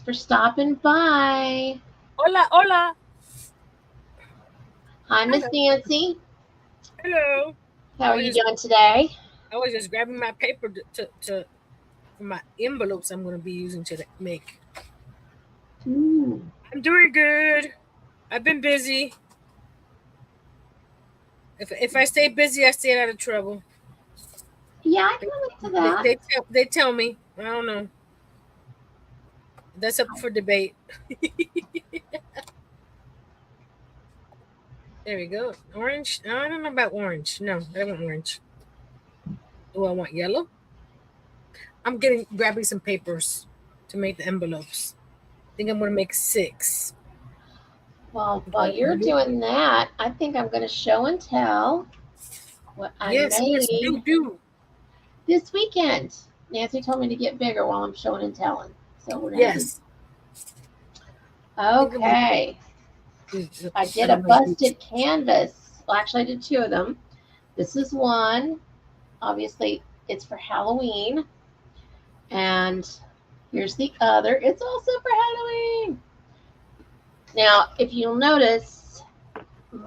for stopping by. Hola, hola. Hi, Miss Hello. Nancy. Hello. How are you doing today? I was just grabbing my paper for my envelopes I'm going to be using to make. Ooh. I'm doing good. I've been busy. If I stay busy, I stay out of trouble. Yeah, I can relate to that. They tell me. I don't know. That's up for debate. There we go. Orange. No, I don't know about orange. No, I don't want orange. Do I want yellow? I'm grabbing some papers to make the envelopes. I think I'm going to make 6. Well, while you're doing that, I think I'm going to show and tell what I Yes, made do. this weekend. Nancy told me to get bigger while I'm showing and telling. So we're going to do. Yes. Okay. I did a busted canvas. Well, actually, I did 2 of them. This is one. Obviously, it's for Halloween. And here's the other. It's also for Halloween. Now, if you'll notice,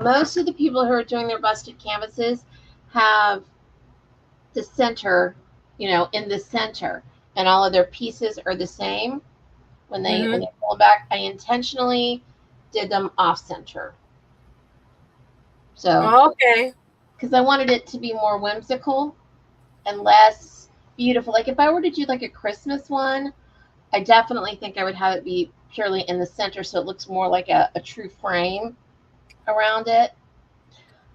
most of the people who are doing their busted canvases have the center, in the center, and all of their pieces are the same. When they pull back, I intentionally did them off center. So, okay, because I wanted it to be more whimsical and less beautiful. Like if I were to do like a Christmas one, I definitely think I would have it be purely in the center so it looks more like a true frame around it.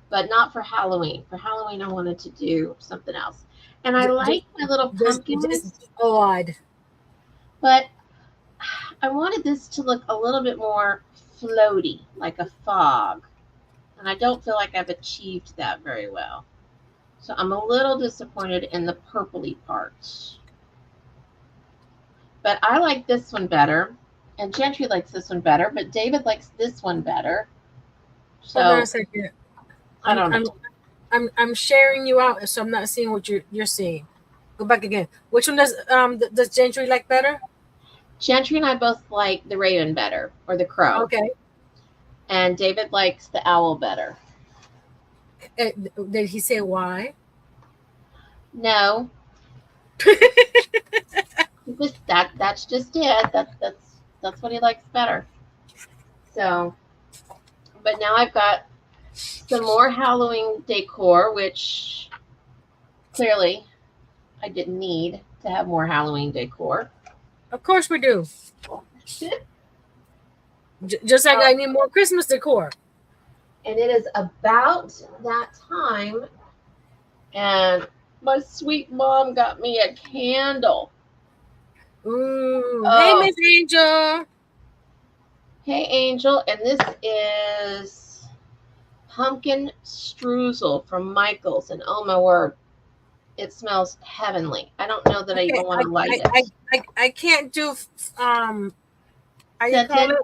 But not for Halloween. For Halloween, I wanted to do something else. And I like my little pumpkins. Just odd. But I wanted this to look a little bit more floaty, like a fog. And I don't feel like I've achieved that very well. So I'm a little disappointed in the purpley parts. But I like this one better. And Gentry likes this one better, but David likes this one better. So hold on a second. I don't know. I'm sharing you out, so I'm not seeing what you're seeing. Go back again. Which one does Gentry like better? Gentry and I both like the raven better, or the crow. Okay. And David likes the owl better. Did he say why? No. That's just it. That's what he likes better. So, but now I've got some more Halloween decor, which clearly I didn't need to have more Halloween decor. Of course we do. Just like I need more Christmas decor. And it is about that time, and my sweet mom got me a candle. Ooh. Oh. Hey, Miss Angel. Hey, Angel. And this is pumpkin streusel from Michael's. And oh my word, it smells heavenly. I don't know that I even want to light it. I can't do how you call it?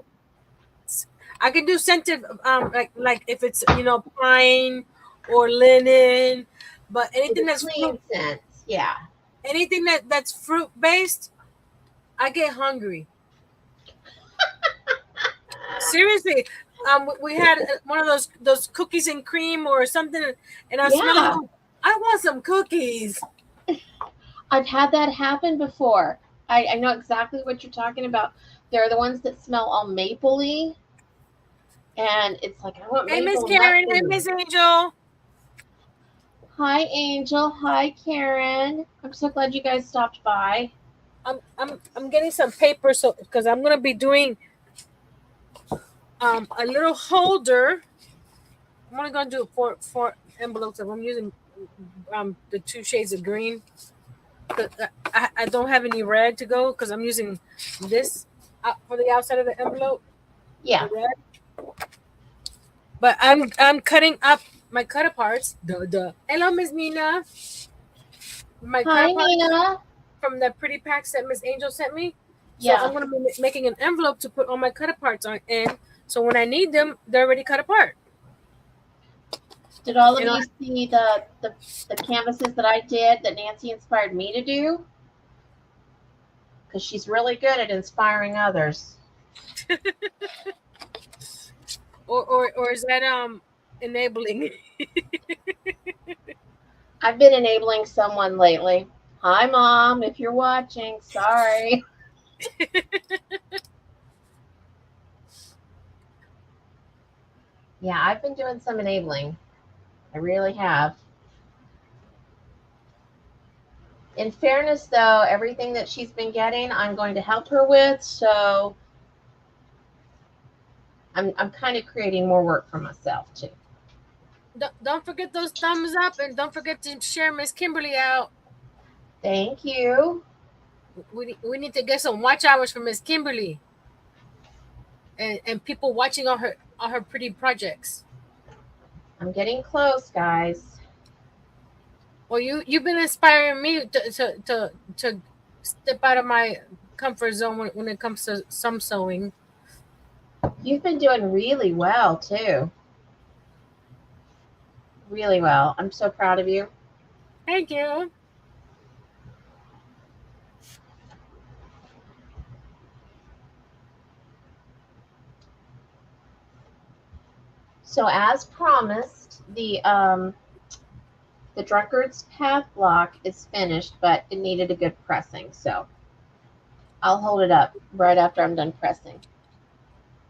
I can do scented like if it's pine or linen, but anything that's fruit scents, yeah. Anything that's fruit based, I get hungry. Seriously, we had one of those cookies and cream or something, and I smelled. I want some cookies. I've had that happen before. I know exactly what you're talking about. They're the ones that smell all mapley. And it's like, I want Hey, Miss Karen. Hey, Miss Angel. Hi, Angel. Hi, Karen. I'm so glad you guys stopped by. I'm getting some paper because I'm gonna be doing a little holder. I'm only gonna do it for envelopes. I'm using the 2 shades of green. I don't have any red to go because I'm using this for the outside of the envelope. Yeah. But I'm cutting up my cut aparts. Hello, Miss Nina. Hi, Nina. From the pretty packs that Miss Angel sent me. So yeah. I'm gonna be making an envelope to put all my cut aparts in. So when I need them, they're already cut apart. Did all of you see the canvases that I did that Nancy inspired me to do? because she's really good at inspiring others. Or is that enabling? I've been enabling someone lately. Hi, Mom, if you're watching, sorry. Yeah, I've been doing some enabling. I really have. In fairness, though, everything that she's been getting, I'm going to help her with. So I'm kind of creating more work for myself, too. Don't forget those thumbs up, and don't forget to share Miss Kimberly out. Thank you. We need to get some watch hours for Miss Kimberly, and people watching all her pretty projects. I'm getting close, guys. Well, you've been inspiring me to step out of my comfort zone when it comes to some sewing. You've been doing really well, too. Really well. I'm so proud of you. Thank you. So as promised, the Drunkard's Path block is finished, but it needed a good pressing. So I'll hold it up right after I'm done pressing.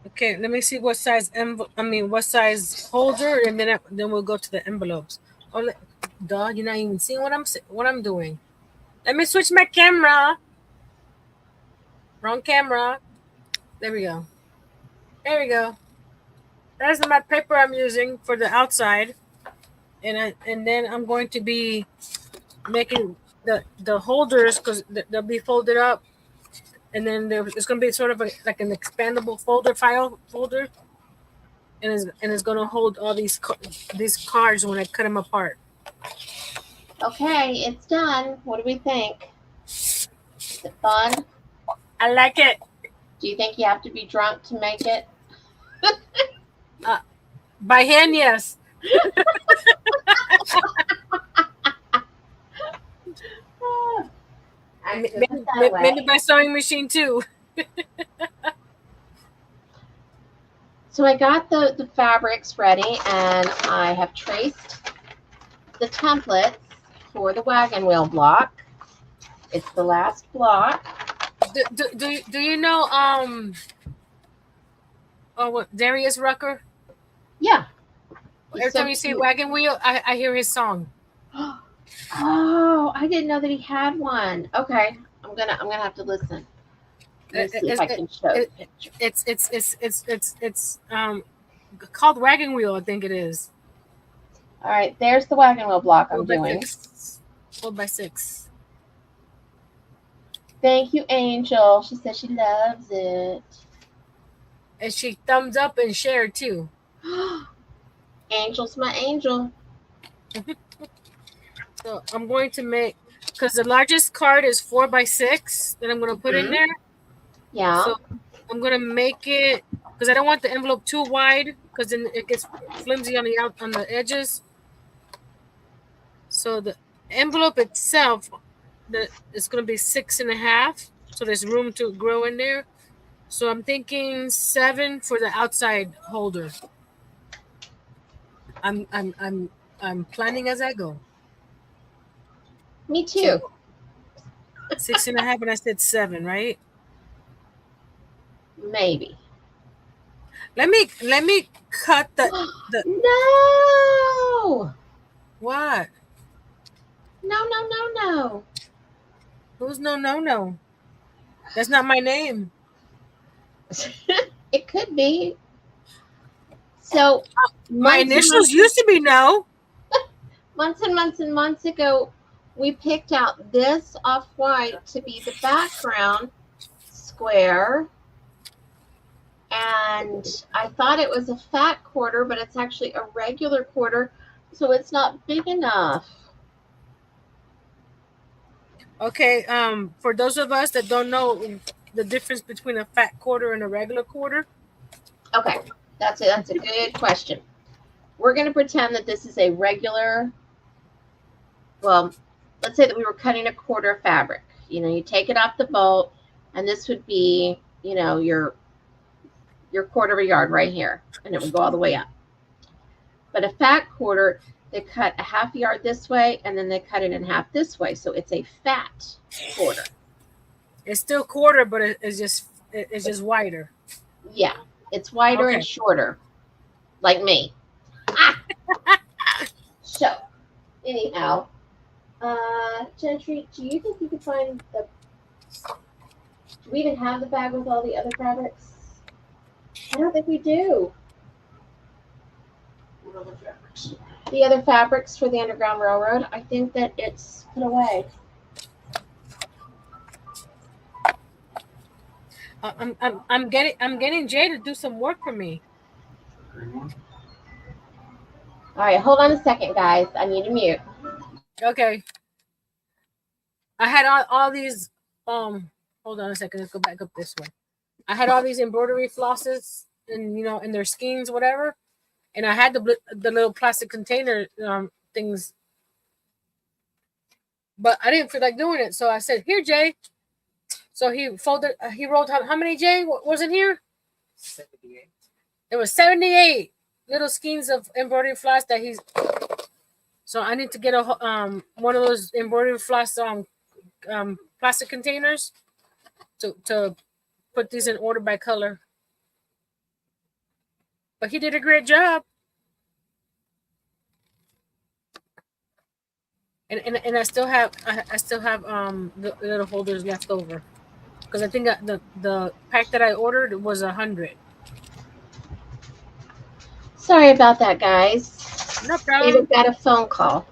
Okay, let me see what size what size holder, and then we'll go to the envelopes. Oh, duh! You're not even seeing what I'm doing. Let me switch my camera. Wrong camera. There we go. There we go. That's my paper I'm using for the outside, and then I'm going to be making the holders because they'll be folded up, and then it's going to be sort of like an expandable file folder, and it's going to hold all these cards when I cut them apart. Okay, it's done. What do we think? Is it fun? I like it. Do you think you have to be drunk to make it? By hand, yes. Maybe by sewing machine too. So I got the fabrics ready, and I have traced the templates for the wagon wheel block. It's the last block. Do you know what, Darius Rucker? Yeah. Every time you say wagon wheel, I hear his song. Oh, I didn't know that he had one. Okay, I'm gonna have to listen. Let's see if I can show the picture. It's called Wagon Wheel, I think it is. All right, there's the wagon wheel block I'm doing. 4x6. Thank you, Angel. She says she loves it. And she thumbs up and shared too. Angel's my angel. So I'm going to make, because the largest card is 4x6 that I'm going to put in there. Yeah. So I'm going to make it, because I don't want the envelope too wide, because then it gets flimsy on the edges. So the envelope itself, it's going to be 6.5. So there's room to grow in there. So I'm thinking 7 for the outside holder. I'm planning as I go. Me too. So 6.5, and I said 7, right? Maybe. Let me cut the No. What? No. Who's no? That's not my name. It could be. So my initials used to be no. Months and months and months ago, we picked out this off-white to be the background square. And I thought it was a fat quarter, but it's actually a regular quarter, so it's not big enough. Okay, for those of us that don't know the difference between a fat quarter and a regular quarter. Okay, that's a good question. We're going to pretend that this is a regular, well, let's say that we were cutting a quarter of fabric. You know, you take it off the bolt, And this would be, your quarter of a yard right here, and it would go all the way up. But a fat quarter, they cut a half yard this way, and then they cut it in half this way, so it's a fat quarter. It's still quarter, but it's just wider. Yeah, it's wider and shorter, like me. So, anyhow, Gentry, do you think you could find the? Do we even have the bag with all the other fabrics? I don't think we do. The other fabrics for the Underground Railroad, I think that it's put away. I'm getting Jay to do some work for me. All right, hold on a second, guys. I need to mute. Okay. I had all these. Hold on a second. Let's go back up this way. I had all these embroidery flosses, and and their skeins, whatever. And I had the little plastic container things, but I didn't feel like doing it. So I said, "Here, Jay." So he folded. He rolled out how many, Jay? Was it here? 78. It was 78 little skeins of embroidery floss that he's. So I need to get a one of those embroidery floss plastic containers to put these in order by color. But he did a great job. And I still have the little holders left over, because I think the pack that I ordered was 100. Sorry about that, guys. No problem. David got a phone call.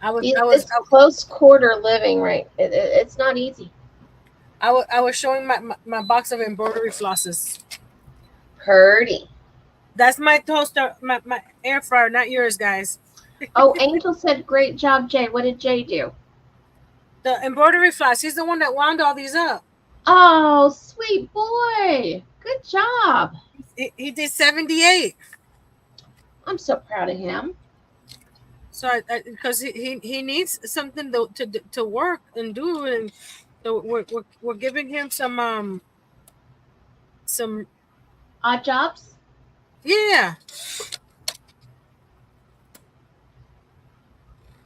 I was close quarter living, right? It's not easy. I was showing my box of embroidery flosses. Purdy. That's my toaster, my air fryer, not yours, guys. Oh, Angel said, "Great job, Jay." What did Jay do? The embroidery floss. He's the one that wound all these up. Oh, sweet boy. Good job. He did 78. I'm so proud of him. So because he needs something to work and do, and so we're giving him some odd jobs. Yeah.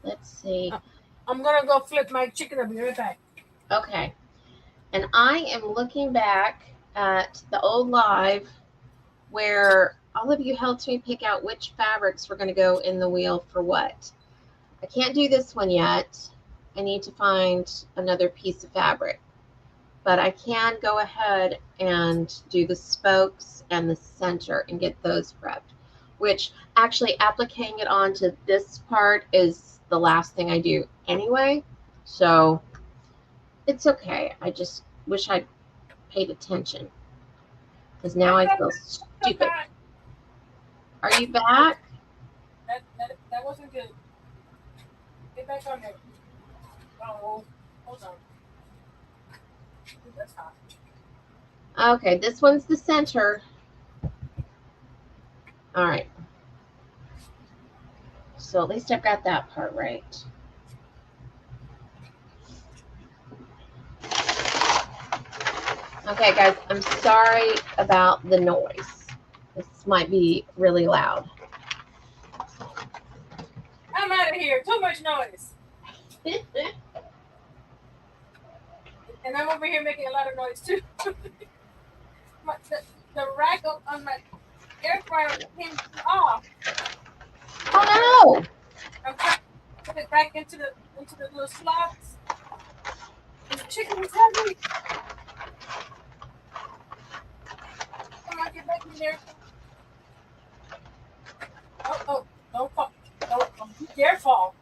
Let's see. I'm gonna go flip my chicken. I'll be right back. Okay. And I am looking back at the old live where all of you helped me pick out which fabrics were going to go in the wheel for what. I can't do this one yet. I need to find another piece of fabric. But I can go ahead and do the spokes and the center and get those prepped, which actually appliquing it onto this part is the last thing I do anyway. So it's okay. I just wish I'd paid attention, because now I feel stupid. Are you back? That wasn't good. Get back on there. Oh, hold on. That's hot. Okay, this one's the center. All right. So at least I've got that part right. Okay, guys, I'm sorry about the noise. This might be really loud. I'm out of here. Too much noise. And I'm over here making a lot of noise too. The rack on my air fryer came off. Oh no! I'm trying to put it back into the little slots. The chicken is heavy. Come on, get back in there. Oh, don't fall. Don't be careful.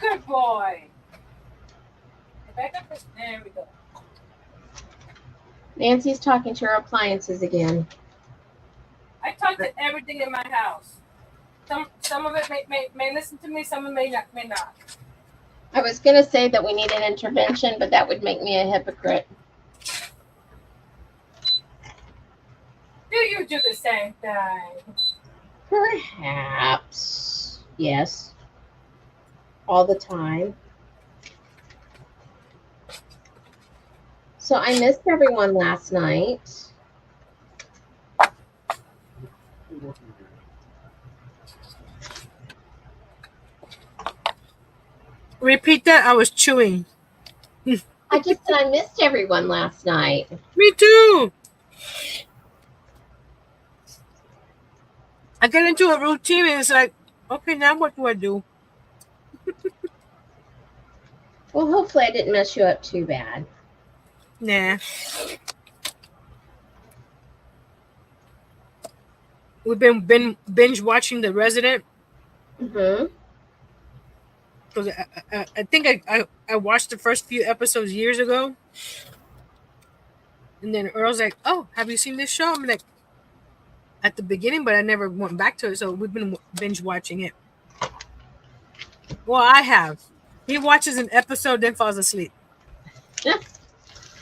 Good boy. Back up. There we go. Nancy's talking to her appliances again. I talk to everything in my house. Some of it may listen to me, some of it may not. I was going to say that we need an intervention, but that would make me a hypocrite. Do you do the same thing? Perhaps. Yes. All the time. So I missed everyone last night. Repeat that. I was chewing. I just said I missed everyone last night. Me too. I get into a routine and it's like, okay, now what do I do? Well, hopefully I didn't mess you up too bad. Nah. We've been binge watching The Resident. Mm-hmm. Because I think I watched the first few episodes years ago. And then Earl's like, oh, have you seen this show? I'm like, at the beginning, but I never went back to it. So we've been binge watching it. Well, I have. He watches an episode, then falls asleep.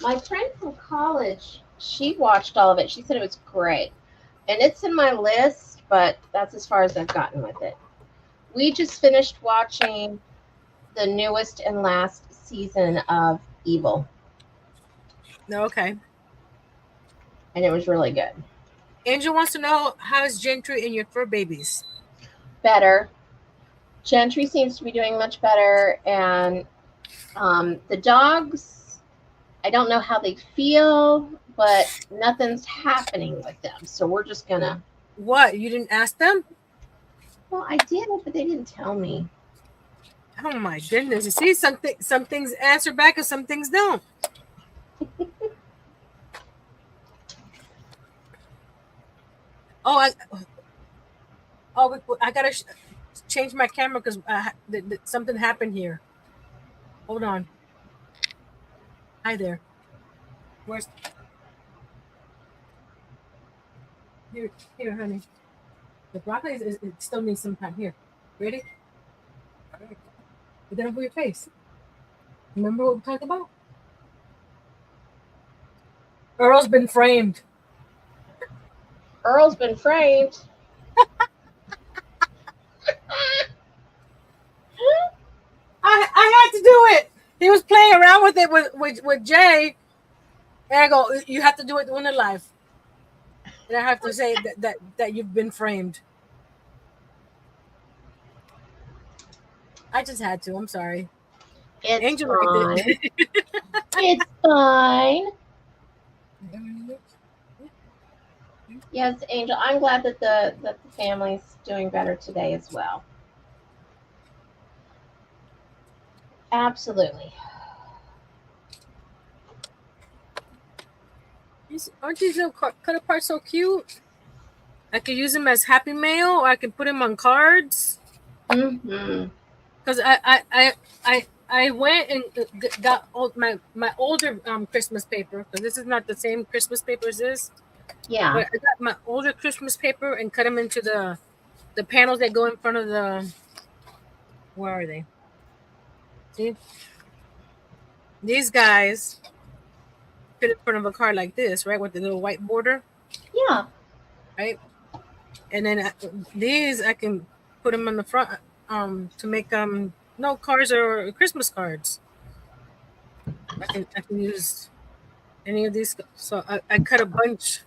My friend from college, she watched all of it. She said it was great. And it's in my list, but that's as far as I've gotten with it. We just finished watching the newest and last season of Evil. No, okay. And it was really good. Angel wants to know, how's Gentry and your fur babies? Better. Gentry seems to be doing much better. And the dogs, I don't know how they feel, but nothing's happening with them. So we're just going to. What? You didn't ask them? Well, I did, but they didn't tell me. Oh my goodness. You see, some things answer back and some things don't. I gotta change my camera because something happened here. Hold on. Hi there. Where's here, honey? The broccoli it still needs some time. Here, ready? Put that over your face. Remember what we talked about? Earl's been framed. Earl's been framed. I had to do it. He was playing around with it with Jay. And I go, you have to do it when alive. And I have to say that you've been framed. I just had to. I'm sorry. It's Angel fine. liked it. It's fine. Yes, Angel. I'm glad that the family's doing better today as well. Absolutely. Aren't these little cut apart so cute? I could use them as Happy Mail, or I can put them on cards. Mm-hmm. Because I went and got my older Christmas paper, because this is not the same Christmas paper as this. Yeah. But I got my older Christmas paper and cut them into the panels that go in front of the. Where are they? See, these guys fit in front of a card like this, right, with the little white border. Yeah. Right, and then these I can put them on the front to make no cards or Christmas cards. I can use any of these. So I cut a bunch.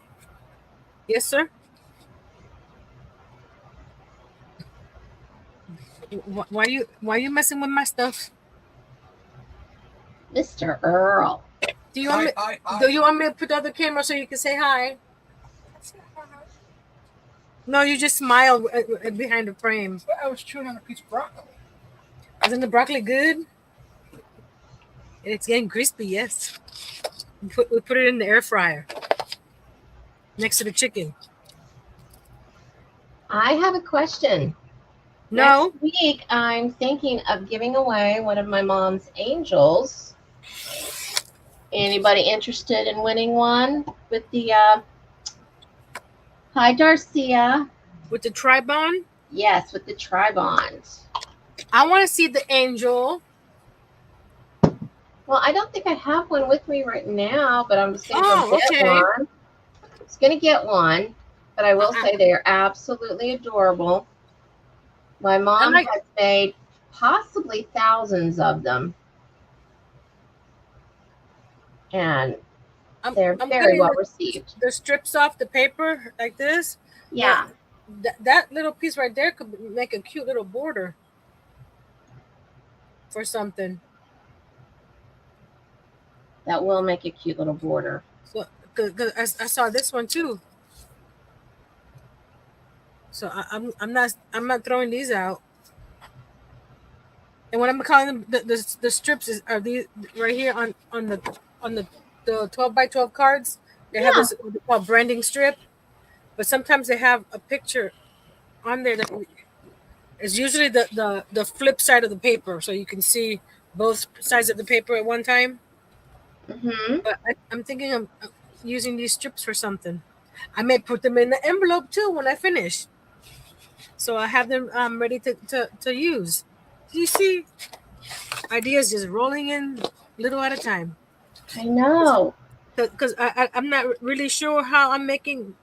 Yes, sir. Why are you messing with my stuff, Mr. Earl? Do you want me to put the other camera so you can say hi? No, you just smiled behind the frame. I was chewing on a piece of broccoli. Isn't the broccoli good? It's getting crispy, yes. We put it in the air fryer next to the chicken. I have a question. No. Next week, I'm thinking of giving away one of my mom's angels. Anybody interested in winning one with the hi Darcia? With the tribond? Yes, with the tribond. I want to see the angel. Well, I don't think I have one with me right now, but I'm just going to get okay. one. I was going to get one. But I will say they are absolutely adorable. My mom has made possibly thousands of them. And they're very well received. The strips off the paper like this. Yeah. That little piece right there could make a cute little border for something. That will make a cute little border. So, cause I saw this one too. So I'm not throwing these out. And what I'm calling them the strips are these right here on the 12 by 12 cards. They have this what they call branding strip, but sometimes they have a picture on there that is usually the flip side of the paper, so you can see both sides of the paper at one time. Mm-hmm. But I'm thinking of using these strips for something. I may put them in the envelope too when I finish, so I have them ready to use. You see, ideas just rolling in little at a time. I know. Because I'm not really sure how I'm making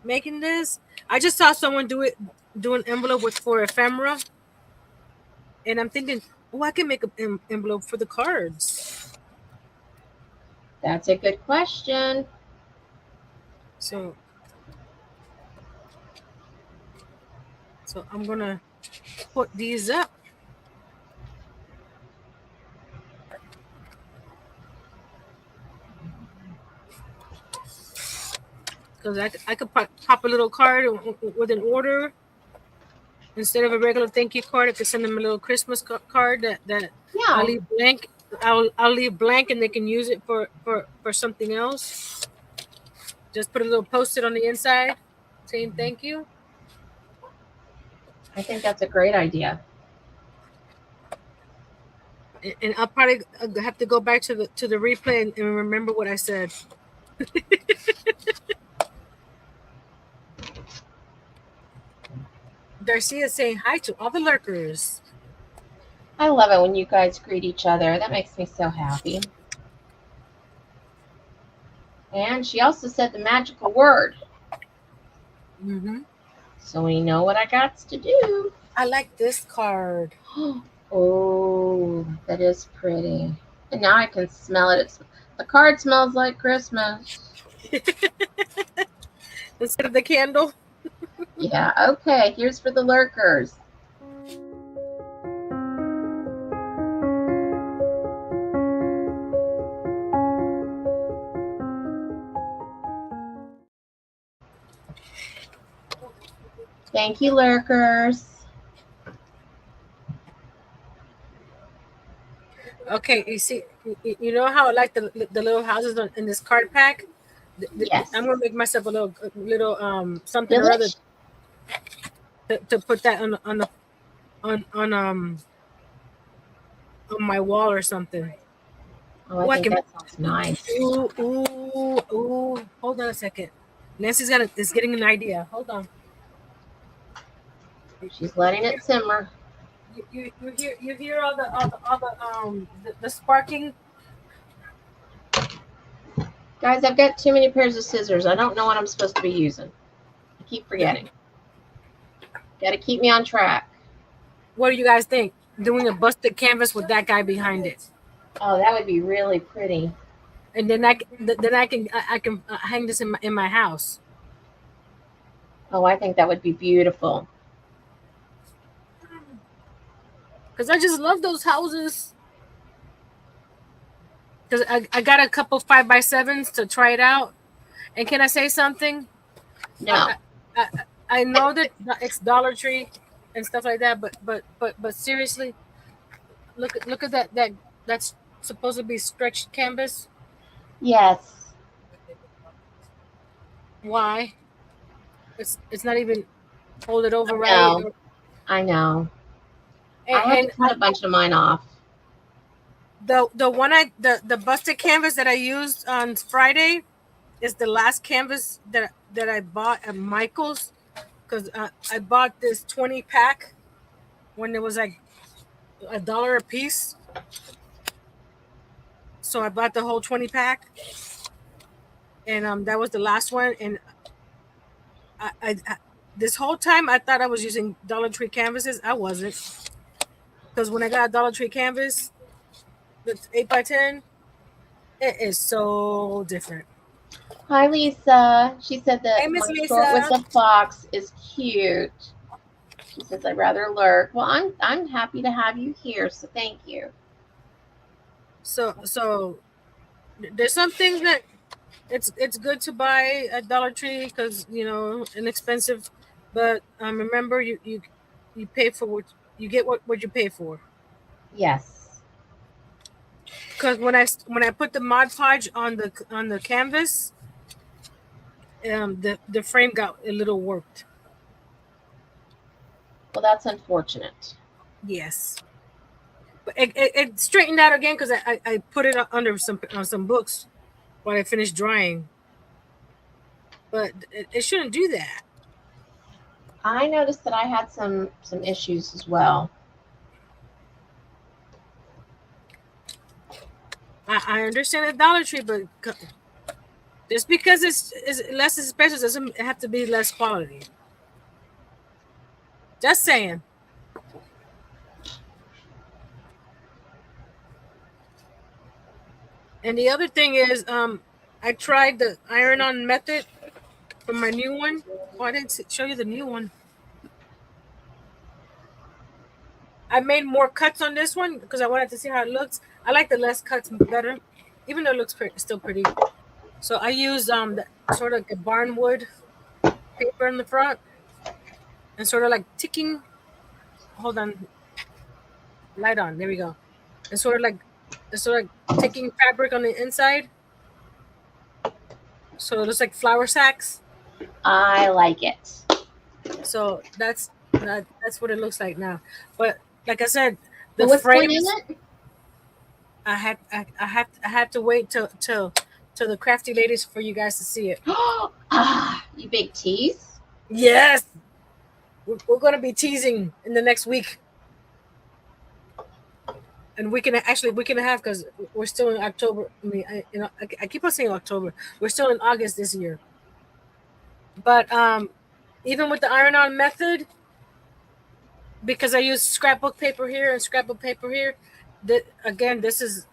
this. I just saw someone do an envelope for ephemera, and I'm thinking, oh, I can make an envelope for the cards. That's a good question. So I'm gonna put these up. Because I could pop a little card with an order instead of a regular thank you card. I could send them a little Christmas card that I'll leave blank. I'll leave blank, and they can use it for something else. Just put a little post-it on the inside saying thank you. I think that's a great idea. And I'll probably have to go back to the replay and remember what I said. Darcia is saying hi to all the lurkers. I love it when you guys greet each other. That makes me so happy. And she also said the magical word. Mm-hmm. So we know what I got to do. I like this card. Oh, that is pretty. And now I can smell it. The card smells like Christmas. Instead of the candle. Yeah, okay. Here's for the lurkers. Thank you, lurkers. Okay, you see, you know how I like the little houses in this card pack. Yes. I'm gonna make myself a little something or other to put that on my wall or something. Oh, I think that sounds nice. Ooh! Hold on a second. Nancy's is getting an idea. Hold on. She's letting it simmer. You hear all the sparking. Guys, I've got too many pairs of scissors. I don't know what I'm supposed to be using. I keep forgetting. Got to keep me on track. What do you guys think? Doing a busted canvas with that guy behind it. Oh, that would be really pretty. And then I can hang this in my house. Oh, I think that would be beautiful. Because I just love those houses. Because I got a couple 5x7s to try it out. And can I say something? No. I know that it's Dollar Tree and stuff like that, but seriously, look at that that's supposed to be stretched canvas. Yes. Why? It's not even folded over right. I know. I had to cut a bunch of mine off. The the busted canvas that I used on Friday is the last canvas that I bought at Michael's, because I bought this 20 pack when it was like $1 a piece. So I bought the whole 20 pack, and that was the last one. And I this whole time I thought I was using Dollar Tree canvases. I wasn't, because when I got a Dollar Tree canvas, the 8x10, it is so different. Hi, Lisa. She said Hey, that Miss my short with Lisa. the fox is cute. She says I rather lurk. Well, I'm happy to have you here, so thank you. So there's something that it's good to buy at Dollar Tree because inexpensive, but remember you pay for what you get, what you pay for. Yes. Because when I put the Mod Podge on the canvas, the frame got a little warped. Well, that's unfortunate. Yes, but it straightened out again because I put it under some books while I finished drying. But it shouldn't do that. I noticed that I had some issues as well. I understand the Dollar Tree, but just because it's less expensive doesn't have to be less quality. Just saying. And the other thing is, I tried the iron-on method for my new one. Oh, I didn't show you the new one. I made more cuts on this one because I wanted to see how it looks. I like the less cuts better, even though it looks still pretty. So I used sort of like a barnwood paper in the front and sort of like ticking. Hold on, light on. There we go. And sort of ticking fabric on the inside, so it looks like flour sacks. I like it. So that's what it looks like now. But like I said, So the what's going in frames it? I had to wait till the crafty ladies for you guys to see it. You big tease. Yes, we're gonna be teasing in the next week, and we can have, because we're still in October. I mean, I keep on saying October. We're still in August this year. But even with the iron-on method, because I use scrapbook paper here and scrapbook paper here, that again, this is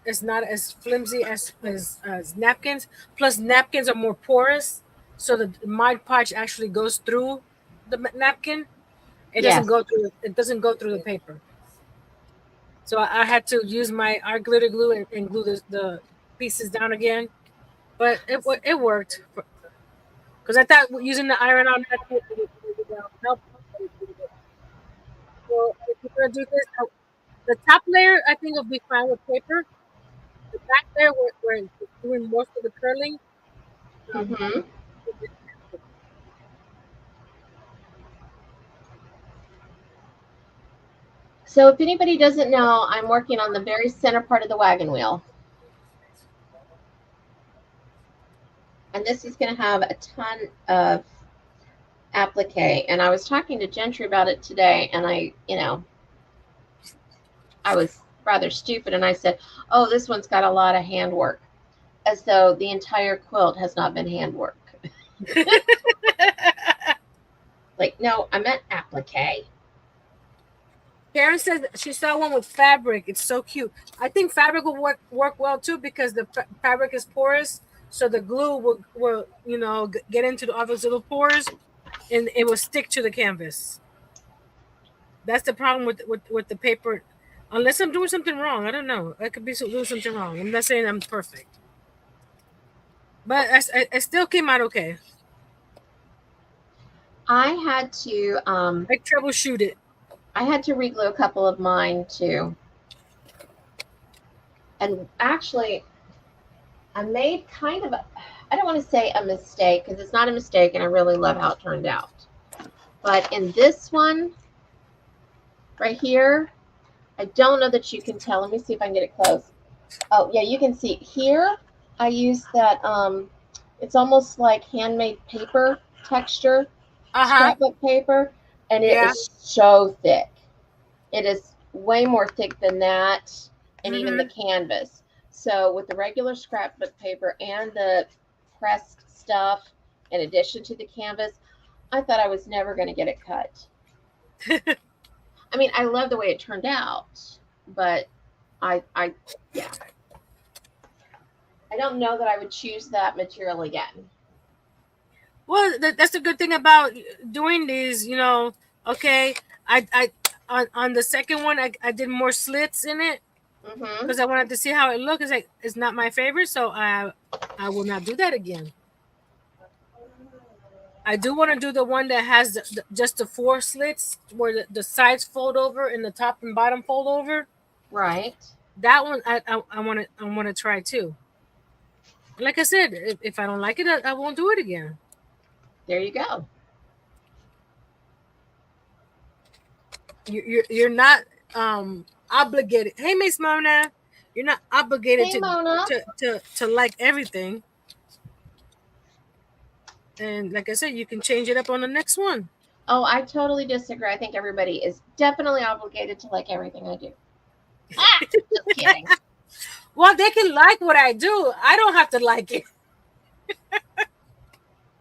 it's not as flimsy as napkins. Plus, napkins are more porous, so the Mod Podge actually goes through the napkin. It doesn't Yes. go through. It doesn't go through the paper. So I had to use my art glitter glue and glue the pieces down again. But it worked because I thought using the iron-on method would help. So if you're gonna do this, the top layer I think will be fine with paper. The back layer where it's doing most of the curling. Um, Mm-hmm. So if anybody doesn't know, I'm working on the very center part of the wagon wheel. And this is going to have a ton of applique. And I was talking to Gentry about it today, and I was rather stupid, and I said, "Oh, this one's got a lot of handwork," as though the entire quilt has not been handwork. Like, no, I meant applique. Karen says she saw one with fabric. It's so cute. I think fabric will work well too because the fabric is porous, so the glue will get into all those little pores, and it will stick to the canvas. That's the problem with the paper. Unless I'm doing something wrong, I don't know. I could be doing something wrong. I'm not saying I'm perfect, but I still came out okay. I had to I troubleshoot it. I had to reglue a couple of mine too. And actually, I made kind of I don't want to say a mistake because it's not a mistake and I really love how it turned out. But in this one right here, I don't know that you can tell. Let me see if I can get it close. Oh, yeah, you can see here. I use that it's almost like handmade paper texture, Uh-huh. scrapbook paper, and it Yeah. is so thick. It is way more thick than that, and even the Mm-hmm. canvas. So with the regular scrapbook paper and the pressed stuff, in addition to the canvas, I thought I was never going to get it cut. I mean, I love the way it turned out, but yeah, I don't know that I would choose that material again. Well, that's the good thing about doing these, okay, I on the second one, I did more slits in it because I wanted to see how it looked. It's like, it's not my favorite, so I will not do that again. I do want to do the one that has just the 4 slits where the sides fold over and the top and bottom fold over. Right. That one I want to try too. Like I said, if I don't like it, I won't do it again. There you go. You're not obligated. Hey, Miss Mona, you're not obligated to like everything. And like I said, you can change it up on the next one. Oh, I totally disagree. I think everybody is definitely obligated to like everything I do. Just kidding. Well, they can like what I do. I don't have to like it.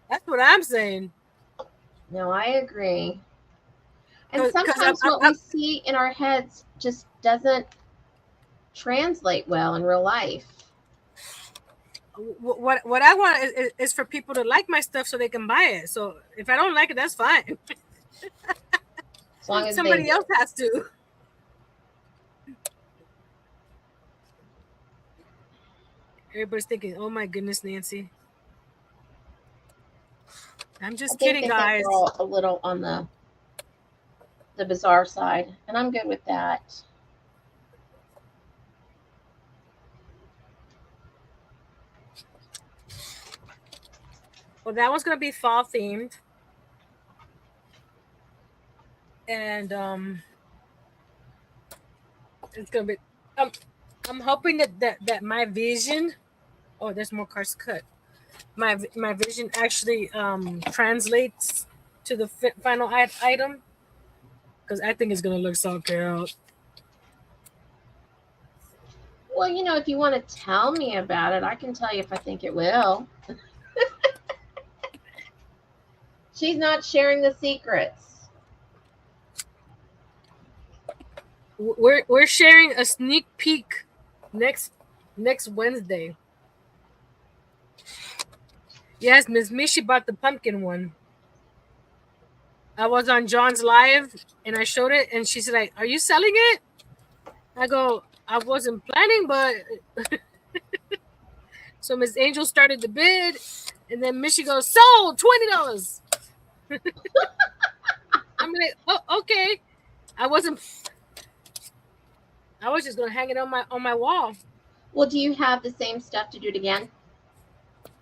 That's what I'm saying. No, I agree. And sometimes what we see in our heads just doesn't translate well in real life. What I want is for people to like my stuff so they can buy it. So if I don't like it, that's fine. As long as somebody else has to. Everybody's thinking, "Oh my goodness, Nancy." I'm just kidding, guys. We're all a little on the bizarre side, and I'm good with that. Well, that one's gonna be fall themed, and it's gonna be. I'm hoping that my vision. Oh, there's more cards cut. My vision actually translates to the final item, because I think it's gonna look so cute. Well, if you want to tell me about it, I can tell you if I think it will. She's not sharing the secrets. We're sharing a sneak peek next Wednesday. Yes, Miss Mishi bought the pumpkin one. I was on John's live and I showed it, and she said, like, "Are you selling it?" I go, "I wasn't planning, but." So Miss Angel started the bid, and then Mishi goes, "Sold, $20." I'm like, "Oh, okay." I was just gonna hang it on my wall. Well, do you have the same stuff to do it again?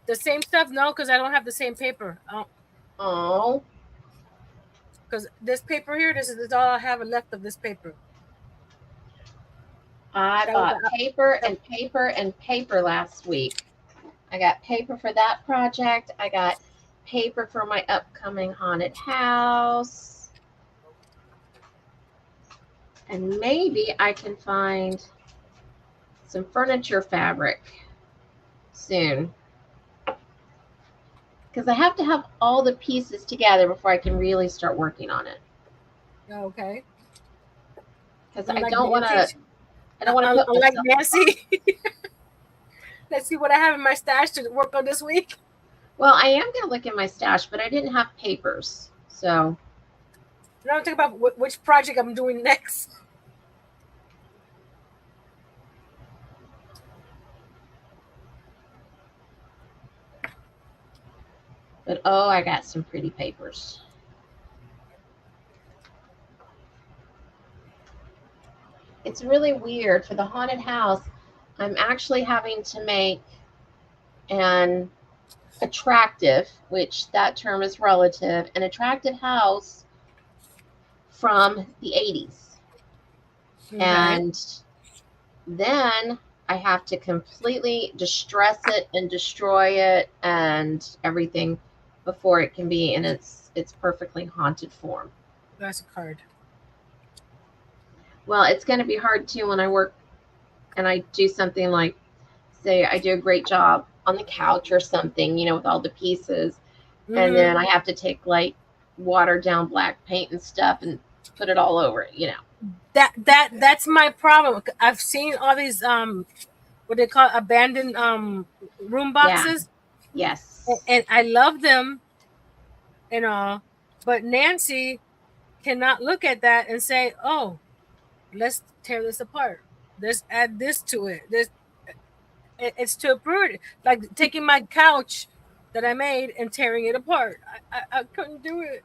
The same stuff? No, because I don't have the same paper. Oh. Because this paper here, this is all I have left of this paper. I bought paper and paper and paper last week. I got paper for that project. I got paper for my upcoming haunted house. And maybe I can find some furniture fabric soon. Because I have to have all the pieces together before I can really start working on it. Okay. Because I don't want to. I don't want to put like Nancy. Let's see what I have in my stash to work on this week. Well, I am going to look in my stash, but I didn't have papers, so. Now I'm talking about which project I'm doing next. But oh, I got some pretty papers. It's really weird. For the haunted house, I'm actually having to make an attractive, which that term is relative, an attractive house from the 80s. Okay. And then I have to completely distress it and destroy it and everything before it can be in its perfectly haunted form. That's a card. Well, it's going to be hard too when I work and I do something like, say I do a great job on the couch or something, with all the pieces, and then I have to take like watered down black paint and stuff and put it all over it. That's my problem. I've seen all these what they call abandoned room boxes. Yes. And I love them and all, but Nancy cannot look at that and say, "Oh, let's tear this apart. Let's add this to it." It's too pretty. Like taking my couch that I made and tearing it apart. I couldn't do it.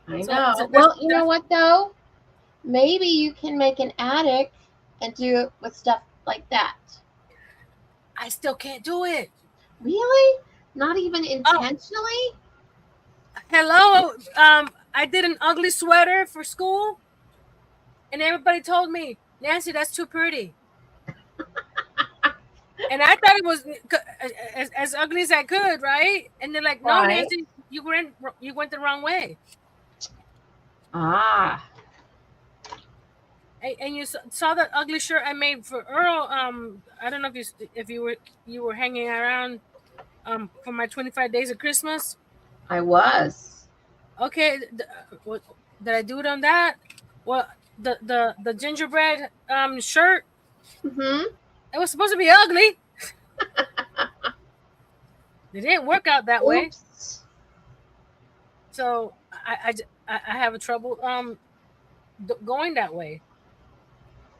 I know. Well, you know what though? Maybe you can make an attic and do it with stuff like that. I still can't do it. Really? Not even intentionally? Hello. I did an ugly sweater for school, and everybody told me, Nancy, that's too pretty. And I thought it was as ugly as I could, right? And they're like, no, right. Nancy, you went the wrong way. Ah. And you saw that ugly shirt I made for Earl. I don't know if you were hanging around for my 25 days of Christmas. I was. Okay, did I do it on that? Well, the gingerbread shirt. Mm-hmm. It was supposed to be ugly. It didn't work out that way. So I have a trouble going that way.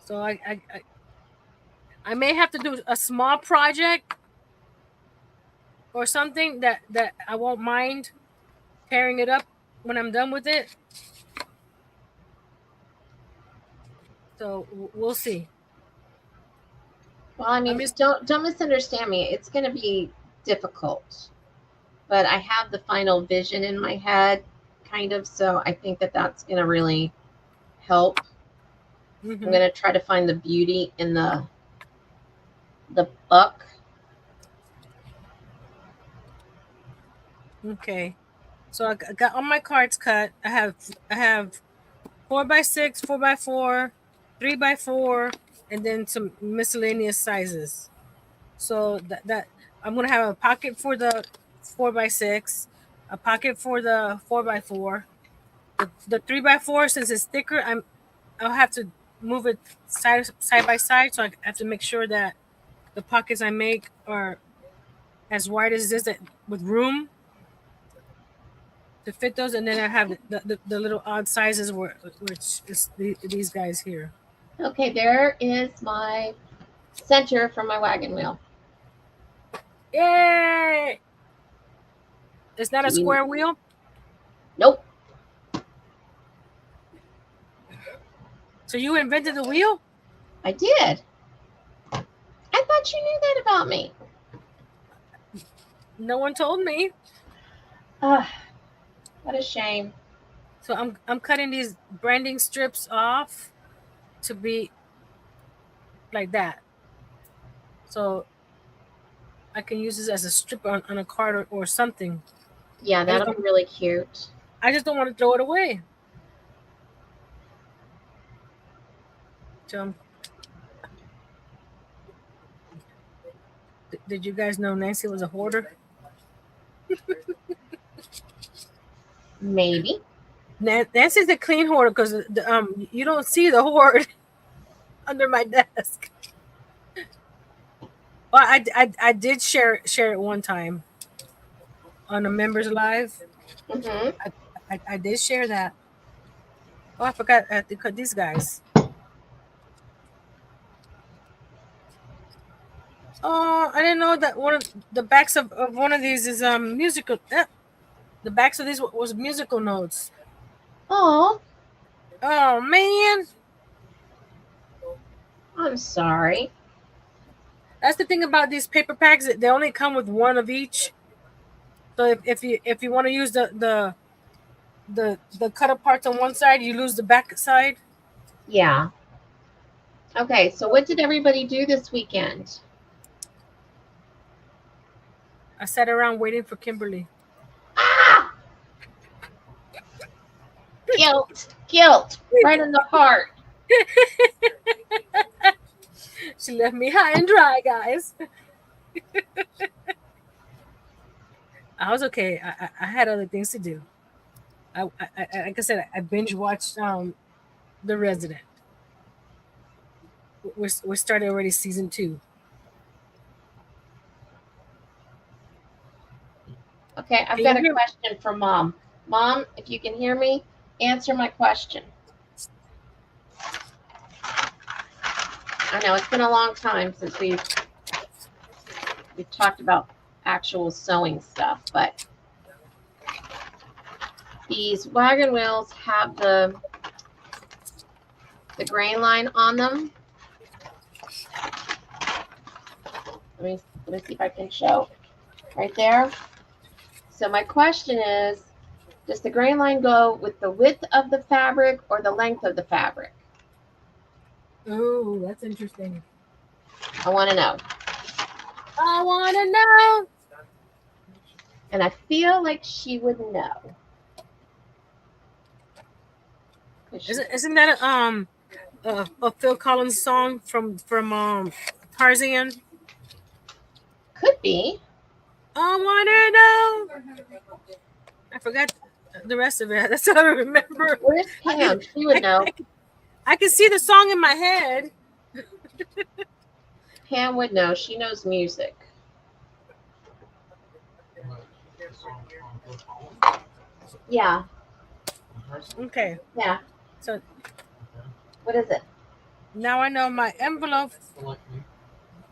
So I may have to do a small project or something that I won't mind tearing it up when I'm done with it. So we'll see. Well, I mean, don't misunderstand me. It's going to be difficult, but I have the final vision in my head, kind of. So I think that that's going to really help. Mm-hmm. I'm going to try to find the beauty in the buck. Okay, so I got all my cards cut. I have 4x6, 4x4, 3x4, and then some miscellaneous sizes. So that I'm gonna have a pocket for the 4x6, a pocket for the 4x4. The 3x4, since it's thicker, I'll have to move it side by side. So I have to make sure that the pockets I make are as wide as this, with room to fit those. And then I have the little odd sizes, which is these guys here. Okay, there is my center for my wagon wheel. Yay! It's not a square wheel? Nope. So you invented the wheel? I did. I thought you knew that about me. No one told me. What a shame. So I'm cutting these branding strips off to be like that. So I can use this as a strip on a card or something. Yeah, that'll be really cute. I just don't want to throw it away. So, did you guys know Nancy was a hoarder? Maybe. Nancy's a clean hoarder because you don't see the hoard under my desk. Well, I did share it one time on a members live. Mm-hmm. I did share that. Oh, I forgot I had to cut these guys. Oh, I didn't know that one of the backs of one of these is musical. The backs of these was musical notes. Oh man, I'm sorry. That's the thing about these paper packs. They only come with one of each. So if you want to use the cut apart on one side, you lose the back side. Yeah. Okay, so what did everybody do this weekend? I sat around waiting for Kimberly. Ah! Guilt, right in the heart. She left me high and dry, guys. I was okay. I had other things to do. Like I said, I binge watched The Resident. We're started already season 2. Okay, I've Can you got a hear? question for Mom. Mom, if you can hear me, answer my question. I know it's been a long time since we've talked about actual sewing stuff, but these wagon wheels have the grain line on them. Let me see if I can show right there. So my question is, does the grain line go with the width of the fabric or the length of the fabric? Oh, that's interesting. I want to know. I want to know. And I feel like she would know. Isn't that a Phil Collins song from Tarzan? Could be. I wanna know. I forgot the rest of it. That's all I remember. Where's Pam? She would know. I can see the song in my head. Pam would know. She knows music. Yeah. Okay. Yeah. So what is it? Now I know my envelope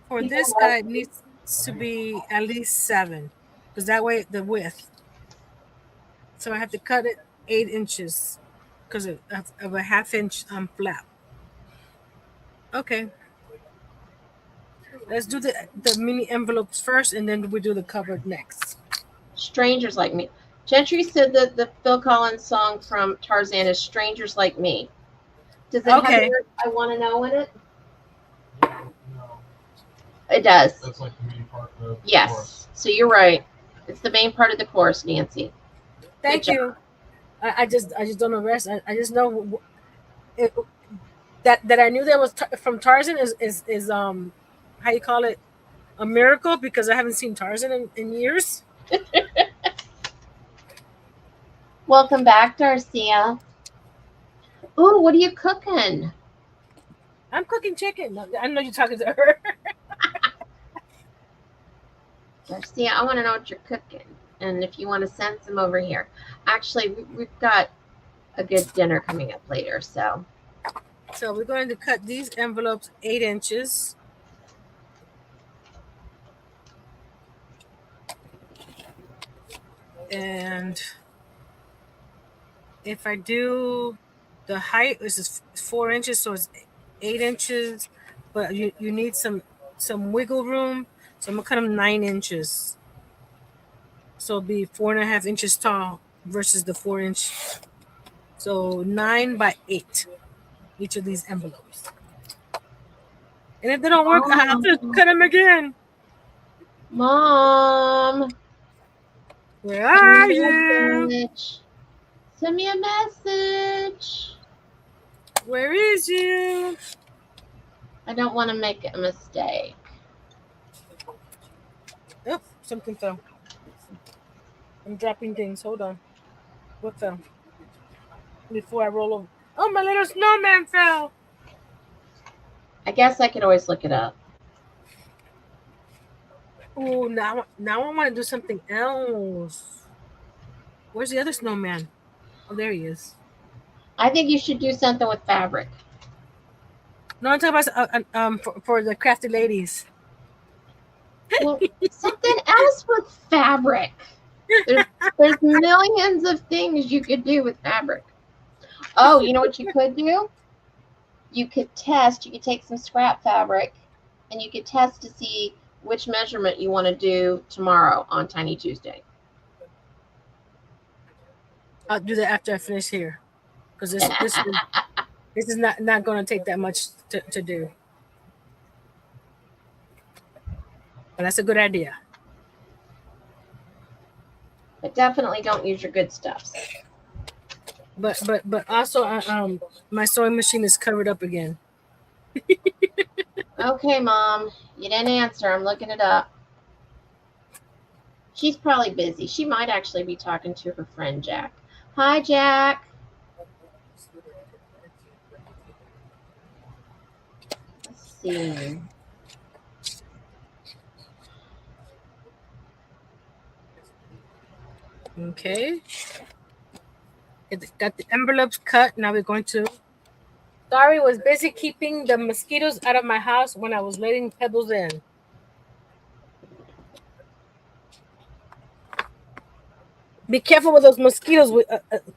for this guy needs to be at least 7, because that way the width. So I have to cut it 8 inches because of a 1/2 inch flap. Okay. Let's do the mini envelopes first, and then we do the cover next. Strangers Like Me. Gentry said that the Phil Collins song from Tarzan is Strangers Like Me. Does it have the word I want to know in it? It does. That's like the main part of the chorus. So you're right. It's the main part of the chorus, Nancy. Thank you. I just don't know the rest. I just know that I knew that was from Tarzan is how you call it, a miracle, because I haven't seen Tarzan in years. Welcome back, Darcia. Ooh, what are you cooking? I'm cooking chicken. I know you're talking to her. Darcia, I want to know what you're cooking, and if you want to send some over here. Actually, we've got a good dinner coming up later, so. So we're going to cut these envelopes 8 inches. And if I do the height, this is 4 inches, so it's 8 inches, but you need some wiggle room. So I'm gonna cut them 9 inches. So it'll be 4.5 inches tall versus the 4 inch. So 9 by 8, each of these envelopes. And if they don't work, I have to cut them again. Mom, where are you? Send me a message. Where is you? I don't want to make a mistake. Oh, something fell. I'm dropping things. Hold on. What fell? Before I roll over. Oh, my little snowman fell. I guess I could always look it up. Oh, now I want to do something else. Where's the other snowman? Oh, there he is. I think you should do something with fabric. No, I'm talking about for the crafty ladies. Well, something else with fabric. There's millions of things you could do with fabric. Oh, you know what you could do? You could test. You could take some scrap fabric, and you could test to see which measurement you want to do tomorrow on Tiny Tuesday. I'll do that after I finish here, because this is not going to take that much to do. But that's a good idea. But definitely don't use your good stuffs. But also my sewing machine is covered up again. Okay, Mom. You didn't answer. I'm looking it up. She's probably busy. She might actually be talking to her friend Jack. Hi, Jack. Let's see. Okay. Got the envelopes cut. Now we're going to. Dari was busy keeping the mosquitoes out of my house when I was letting Pebbles in. Be careful with those mosquitoes.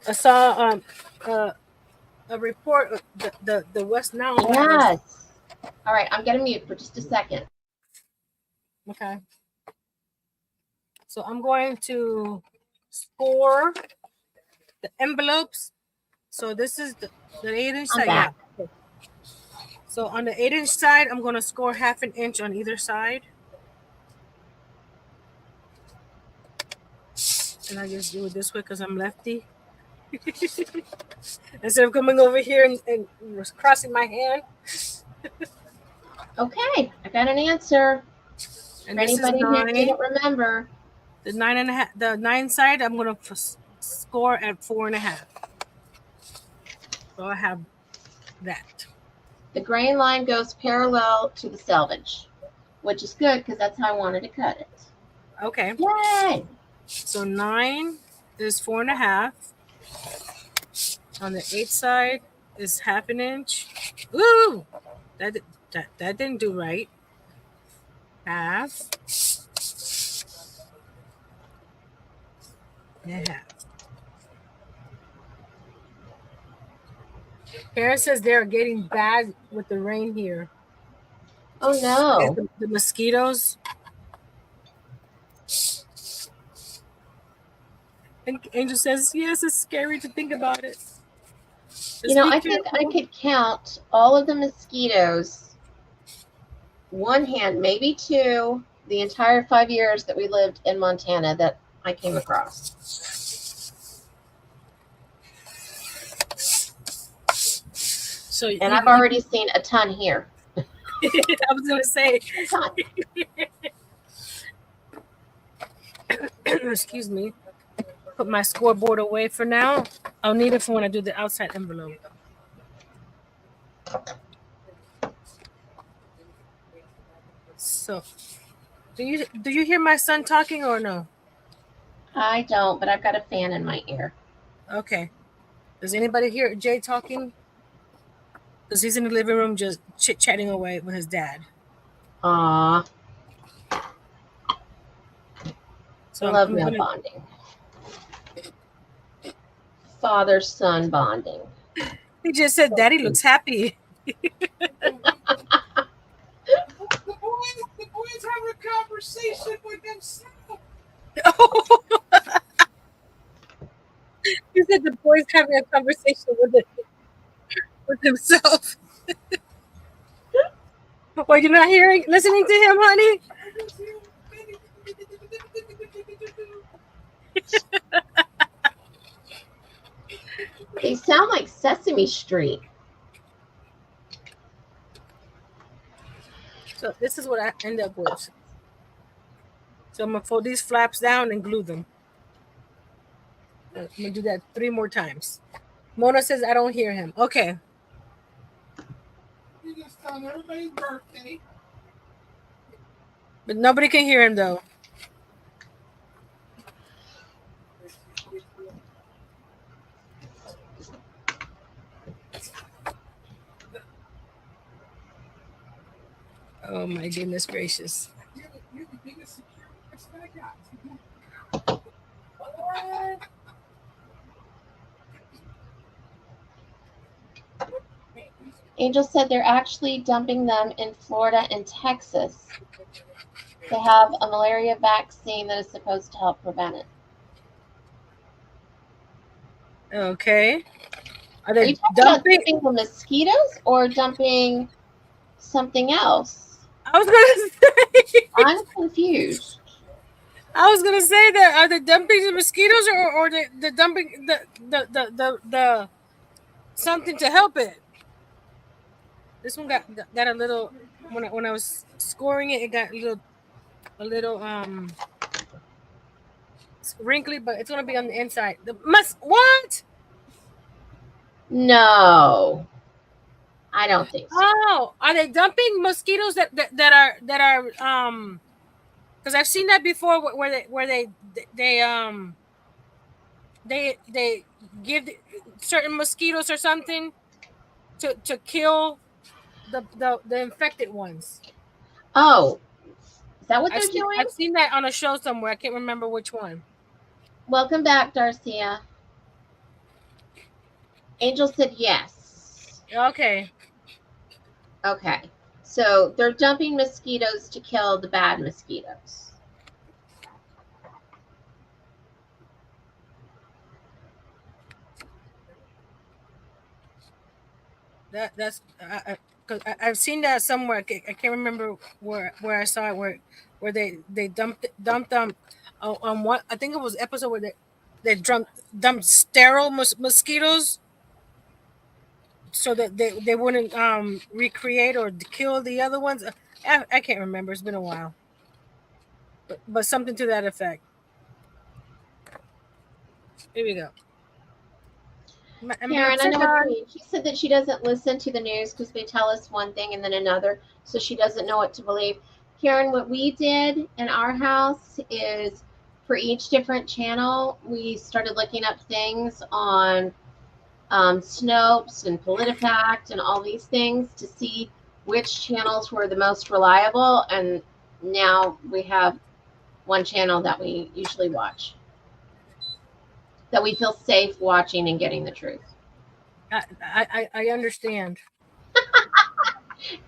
I saw a report of the West Nile virus. Yes. All right, I'm going to mute for just a second. Okay. So I'm going to score the envelopes. So this is the 8-inch side. Back. Yeah. So on the 8-inch side, I'm going to score 1/2 inch on either side. And I just do it this way because I'm lefty. Instead of coming over here and crossing my hand. Okay, I got an answer. And For anybody who didn't remember. The 9.5, the 9 side, I'm going to score at 4.5. So I have that. The grain line goes parallel to the selvage, which is good because that's how I wanted to cut it. Okay. Yay! So 9 is 4.5. On the 8 side is 1/2 inch. Ooh! That didn't do right. Half. And half. Karen says they're getting bad with the rain here. Oh no. The mosquitoes. And Angel says, yes, it's scary to think about it. You know, I think I could count all of the mosquitoes, one hand, maybe two, the entire 5 years that we lived in Montana that I came across. So, and I've already seen a ton here. I was going to say. Excuse me. Put my scoreboard away for now. I'll need it for when I do the outside envelope. So, do you hear my son talking or no? I don't, but I've got a fan in my ear. Okay. Does anybody hear Jay talking? Because he's in the living room just chit-chatting away with his dad. Aww. So love meal bonding. Father-son bonding. He just said, Daddy looks happy. The boys have a conversation with themselves. Oh. He said the boy's having a conversation with himself. Well, you're not listening to him, honey? They sound like Sesame Street. So this is what I end up with. So I'm going to fold these flaps down and glue them. I'm going to do that 3 more times. Mona says I don't hear him. Okay. You just on everybody's birthday. But nobody can hear him, though. Oh, my goodness gracious. You're the biggest security person I got. Angel said they're actually dumping them in Florida and Texas. They have a malaria vaccine that is supposed to help prevent it. Okay. Are you talking about dumping the mosquitoes or dumping something else? I was going to say. I'm confused. I was going to say that are they dumping the mosquitoes or the dumping the something to help it? This one got a little when I was scoring it. It got a little wrinkly, but it's gonna be on the inside. The what? No, I don't think so. Oh, are they dumping mosquitoes that are because I've seen that before where they give certain mosquitoes or something to kill the infected ones. Oh, is that what they're doing? I've seen that on a show somewhere. I can't remember which one. Welcome back, Darcia. Angel said yes. Okay. Okay. So they're dumping mosquitoes to kill the bad mosquitoes. That's because I've seen that somewhere. I can't remember where I saw it where they dumped on what I think it was episode where they dumped sterile mosquitoes so that they wouldn't recreate or kill the other ones. I can't remember. It's been a while, but something to that effect. Here we go. Karen, I know what you mean. She said that she doesn't listen to the news because they tell us one thing and then another, so she doesn't know what to believe. Karen, what we did in our house is for each different channel, we started looking up things on Snopes and PolitiFact and all these things to see which channels were the most reliable, and now we have one channel that we usually watch, that we feel safe watching and getting the truth. I understand.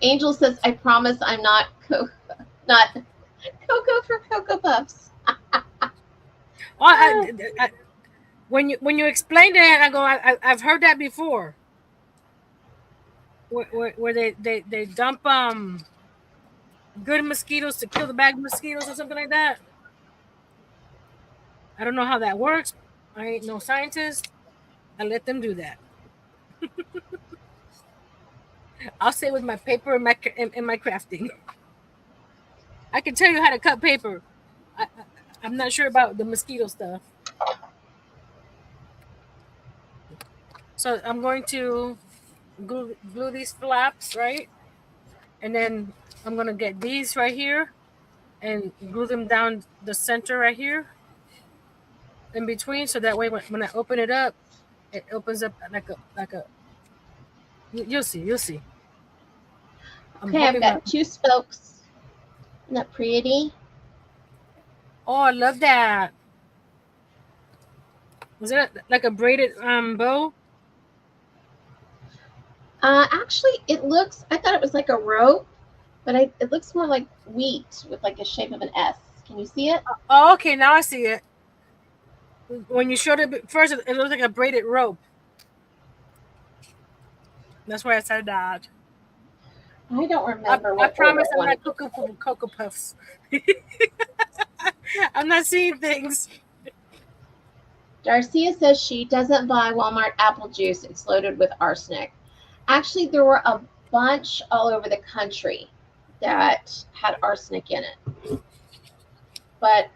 Angel says, "I promise I'm not Cocoa for Cocoa Puffs." When you explained it, I go, I've heard that before. Where they dump good mosquitoes to kill the bad mosquitoes or something like that. I don't know how that works. I ain't no scientist. I let them do that. I'll stay with my paper and my crafting. I can tell you how to cut paper. I'm not sure about the mosquito stuff. So I'm going to glue these flaps, right? And then I'm going to get these right here and glue them down the center right here in between, so that way when I open it up, it opens up like a you'll see. Okay, I've got 2 spokes. Isn't that pretty? Oh, I love that. Was it like a braided bow? Actually, I thought it was like a rope, but it looks more like wheat with like a shape of an S. Can you see it? Oh, okay, now I see it. When you showed it first, it looked like a braided rope. That's why I said that. I don't remember. I promise I'm not cooking for Cocoa Puffs. I'm not seeing things. Darcia says she doesn't buy Walmart apple juice. It's loaded with arsenic. Actually, there were a bunch all over the country that had arsenic in it. But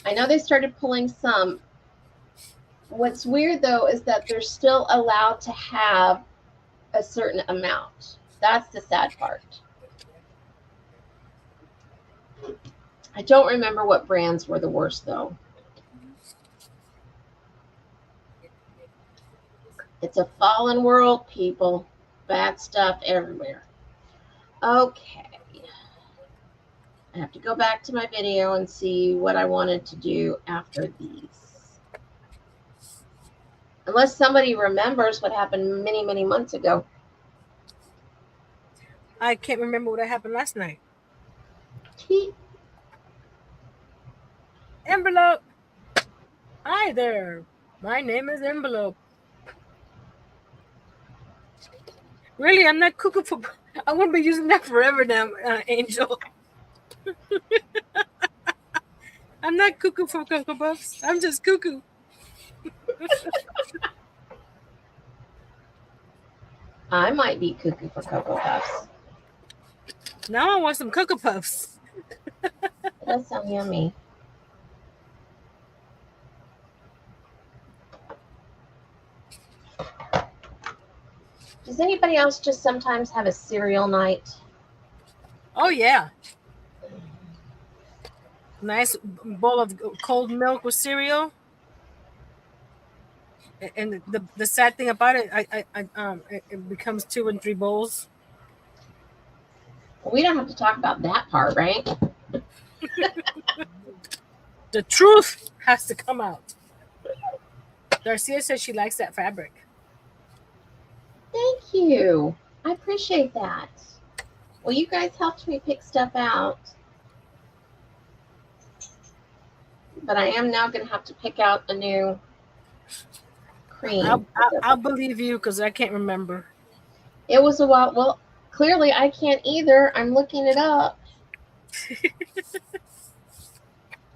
I know they started pulling some. What's weird, though, is that they're still allowed to have a certain amount. That's the sad part. I don't remember what brands were the worst, though. It's a fallen world, people. Bad stuff everywhere. Okay. I have to go back to my video and see what I wanted to do after these. Unless somebody remembers what happened many, many months ago. I can't remember what happened last night. Envelope. Hi there. My name is Envelope. Really, I'm not cuckoo for. I'm gonna be using that forever now, Angel. I'm not cuckoo for Cocoa Puffs. I'm just cuckoo. I might be cuckoo for Cocoa Puffs. Now I want some Cocoa Puffs. It does sound yummy. Does anybody else just sometimes have a cereal night? Oh yeah, nice bowl of cold milk with cereal. And the sad thing about it, it becomes 2 and 3 bowls. We don't have to talk about that part, right? The truth has to come out. Darcia says she likes that fabric. Thank you. I appreciate that. Well, you guys helped me pick stuff out. But I am now going to have to pick out a new cream. I'll believe you because I can't remember. It was a while. Well, clearly I can't either. I'm looking it up.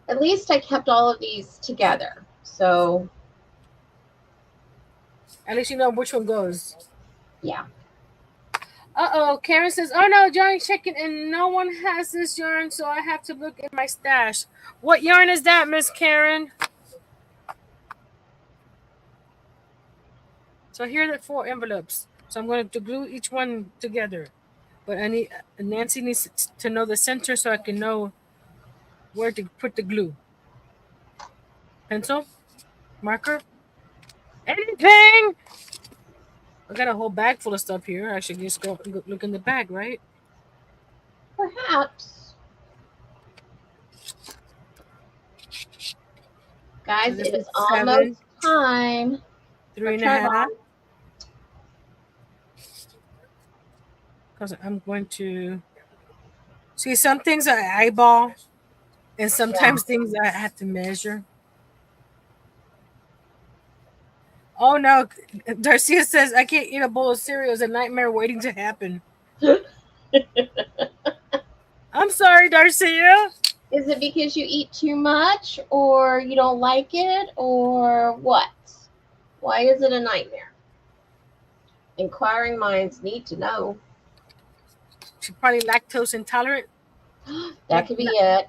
At least I kept all of these together. So, At least you know which one goes. yeah. Karen says, "Oh no, Johnny's checking and no one has this yarn, so I have to look in my stash." What yarn is that, Miss Karen? So here are the 4 envelopes. So I'm going to glue each one together. But Nancy needs to know the center so I can know where to put the glue. Pencil? Marker? Anything? I got a whole bag full of stuff here. I should just go look in the bag, right? Perhaps. Guys, So it is 7, almost time. 3.5. Because I'm going to see some things I eyeball, and sometimes things I have to measure. Oh no, Darcia says I can't eat a bowl of cereal. It's a nightmare waiting to happen. I'm sorry, Darcia. Is it because you eat too much or you don't like it or what? Why is it a nightmare? Inquiring minds need to know. She's probably lactose intolerant. That could be it.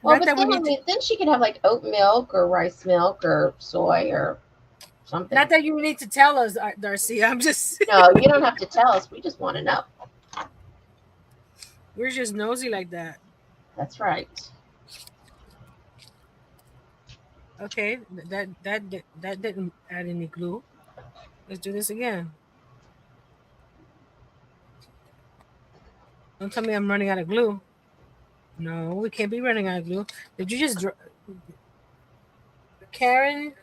Well, Not but that then, then she could have like oat milk or rice milk or soy or something. Not that you need to tell us, Darcy. I'm just. No, you don't have to tell us. We just want to know. We're just nosy like that. That's right. Okay, that didn't add any glue. Let's do this again. Don't tell me I'm running out of glue. No, we can't be running out of glue. Did you just Karen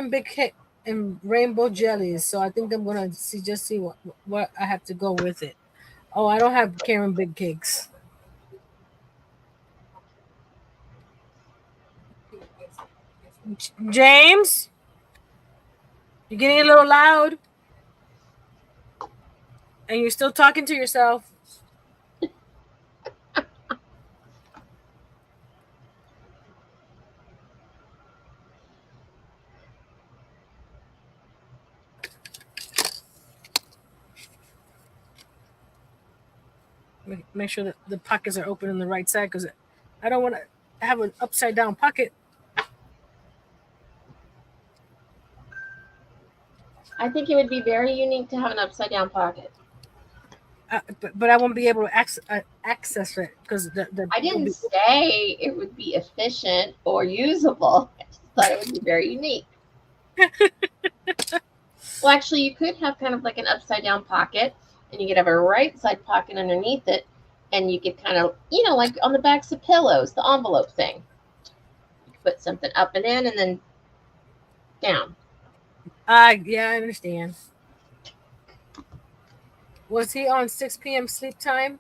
Big Hit and Rainbow Jellies? So I think I'm gonna see what I have to go with it. Oh, I don't have Karen Big Cakes. James, you're getting a little loud, and you're still talking to yourself. Make sure that the pockets are open on the right side because I don't want to have an upside down pocket. I think it would be very unique to have an upside down pocket. But I won't be able to access it because I didn't say it would be efficient or usable. I just thought it would be very unique. Well, actually, you could have kind of like an upside down pocket, and you could have a right side pocket underneath it, and you could kind of, like on the backs of pillows, the envelope thing. You could put something up and in, and then down. Yeah, I understand. Was he on 6 p.m. sleep time?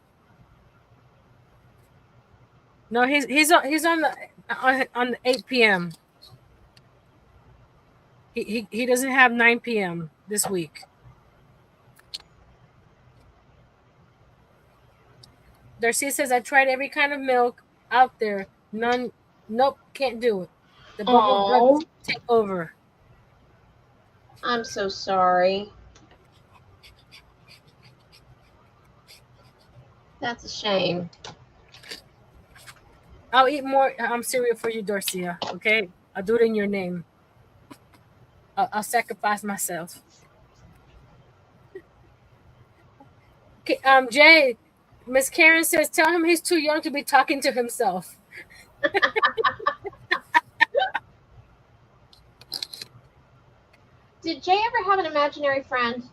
No, he's on the 8 p.m. He doesn't have 9 p.m. this week. Darcy says I tried every kind of milk out there. None. Nope, can't do it. The bubble guts take over. I'm so sorry. That's a shame. I'll eat more cereal for you, Dorcia. Okay, I'll do it in your name. I'll sacrifice myself. Jay, Miss Karen says, tell him he's too young to be talking to himself. Did Jay ever have an imaginary friend?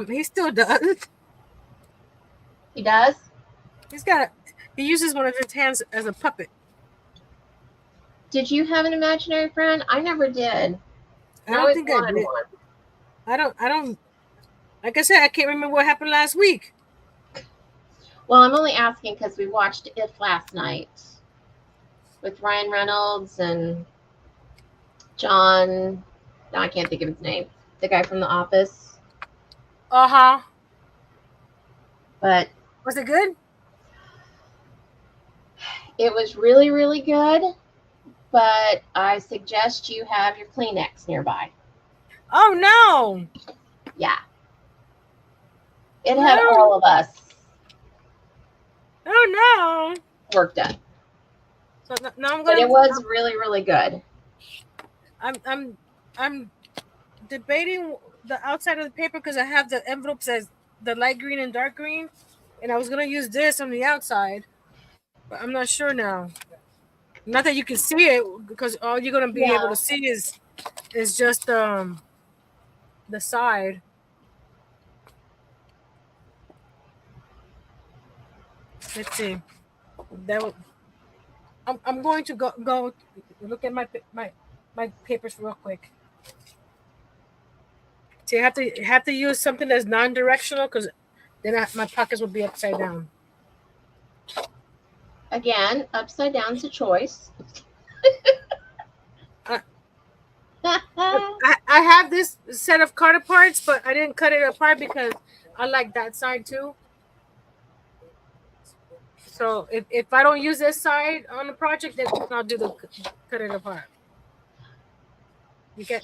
He still does. He does? He uses one of his hands as a puppet. Did you have an imaginary friend? I never did. I don't think I did. One. I don't. Like I said, I can't remember what happened last week. Well, I'm only asking because we watched It last night with Ryan Reynolds and John. No, I can't think of his name. The guy from The Office. Uh-huh. But was it good? It was really, really good. But I suggest you have your Kleenex nearby. Oh no! Yeah. It had all of us. Oh no! Work done. So now I'm gonna. But it was really, really good. I'm debating the outside of the paper because I have the envelopes as the light green and dark green, and I was gonna use this on the outside, but I'm not sure now. Not that you can see it, because all you're gonna be able to see is just the side. Let's see. I'm going to go look at my papers real quick. See, I have to use something that's non-directional because then my pockets will be upside down. Again, upside down's a choice. I have this set of card parts, but I didn't cut it apart because I like that side too. So if I don't use this side on the project, then I'll do the cut it apart.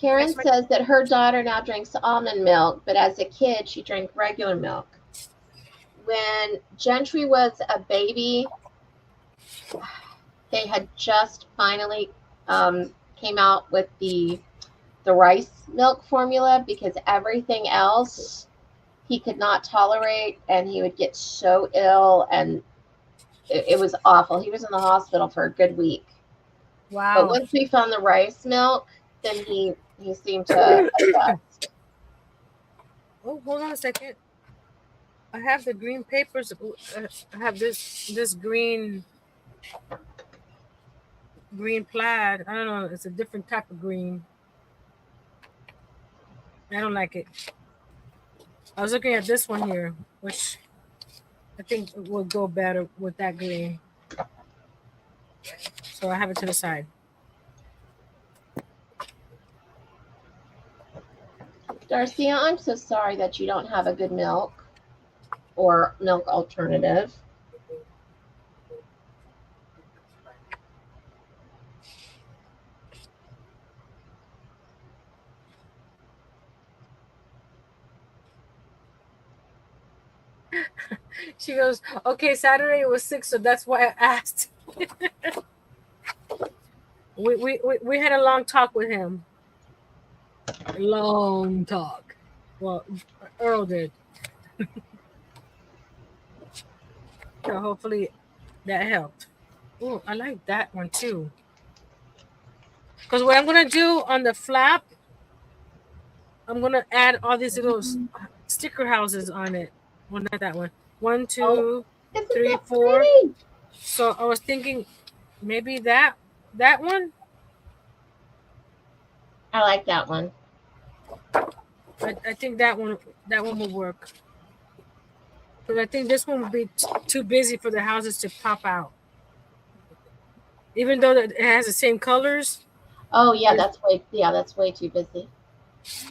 Karen says that her daughter now drinks almond milk, but as a kid, she drank regular milk. When Gentry was a baby, they had just finally came out with the rice milk formula because everything else he could not tolerate, and he would get so ill, and it was awful. He was in the hospital for a good week. Wow. But once we found the rice milk, then he seemed to adjust. Oh, hold on a second. I have the green papers. I have this green plaid. I don't know. It's a different type of green. I don't like it. I was looking at this one here, which I think will go better with that green. So I have it to the side. Darcia, I'm so sorry that you don't have a good milk or milk alternative. She goes, okay, Saturday was 6, so that's why I asked. we had a long talk with him. Long talk. Well, Earl did. So hopefully that helped. Oh, I like that one too. Because what I'm going to do on the flap, I'm going to add all these little sticker houses on it. Well, not that one. 1, 2, 3, 4. Pretty? So I was thinking maybe that one. I like that one. I think that one will work. But I think this one would be too busy for the houses to pop out. Even though it has the same colors. Oh yeah, that's way too busy.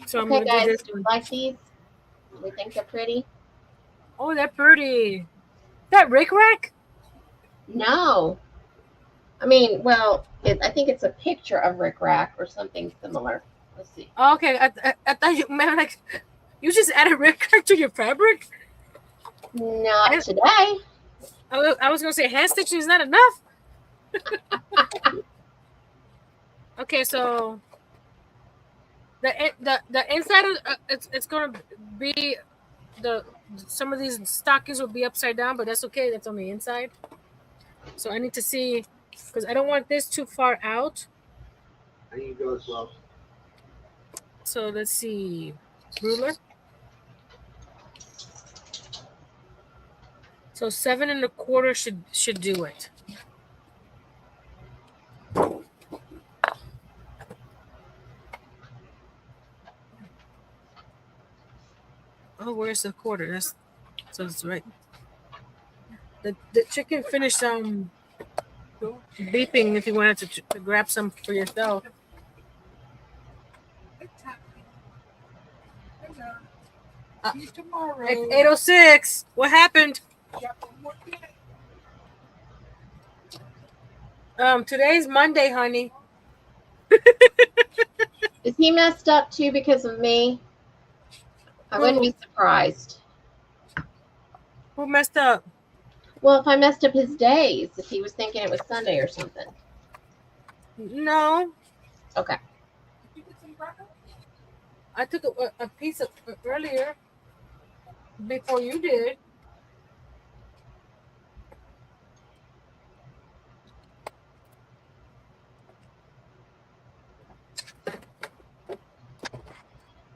So okay, guys, do you like these? We think they're pretty. Oh, they're pretty. That Rick Rack? No. I mean, well, I think it's a picture of Rick Rack or something similar. Let's see. Oh, okay, I thought you meant like you just added Rick Rack to your fabric. Not today. I was gonna say hand stitching is not enough. Okay, so the inside of it's gonna be some of these stockings will be upside down, but that's okay. That's on the inside. So I need to see, because I don't want this too far out. I need to go as well. So let's see, ruler. So 7 1/4 should do it. Oh, where's the quarter? That's so it's right. The chicken finished beeping if you wanted to grab some for yourself. See you tomorrow. It's 8:06. What happened? Today's Monday, honey. Is he messed up too because of me? I wouldn't be surprised. Who messed up? Well, if I messed up his days, if he was thinking it was Sunday or something. No, Okay. I took a piece of earlier before you did.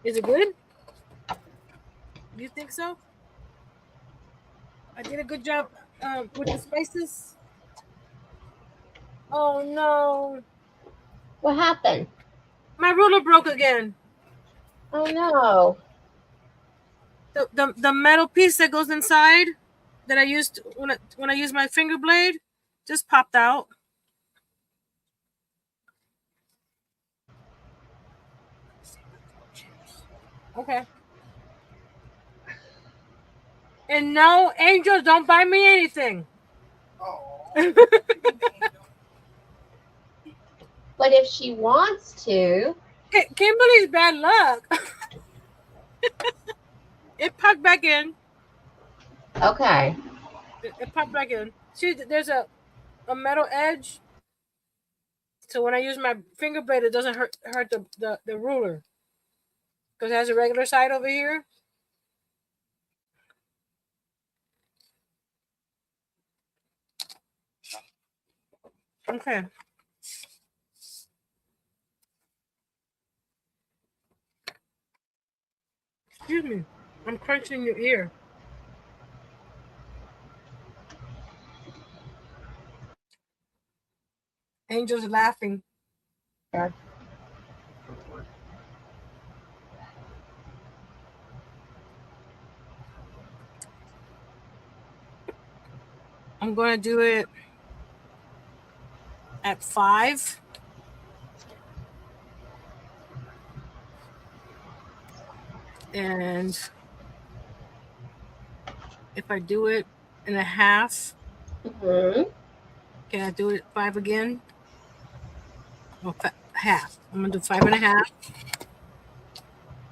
Is it good? You think so? I did a good job with the spices. Oh no, What happened? my ruler broke again. Oh no. The metal piece that goes inside that I used when I used my finger blade just popped out. Okay. And no, angels, don't buy me anything. Oh. But if she wants to. Kimberly's bad luck. It popped back in. Okay. It popped back in. See, there's a metal edge. So when I use my finger blade, it doesn't hurt the ruler. Because it has a regular side over here. Okay. Excuse me. I'm crunching your ear. Angel's laughing. Yeah. I'm going to do it at 5. And if I do it in a half, Mm-hmm. can I do it at 5 again? Well, half. I'm going to do 5 1/2.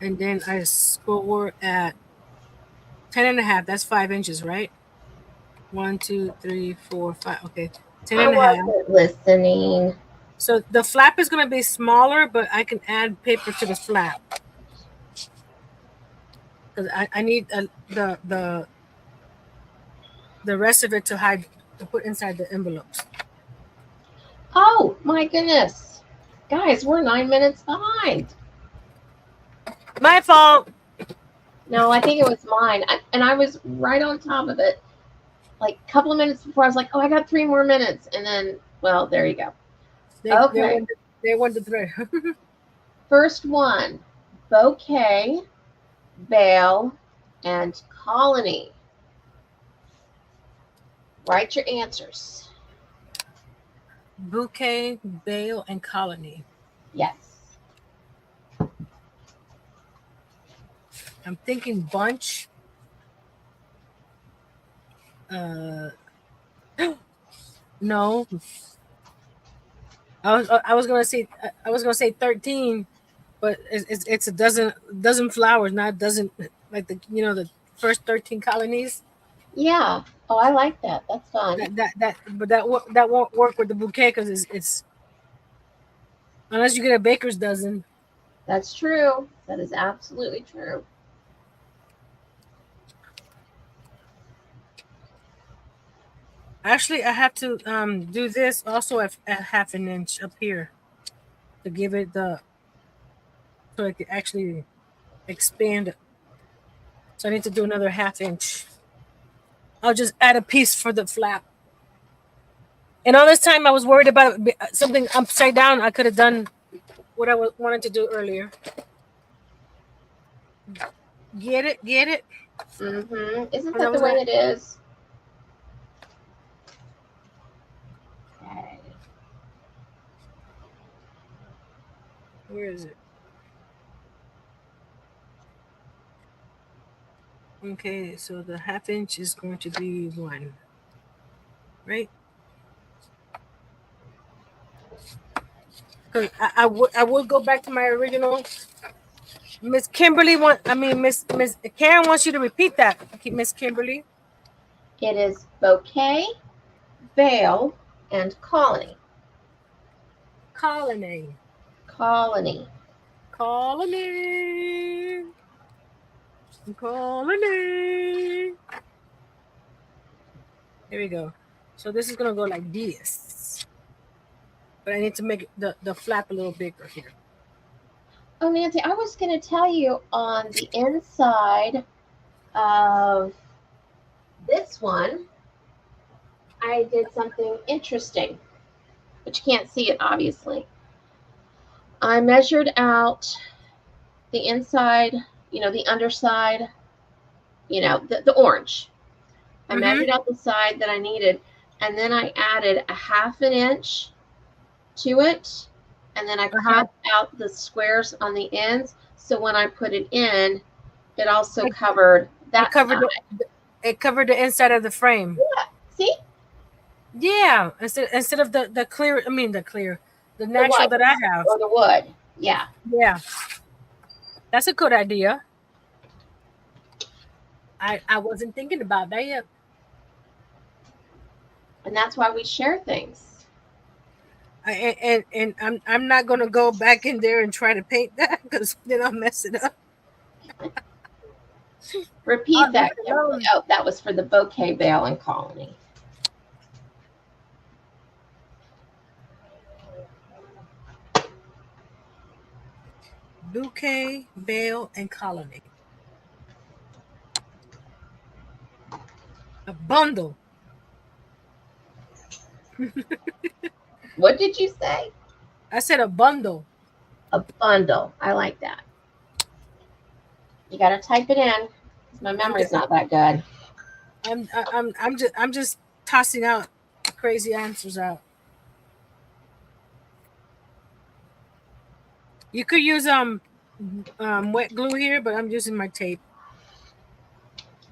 And then I score at 10 1/2. That's 5 inches, right? 1, 2, 3, 4, 5. Okay. 10 I 1/2. wasn't listening. So the flap is going to be smaller, but I can add paper to the flap. Because I need the rest of it to put inside the envelopes. Oh my goodness. Guys, we're 9 minutes behind. My fault. No, I think it was mine. And I was right on top of it. Like a couple of minutes before, I was like, oh, I got 3 more minutes. And then, well, there you go. Okay. They won the thread. First one, bouquet, bale, and colony. Write your answers. Bouquet, bale, and colony. Yes. I'm thinking bunch. No. I was gonna say 13, but it's a dozen flowers, not dozen like the first 13 colonies. Yeah. Oh, I like that. That's fun. That won't work with the bouquet because it's unless you get a baker's dozen. That's true. That is absolutely true. Actually, I have to do this also at half an inch up here to give it so it can actually expand. So I need to do another half inch. I'll just add a piece for the flap. And all this time I was worried about something upside down. I could have done what I wanted to do earlier. Get it? Get it? Isn't And I that the was way gonna, it is? Okay. where is it? Okay, so the half inch is going to be 1, right? Because I would go back to my original. Miss Kimberly Miss Karen wants you to repeat that. Miss Kimberly. It is bouquet, veil, and colony. Colony. Colony. Colony. Colony. Here we go. So this is gonna go like this. But I need to make the flap a little bigger here. Oh, Nancy, I was going to tell you on the inside of this one, I did something interesting, but you can't see it, obviously. I measured out the inside, the underside, the orange. I measured out the side that I needed, and then I added a half an inch to it, and then I cut out the squares on the ends, so when I put it in, it also covered that side. It covered the inside of the frame. Yeah. See? Yeah. Instead of the clear, the natural that I have. Or the wood. Yeah. Yeah. That's a good idea. I wasn't thinking about that yet. And that's why we share things. And I'm not gonna go back in there and try to paint that because then I'll mess it up. Repeat that, Kimberly. Oh, that was for the bouquet, veil, and colony. Bouquet, veil, and colony. A bundle. What did you say? I said a bundle. A bundle. I like that. You got to type it in. My memory's not that good. I'm just tossing out crazy answers out. You could use wet glue here, but I'm using my tape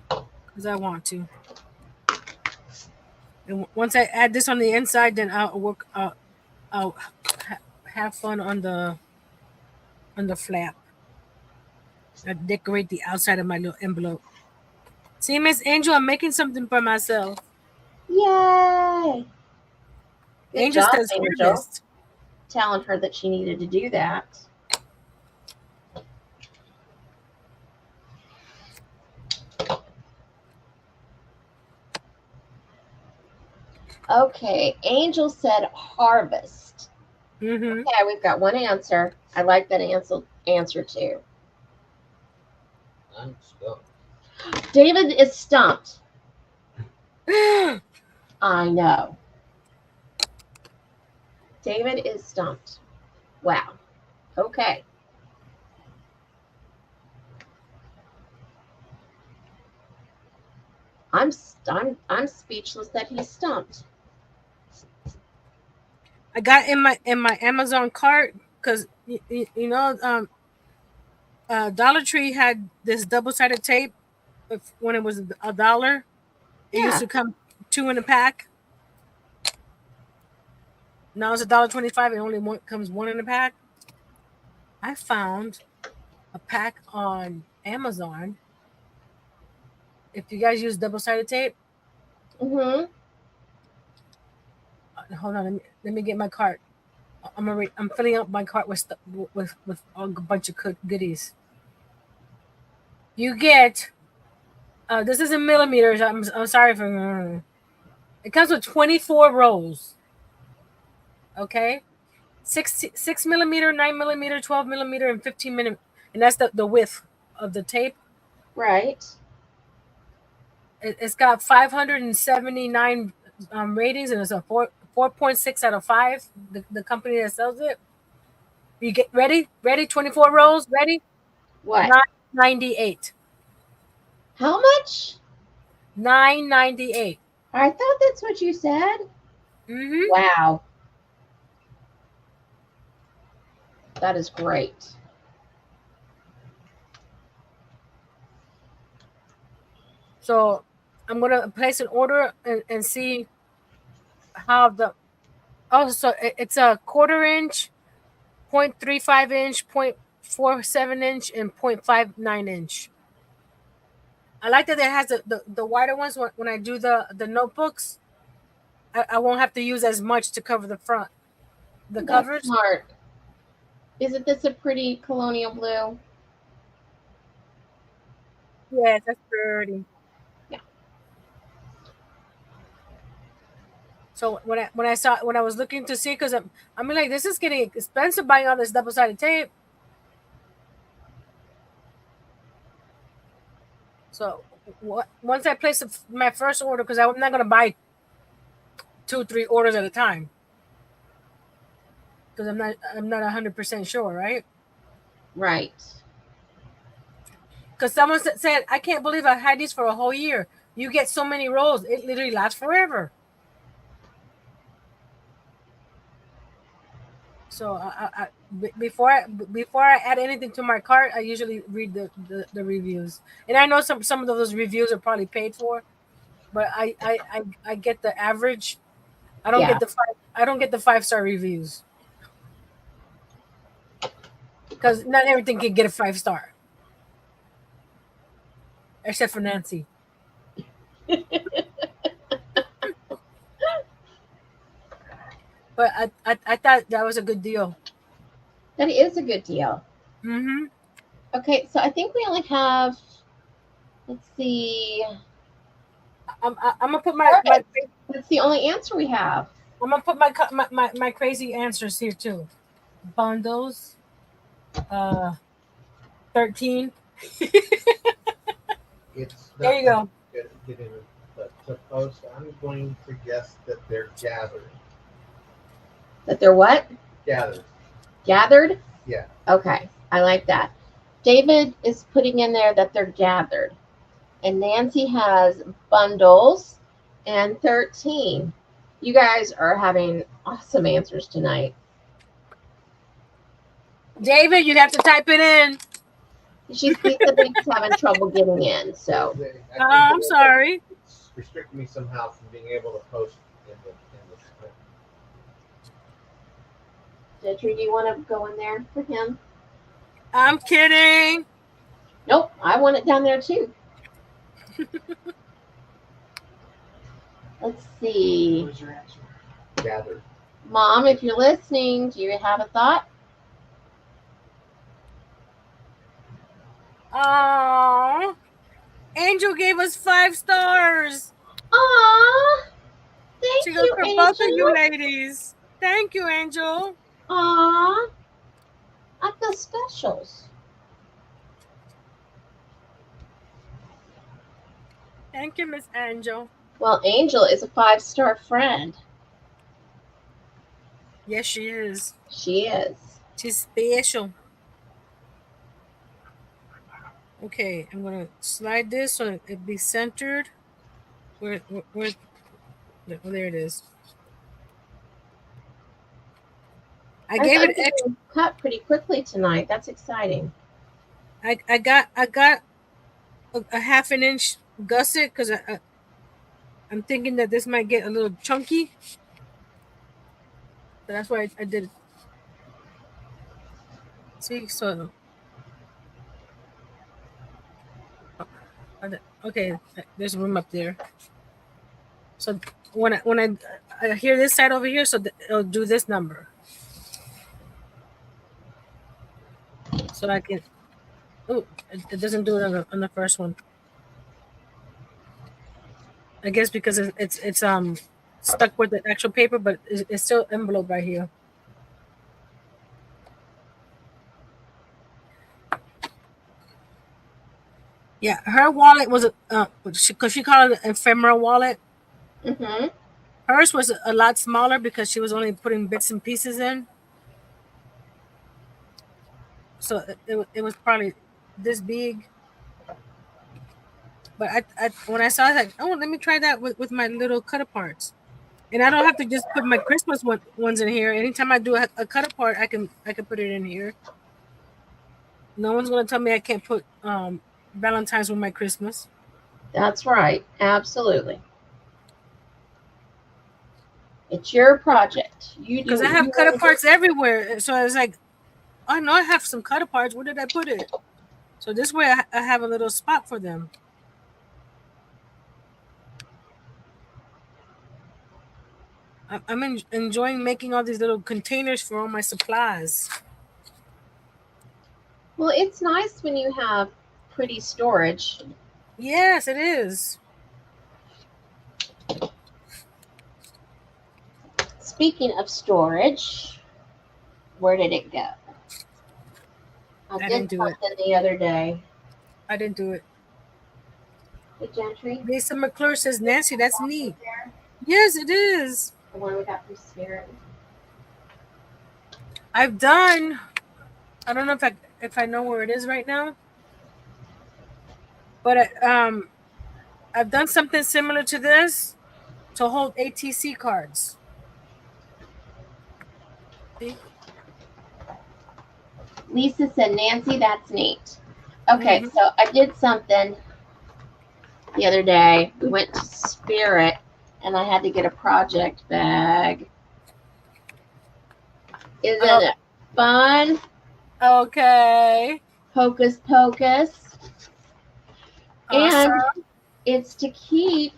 because I want to. And once I add this on the inside, then I'll work. I'll have fun on the flap. I decorate the outside of my little envelope. See, Miss Angel, I'm making something for myself. Yay! Good Angel job, says Angel. harvest. Telling her that she needed to do that. Okay, Angel said harvest. Mm-hmm. Okay, we've got one answer. I like that answer too. I'm stuck. David is stumped. I know. David is stumped. Wow. Okay. I'm speechless that he's stumped. I got in my Amazon cart because Dollar Tree had this double-sided tape when it was $1. It used to come 2 in a pack. Now it's $1.25 and only comes 1 in a pack. I found a pack on Amazon. If you guys use double-sided tape, Mm-hmm. Hold on, let me get my cart. I'm filling up my cart with a bunch of goodies. You get this is in millimeters. I'm sorry for It comes with 24 rolls. Okay, 6 millimeter, 9 millimeter, 12 millimeter, and 15 millimeter, and that's the width of the tape. Right. It's got 579 ratings, and it's a 4.6 out of 5. The company that sells it. You get ready? Ready? 24 rolls. Ready? What? 998. How much? 998. I thought that's what you said. Mm-hmm. Wow. That is great. So I'm gonna place an order and see how the. Oh, so it's a 1/4 inch, 0.35 inch, 0.47 inch, and 0.59 inch. I like that it has the wider ones. When I do the notebooks, I won't have to use as much to cover the front. The That's covers. smart. Isn't this a pretty colonial blue? Yes, that's pretty. Yeah. So when I was looking to see, because I'm like, this is getting expensive buying all this double-sided tape. So once I place my first order, because I'm not gonna buy 2-3 orders at a time, because I'm not 100% sure, right? Right. Because someone said, I can't believe I had these for a whole year. You get so many rolls, it literally lasts forever. So before I add anything to my cart, I usually read the reviews, and I know some of those reviews are probably paid for, but I get the average. I don't Yeah. get the 5-star reviews, because not everything can get a 5-star, except for Nancy. But I thought that was a good deal. That is a good deal. Mm-hmm. Okay, so I think we only have. Let's see. I'm gonna put my That's the only answer we have. I'm gonna put my crazy answers here too. Bundles, 13. It's There you go. Get in the post. I'm going to guess that they're gathered. That they're what? Gathered. Gathered? Yeah. Okay, I like that. David is putting in there that they're gathered. And Nancy has bundles and 13. You guys are having awesome answers tonight. David, you'd have to type it in. She thinks that they're having trouble getting in. So I'm sorry. It's restricting me somehow from being able to post in the Gentry, do you want to go in there for him? I'm kidding. Nope, I want it down there too. Let's see. What is your answer? Gathered. Mom, if you're listening, do you have a thought? Oh, Angel gave us 5 stars. Aw, thank She goes you, for Angel. both of you ladies. Thank you, Angel. Aw, I feel specials. Thank you, Miss Angel. Well, Angel is a 5-star friend. Yes, she is. She is. She's special. Okay, I'm gonna slide this so it be centered. Where oh, there it is. I gave it extra. Cut pretty quickly tonight. That's exciting. I got a 1/2 inch gusset because I'm thinking that this might get a little chunky. So that's why I did it. See, so okay, there's room up there. So when I hear this side over here, so it'll do this number. So I can. Oh, it doesn't do it on the first one. I guess because it's stuck with the actual paper, but it's still enveloped right here. Yeah, her wallet was because she called it an ephemeral wallet. Mm-hmm. Hers was a lot smaller because she was only putting bits and pieces in. So it was probably this big. But I when I saw it, I was like, oh, let me try that with my little cut aparts. And I don't have to just put my Christmas ones in here. Anytime I do a cut apart, I can put it in here. No one's gonna tell me I can't put Valentine's with my Christmas. That's right. Absolutely. It's your project. You do Because I what you have cut want to do. aparts everywhere. So I was like, I know I have some cut aparts. Where did I put it? So this way I have a little spot for them. I'm enjoying making all these little containers for all my supplies. Well, it's nice when you have pretty storage. Yes, it is. Speaking of storage, where did it go? I I did didn't do it. something the other day. I didn't do it. The Gentry. Lisa McClure says, Nancy, that's neat. There, Yes, it is. the one we got from Spirit. I've done. I don't know if I know where it is right now, but I've done something similar to this to hold ATC cards. See? Lisa said, Nancy, that's neat. Okay, Mhm. so I did something the other day. We went to Spirit and I had to get a project bag. Isn't Oh, it fun? okay. Hocus pocus. Awesome. And it's to keep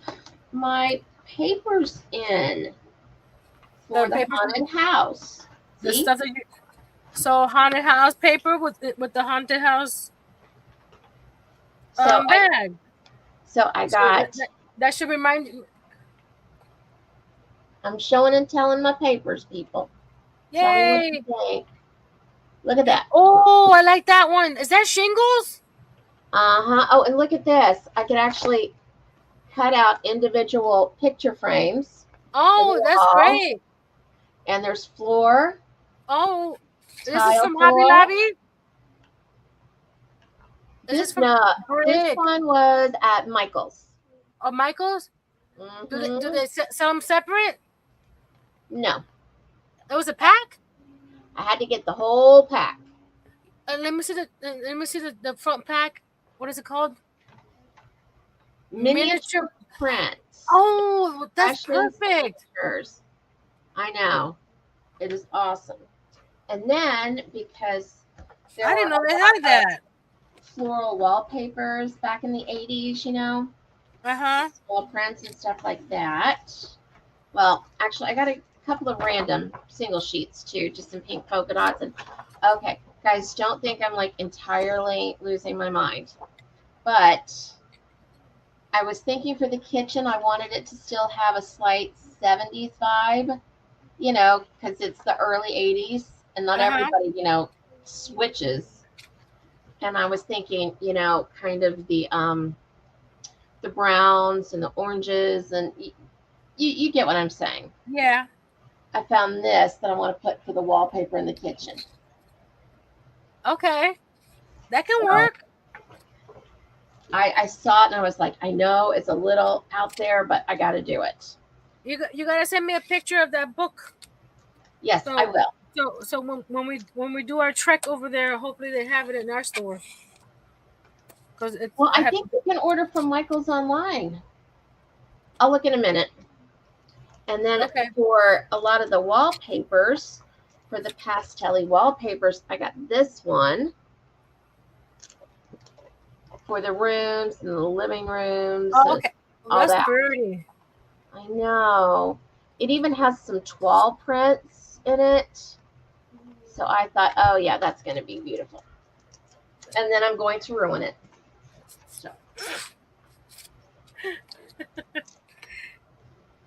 my papers in for The the paper, haunted house. the See? stuff that you. So haunted house paper with the haunted house So I bag. so I So got that should remind you. I'm showing and telling my papers, people. Tell me what you Yay! think. Look at that. Oh, I like that one. Is that shingles? Uh-huh. Oh, and look at this. I could actually cut out individual picture frames for Oh, the that's wall. great. And there's floor, Oh, this is tile from Hobby floor. Lobby. Is this This from no, this Brick one was at Michael's. or Michaels? Do Hmm. they sell them separate? No, It was a pack. I had to get the whole pack. Let me see the front pack. What is it called? Miniature. Miniature print. Oh, that's Impressions perfect. pictures. I know. It is awesome. And then because there I were didn't know a they lot had that. of floral wallpapers back in the 80s, Uh huh. small prints and stuff like that. Well, actually, I got a couple of random single sheets too, just some pink polka dots. And okay, guys, don't think I'm like entirely losing my mind, but I was thinking for the kitchen, I wanted it to still have a slight 70s vibe, because it's the early 80s and not Uh huh. everybody, switches. And I was thinking, kind of the browns and the oranges and you get what I'm saying. Yeah. I found this that I want to put for the wallpaper in the kitchen. Okay. That can So work. I saw it and I was like, I know it's a little out there, but I got to do it. You gotta send me a picture of that book. Yes, I So will. so when we do our trek over there, hopefully they have it in our store. Because it's Well, I I have think you can order from Michael's online. I'll look in a minute. And then okay. for a lot of the wallpapers, for the pastel wallpapers, I got this one for the rooms and the living rooms Oh, and okay. Well, all that's that. pretty. I know. It even has some toile prints in it. So I thought, oh yeah, that's going to be beautiful. And then I'm going to ruin it. So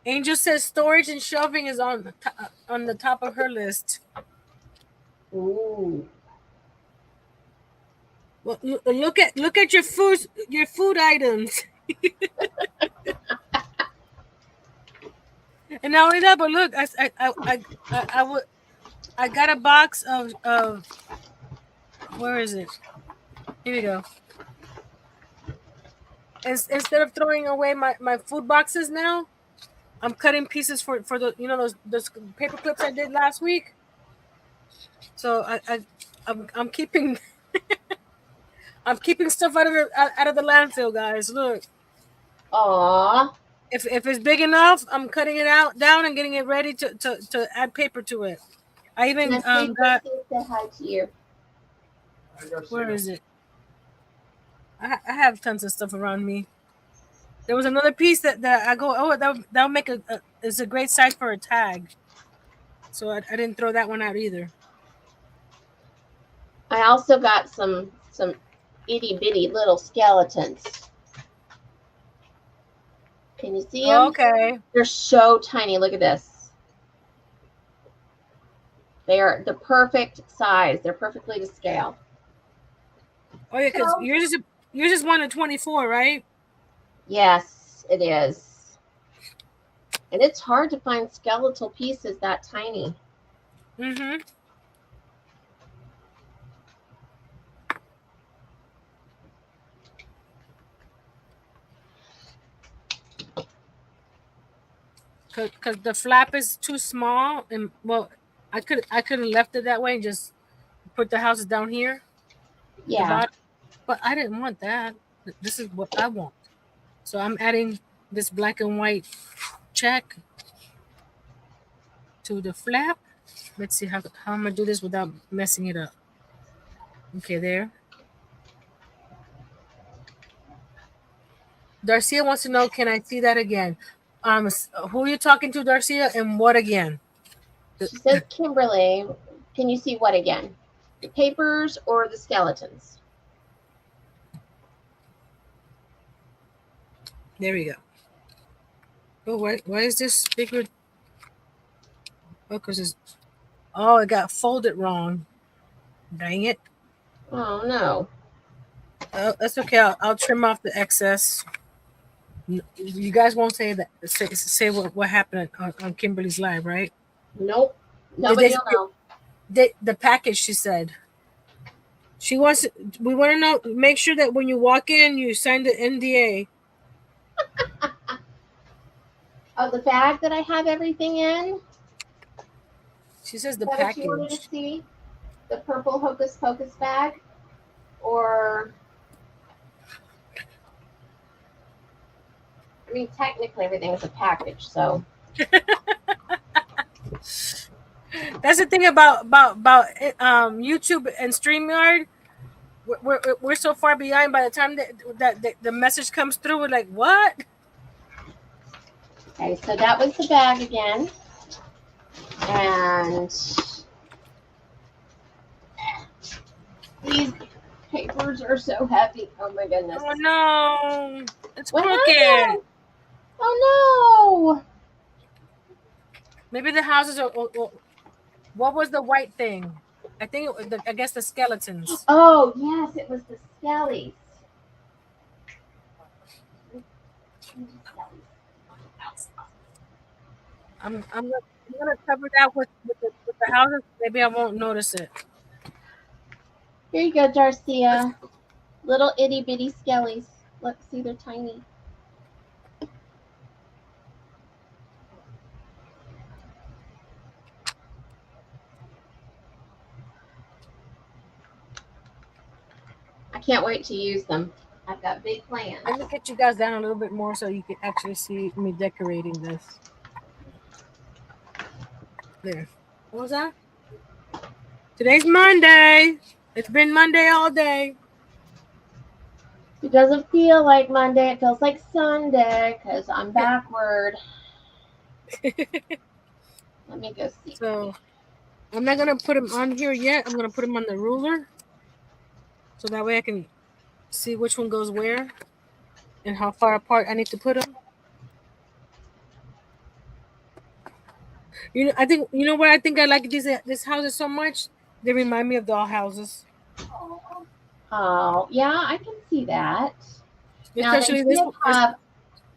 Angel says storage and shelving is on the top of her list. Ooh. Well, look at your food items. And not only that, but look, I got a box of where is it? Here we go. Instead of throwing away my food boxes now, I'm cutting pieces for the those paper clips I did last week. So I'm keeping I'm keeping stuff out of the landfill, guys. Look, Aw. if it's big enough, I'm cutting it down and getting it ready to add paper to it. I even Nancy, got said hi to you. where is it? I have tons of stuff around me. There was another piece that I go, oh, that'll make it's a great size for a tag. So I didn't throw that one out either. I also got some itty bitty little skeletons. Can you see them? Okay. They're so tiny. Look at this. They are the perfect size. They're perfectly to scale. Oh yeah, because yours is 1 to 24, right? Yes, it is. And it's hard to find skeletal pieces that tiny. Mm-hmm. Because the flap is too small, and well, I could have left it that way and just put the houses down here. Yeah. But I didn't want that. This is what I want. So I'm adding this black and white check to the flap. Let's see how I'm gonna do this without messing it up. Okay, there. Darcia wants to know, can I see that again? Who are you talking to, Darcia, and what again? She says, Kimberly, can you see what again? The papers or the skeletons? There we go. Oh, why is this bigger? Oh, it got folded wrong. Dang it. Oh, no. Oh, that's okay. I'll trim off the excess. You guys won't say that. Say what happened on Kimberly's live, right? Nope. Nobody will know. The package, she said. We want to know, make sure that when you walk in, you sign the NDA. Oh, the bag that I have everything in? She says the Is that package. what you wanted to see? The purple Hocus Pocus bag? Or, I mean, technically everything is a package, so. That's the thing about YouTube and StreamYard. We're so far behind. By the time that the message comes through, we're like, what? Okay, so that was the bag again. And these papers are so heavy. Oh my goodness. Oh no, it's What crooked. happened? Oh no. Maybe the houses are. What was the white thing? I think I guess the skeletons. Oh yes, it was the skellies. I'm gonna cover that with the houses. Maybe I won't notice it. Here you go, Darcia. Little itty bitty skellies. Look, see, they're tiny. I can't wait to use them. I've got big plans. Let me get you guys down a little bit more so you can actually see me decorating this. There. What was that? Today's Monday. It's been Monday all day. It doesn't feel like Monday. It feels like Sunday because I'm backward. Let me go see. So I'm not going to put them on here yet. I'm going to put them on the ruler. So that way I can see which one goes where and how far apart I need to put them. You know, I think you know what I think I like these houses so much. They remind me of doll houses, Oh, yeah, I can see that. Now they especially this, did have. Okay,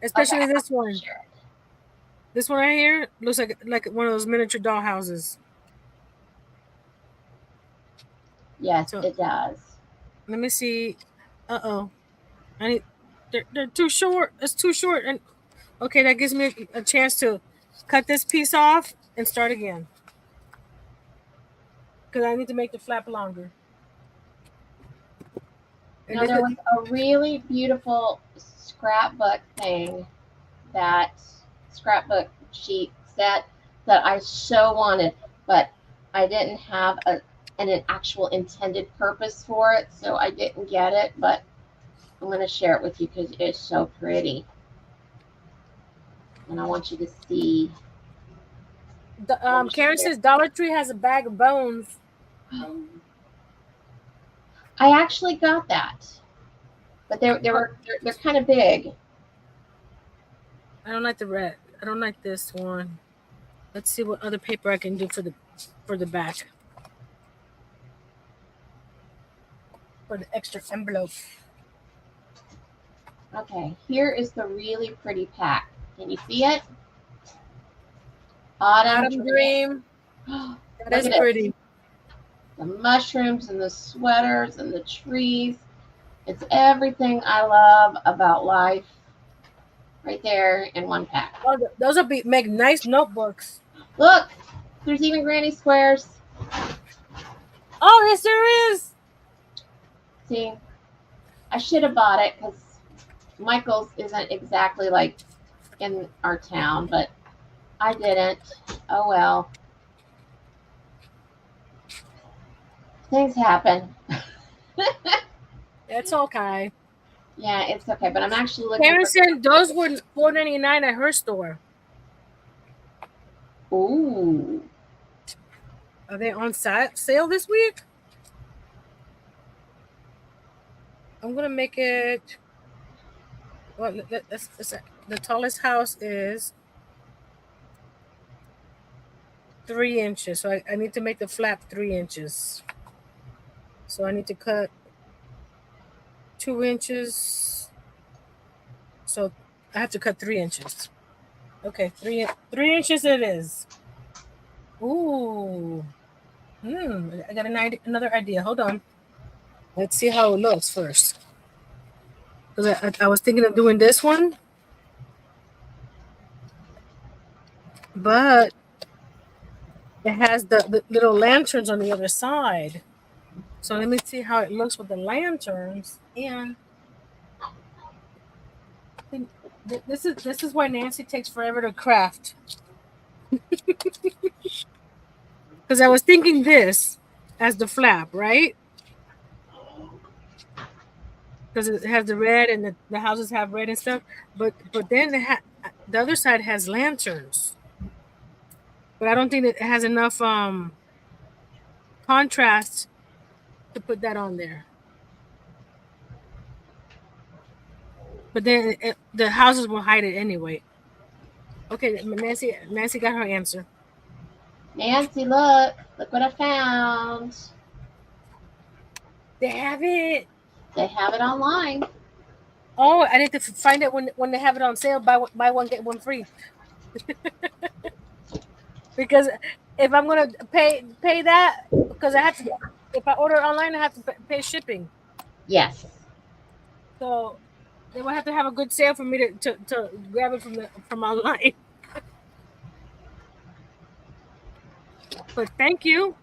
especially this one. sure. This one right here looks like one of those miniature doll houses. Yes, So it does. let me see. Uh-oh. I need they're too short. It's too short. And okay, that gives me a chance to cut this piece off and start again. Because I need to make the flap longer. And Now this there is was a really beautiful scrapbook thing, that scrapbook sheet set that I so wanted, but I didn't have an actual intended purpose for it, so I didn't get it. But I'm going to share it with you because it's so pretty, and I want you to see. Karen says Dollar Tree has a bag of bones. I actually got that, but they're kind of big. I don't like the red. I don't like this one. Let's see what other paper I can do for the back. For the extra envelope. Okay, here is the really pretty pack. Can you see it? Autumn Dream. Look That is at it. pretty. The mushrooms and the sweaters and the trees. It's everything I love about life right there in one pack. Oh, those will make nice notebooks. Look, there's even granny squares. Oh, yes, there is. See, I should have bought it because Michael's isn't exactly like in our town, but I didn't. Oh well. Things happen. It's okay. Yeah, it's okay. But I'm actually looking Karen for. said those were $4.99 at her store. Ooh. Are they on sale this week? I'm gonna make it. Well, the tallest house is 3 inches, so I need to make the flap 3 inches. So I need to cut 2 inches. So I have to cut 3 inches. Okay, 3 inches it is. Ooh. I got another idea. Hold on. Let's see how it looks first. Because I was thinking of doing this one, but it has the little lanterns on the other side. So let me see how it looks with the lanterns. And this is why Nancy takes forever to craft. Because I was thinking this as the flap, right? Because it has the red and the houses have red and stuff. But then the other side has lanterns. But I don't think it has enough contrast to put that on there. But then the houses will hide it anyway. Okay, Nancy got her answer. Nancy, look what I found. They have it. They have it online. Oh, I need to find it when they have it on sale. Buy one get one free. Because if I'm gonna pay that, because I have to, if I order online, I have to pay shipping. Yes. So they will have to have a good sale for me to grab it from online. But thank you.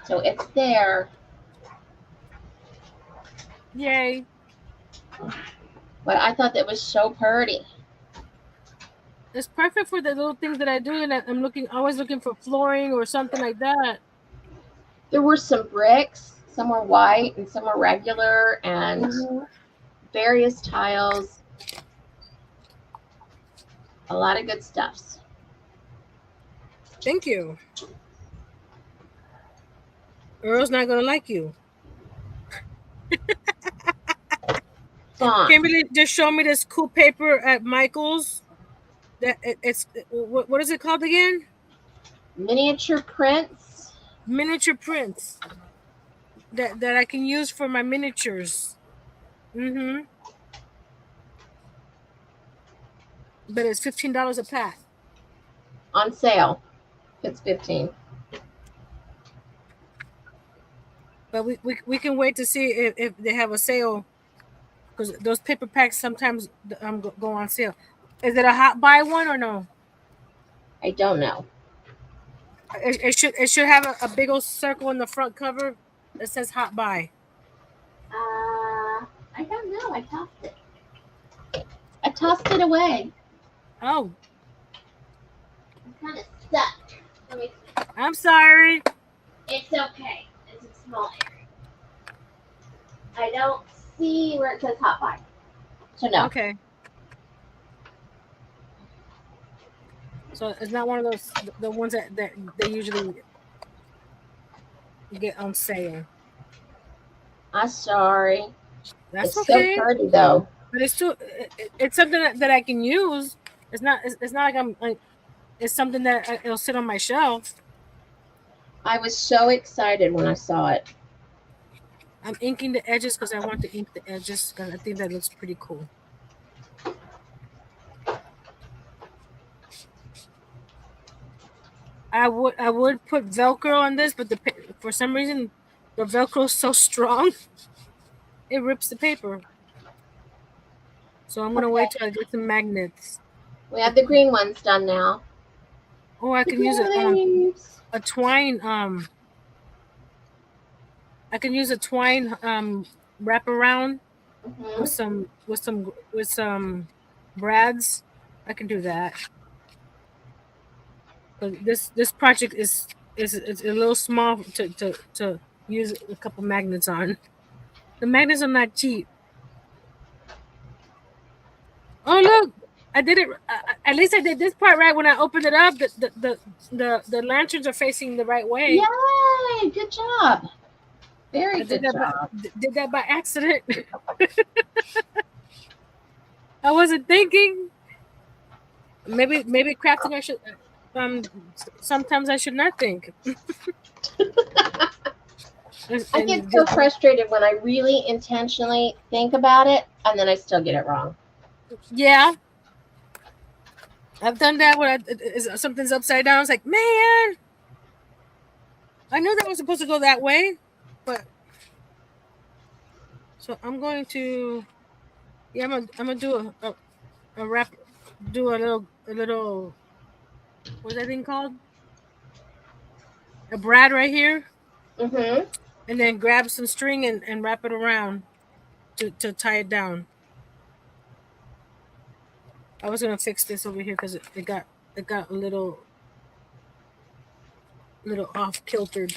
So it's there. Yay. But I thought that was so pretty. It's perfect for the little things that I do, and I'm always looking for flooring or something like that. There were some bricks. Some were white and some were regular, and various tiles. A lot of good stuffs. Thank you. Earl's not gonna like you. Kimberly just showed me this cool paper at Michael's. That it's what is it called again? Miniature prints. Miniature prints that I can use for my miniatures. Mm-hmm. But it's $15 a pack. On sale. It's 15. But we can wait to see if they have a sale, because those paper packs sometimes go on sale. Is it a hot buy one or no? I don't know. It should have a big old circle in the front cover that says hot buy. I don't know. I tossed it. I tossed it away. Oh, I'm kind of stuck. Let me see. I'm sorry. It's okay. It's a small area. I don't see where it says hot buy. So no. Okay. So it's not one of those the ones that they usually get on sale. I'm sorry. That's It's okay. so pretty though. But it's too. It's something that I can use. It's not like I'm like. It's something that it'll sit on my shelf. I was so excited when I saw it. I'm inking the edges because I want to ink the edges because I think that looks pretty cool. I would put Velcro on this, but for some reason the Velcro is so strong, it rips the paper. So I'm gonna wait till I get some magnets. We have the green ones done now. Oh, I can use a twine. I can use a twine wraparound with some brads. I can do that. But this project is a little small to use a couple magnets on. The magnets are not cheap. Oh look, I did it. At least I did this part right. When I opened it up, the lanterns are facing the right way. Yay! Good job. Very good job. Did that by accident. I wasn't thinking. Maybe crafting I should. Sometimes I should not think. I get so frustrated when I really intentionally think about it and then I still get it wrong. Yeah, I've done that when something's upside down. It's like, man, I knew that was supposed to go that way, but so I'm going to, yeah, I'm gonna do a wrap, do a little, what's that thing called? A brad right here, and then grab some string and wrap it around to tie it down. I was gonna fix this over here because it got a little off kiltered.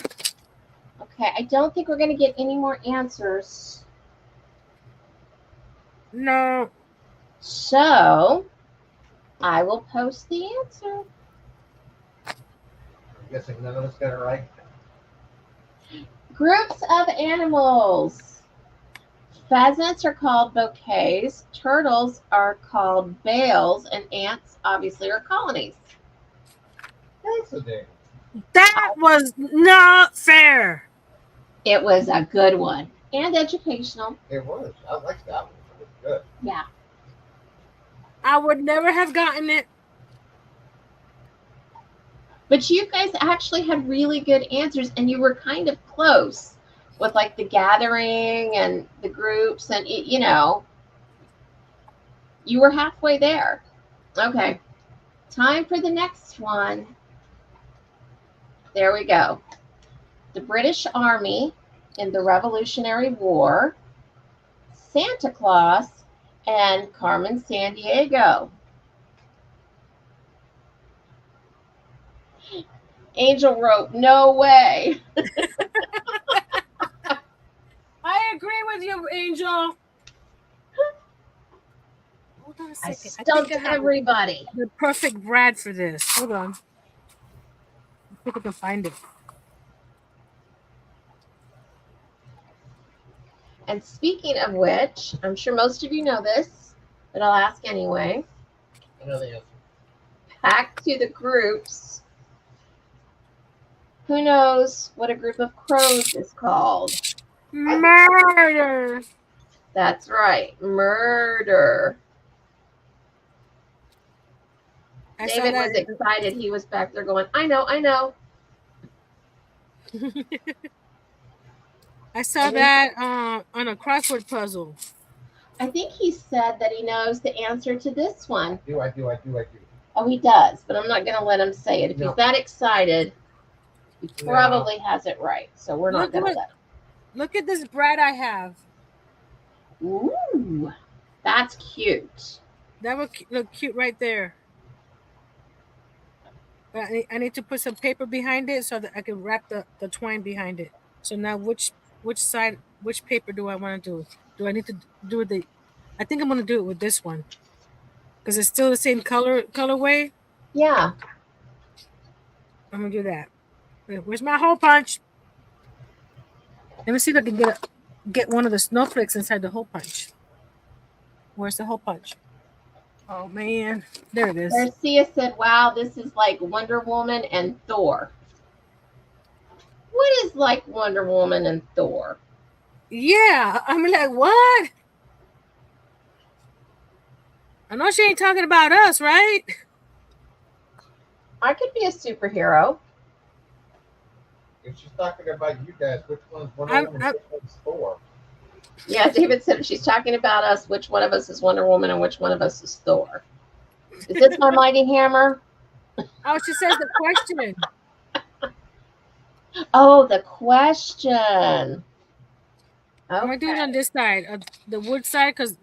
Okay, I don't think we're gonna get any more answers. No. So I will post the answer. I'm guessing none of us got it right. Groups of animals. Pheasants are called bouquets, turtles are called bales, and ants obviously are colonies. Thanks a day. That was not fair. It was a good one and educational. It was. I like that one. It was good. Yeah. I would never have gotten it. But you guys actually had really good answers, and you were kind of close with like the gathering and the groups, and you know, you were halfway there. Okay, time for the next one. There we go. The British Army in the Revolutionary War, Santa Claus, and Carmen Sandiego. Angel wrote, no way. I agree with you, Angel. Hold on a second. I stumped everybody. The perfect brad for this. Hold on. I think I can find it. And speaking of which, I'm sure most of you know this, but I'll ask anyway. I know the answer. Back to the groups. Who knows what a group of crows is called? Murder. That's right, murder. I saw David was that. excited. He was back there going, I know, I know. I saw that on a crossword puzzle. I think he said that he knows the answer to this one. I do. Oh, he does, but I'm not going to let him say it. If No. he's that excited, he probably has it right. So we're not going to let him. Look at this bread I have. Ooh, that's cute. That would look cute right there. But I need to put some paper behind it so that I can wrap the twine behind it. So now which paper do I want to do? Do I need to do the? I think I'm going to do it with this one because it's still the same colorway. Yeah. I'm going to do that. Where's my hole punch? Let me see if I can get one of the snowflakes inside the hole punch. Where's the hole punch? Oh man, there it is. Garcia said, wow, this is like Wonder Woman and Thor. What is like Wonder Woman and Thor? Yeah, I'm like, what? I know she ain't talking about us, right? I could be a superhero. If she's talking about you guys, which one's Wonder Woman and which one's Thor? Yeah, David said if she's talking about us, which one of us is Wonder Woman and which one of us is Thor? Is this my mighty hammer? Oh, she says the question. Oh, the question. Okay. I'm gonna do it on this side, the wood side, because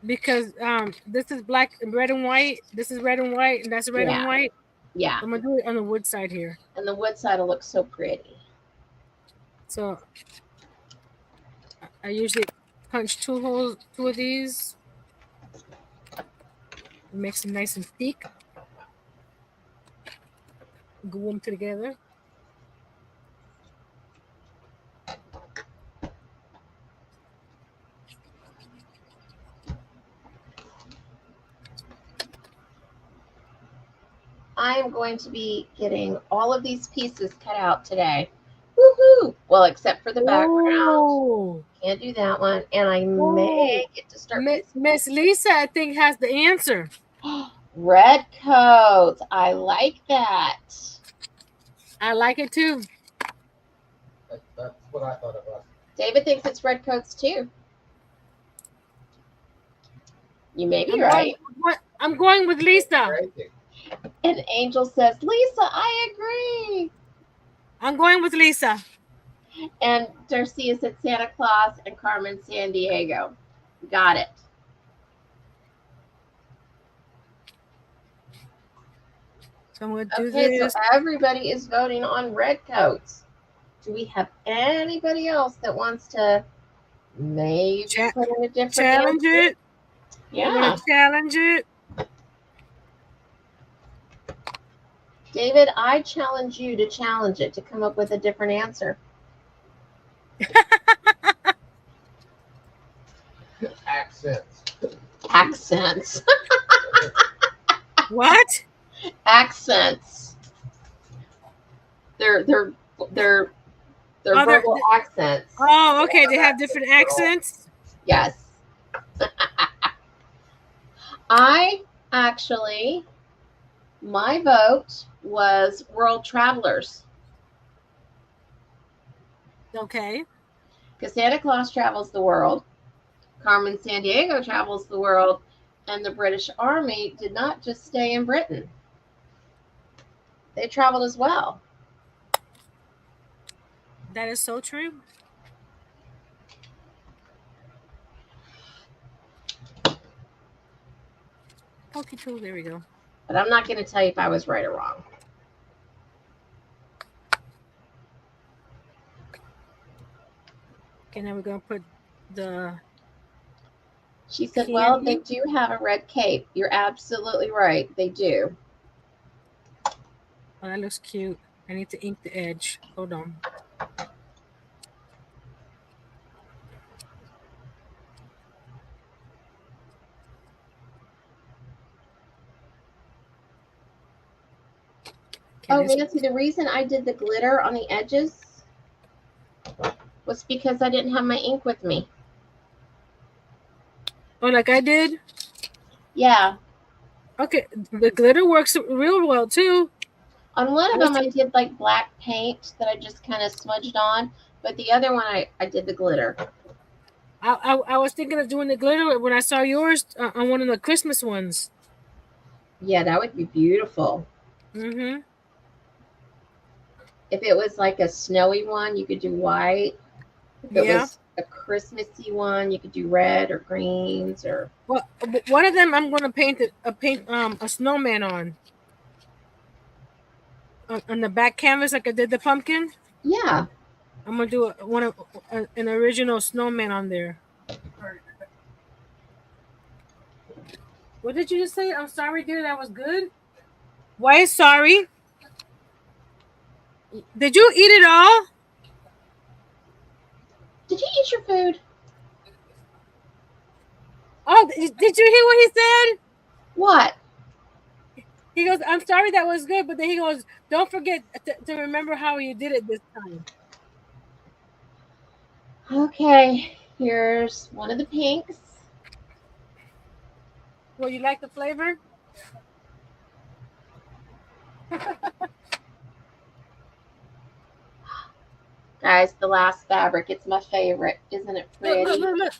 this is red and white. This is red and white, and that's red and white. Yeah. I'm gonna do it on the wood side here. And the wood side will look so pretty. So I usually punch two of these. It makes them nice and thick. Glue them together. I am going to be getting all of these pieces cut out today. Woohoo! Well, except for the background. Can't do that one. And I may get to start. Miss Lisa, I think, has the answer. Red coat. I like that. I like it too. That's what I thought it was. David thinks it's red coats too. You may be right. I'm going with Lisa. And Angel says, Lisa, I agree. I'm going with Lisa. And Darcia said Santa Claus and Carmen San Diego. Got it. So I'm going to do this. So everybody is voting on red coats. Do we have anybody else that wants to maybe put in a different challenge answer? it? Yeah. I'm going to challenge it. David, I challenge you to challenge it, to come up with a different answer. Accents. What? Accents. They're verbal accents. Oh, okay. They have different accents? Yes. I actually, my vote was World Travelers. Okay. Because Santa Claus travels the world, Carmen San Diego travels the world, and the British Army did not just stay in Britain. They traveled as well. That is so true. Pokey tool, there we go. But I'm not going to tell you if I was right or wrong. Okay, now we're going to put the... She said, well, they do have a red cape. You're absolutely right. They do. Oh, that looks cute. I need to ink the edge. Hold on. Oh, this- Nancy, the reason I did the glitter on the edges was because I didn't have my ink with me. Oh, like I did? Yeah. Okay, the glitter works real well too. On one of them, I did like black paint that I just kind of smudged on, but the other one, I did the glitter. I was thinking of doing the glitter when I saw yours on one of the Christmas ones. Yeah, that would be beautiful. Mm-hmm. If it was like a snowy one, you could do white. If it Yeah. was a Christmassy one, you could do red or greens or. Well, one of them I'm gonna paint a snowman on the back canvas like I did the pumpkin. Yeah. I'm gonna do an original snowman on there. What did you just say? I'm sorry, dear. That was good. Why sorry? Did you eat it all? Did you eat your food? Oh, did you hear what he said? What? He goes, I'm sorry that was good, but then he goes, don't forget to remember how you did it this time. Okay, here's one of the pinks. Well, you like the flavor? Guys, the last fabric. It's my favorite. Isn't it pretty? Look.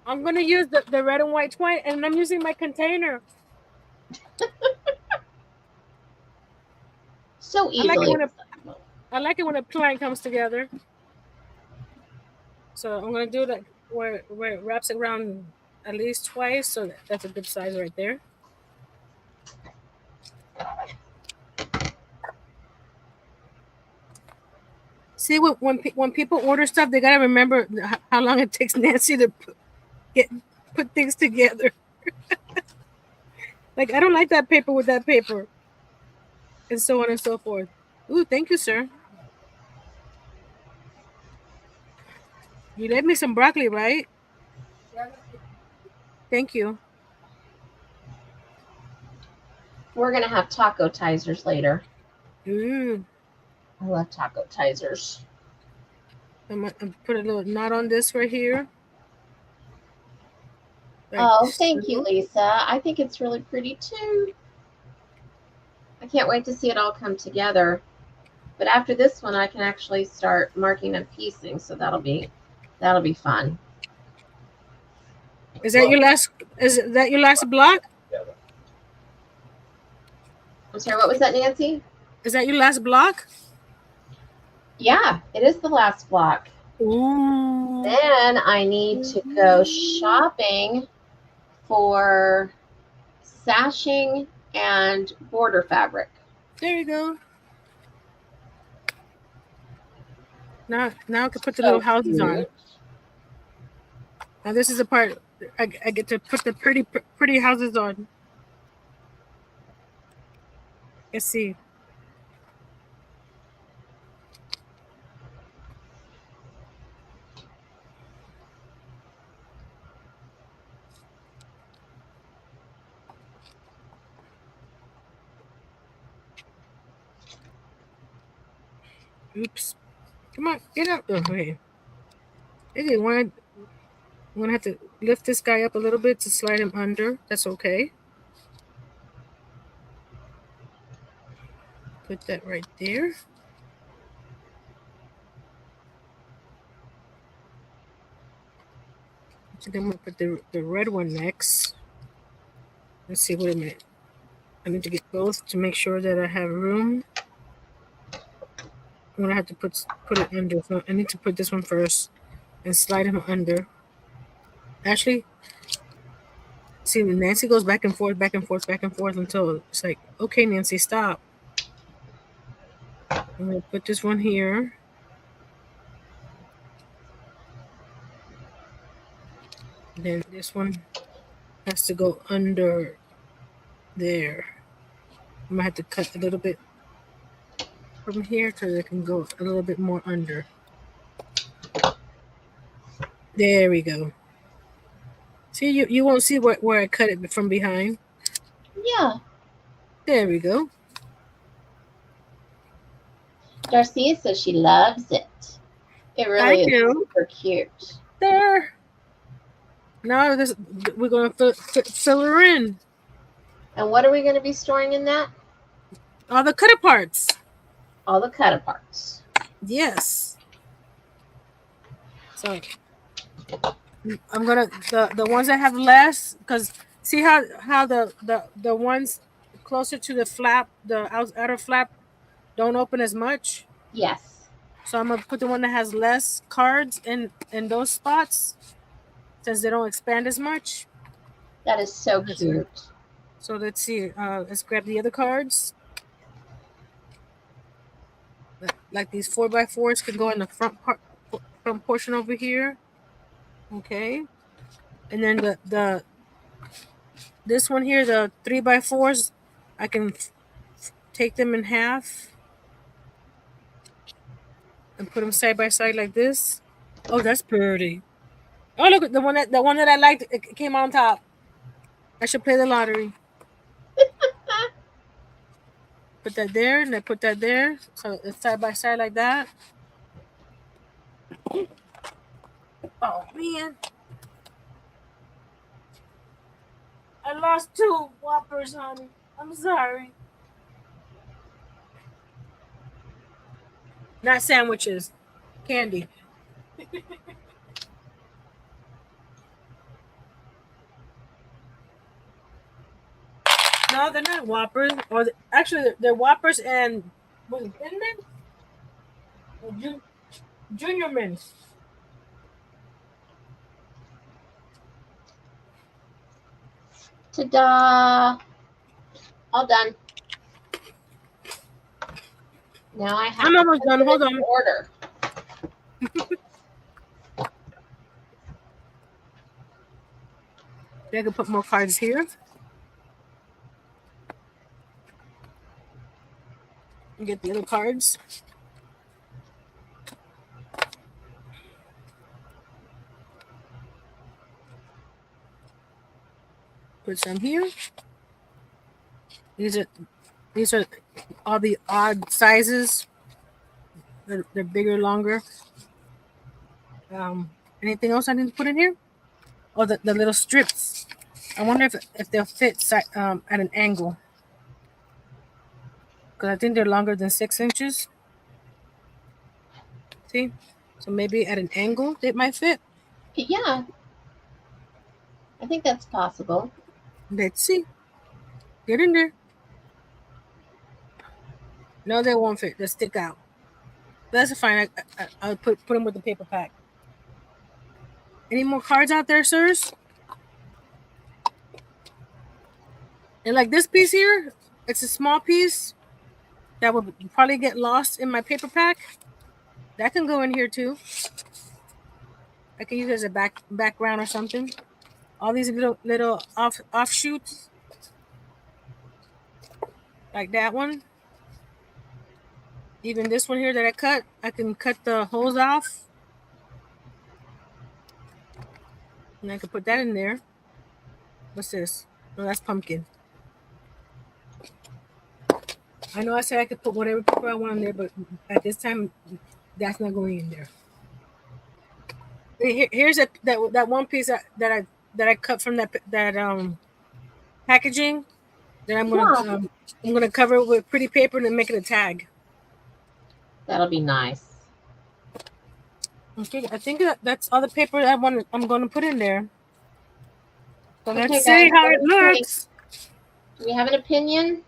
I'm going to use the red and white twine, and I'm using my container. So easily. I like it when a twine comes together. So I'm going to do that where it wraps around at least twice. So that's a good size right there. See, when people order stuff, they got to remember how long it takes Nancy to put things together. Like, I don't like that paper with that paper. And so on and so forth. Ooh, thank you, sir. You left me some broccoli, right? Thank you. We're going to have taco tizers later. Ooh. I love taco tizers. I'm going to put a little knot on this right here. Like Thank you, Lisa. I think it's really pretty too. I can't wait to see it all come together. But after this one, I can actually start marking and piecing, so that'll be fun. Is that your last? Is that your last block? I'm sorry, what was that, Nancy? Is that your last block? Yeah, it is the last block. Ooh. Then I need to go shopping for sashing and border fabric. There you go. Now I can put the little houses on. Now this is the part I get to put the pretty houses on. Let's see. Oops. Come on, get up. Oh, okay. I didn't want to. I'm gonna have to lift this guy up a little bit to slide him under. That's okay. Put that right there. So then we'll put the red one next. Let's see, wait a minute. I need to get both to make sure that I have room. I'm gonna have to put it under. So I need to put this one first and slide him under. Actually, see, Nancy goes back and forth until it's like, okay, Nancy, stop. I'm gonna put this one here. Then this one has to go under there. I'm gonna have to cut a little bit from here so it can go a little bit more under. There we go. See, you won't see where I cut it from behind. Yeah. There we go. Darcia says she loves it. It really is super cute. There. Now we're going to fill her in. And what are we going to be storing in that? All the cut parts. All the cut parts. Yes. So I'm gonna the ones that have less, because see how the ones closer to the flap, the outer flap, don't open as much. Yes. So I'm gonna put the one that has less cards in those spots, since they don't expand as much. That is so cute. So let's see. Let's grab the other cards. Like these 4x4s can go in the front portion over here. Okay. And then the this one here, the 3x4s, I can take them in half and put them side by side like this. Oh, that's pretty. Oh, look at the one that I liked. It came on top. I should play the lottery. Put that there, and I put that there, so it's side by side like that. Oh man, I lost 2 Whoppers, honey. I'm sorry. Not sandwiches, candy. No, they're not Whoppers. Or actually, they're Whoppers and was it Thin Mints? Or Junior Mints. Ta-da! All done. Now I have I'm almost done. Hold on. Order. I can put more cards here. And get the other cards. Put some here. These are all the odd sizes. They're bigger, longer. Anything else I need to put in here? Oh, the little strips. I wonder if they'll fit at an angle. Because I think they're longer than 6 inches. See? So maybe at an angle they might fit. Yeah. I think that's possible. Let's see. Get in there. No, they won't fit. They'll stick out. That's fine. I'll put them with the paper pack. Any more cards out there, sirs? And like this piece here, it's a small piece that would probably get lost in my paper pack. That can go in here too. I can use it as a background or something. All these little offshoots, like that one. Even this one here that I cut, I can cut the holes off. And I can put that in there. What's this? No, that's pumpkin. I know I said I could put whatever paper I want in there, but at this time, that's not going in there. Here's that one piece that I cut from that packaging that I'm gonna cover it with pretty paper and then make it a tag. That'll be nice. Okay, I think that's all the paper I'm gonna put in there. So Okay, let's see how it looks. Do we have an opinion?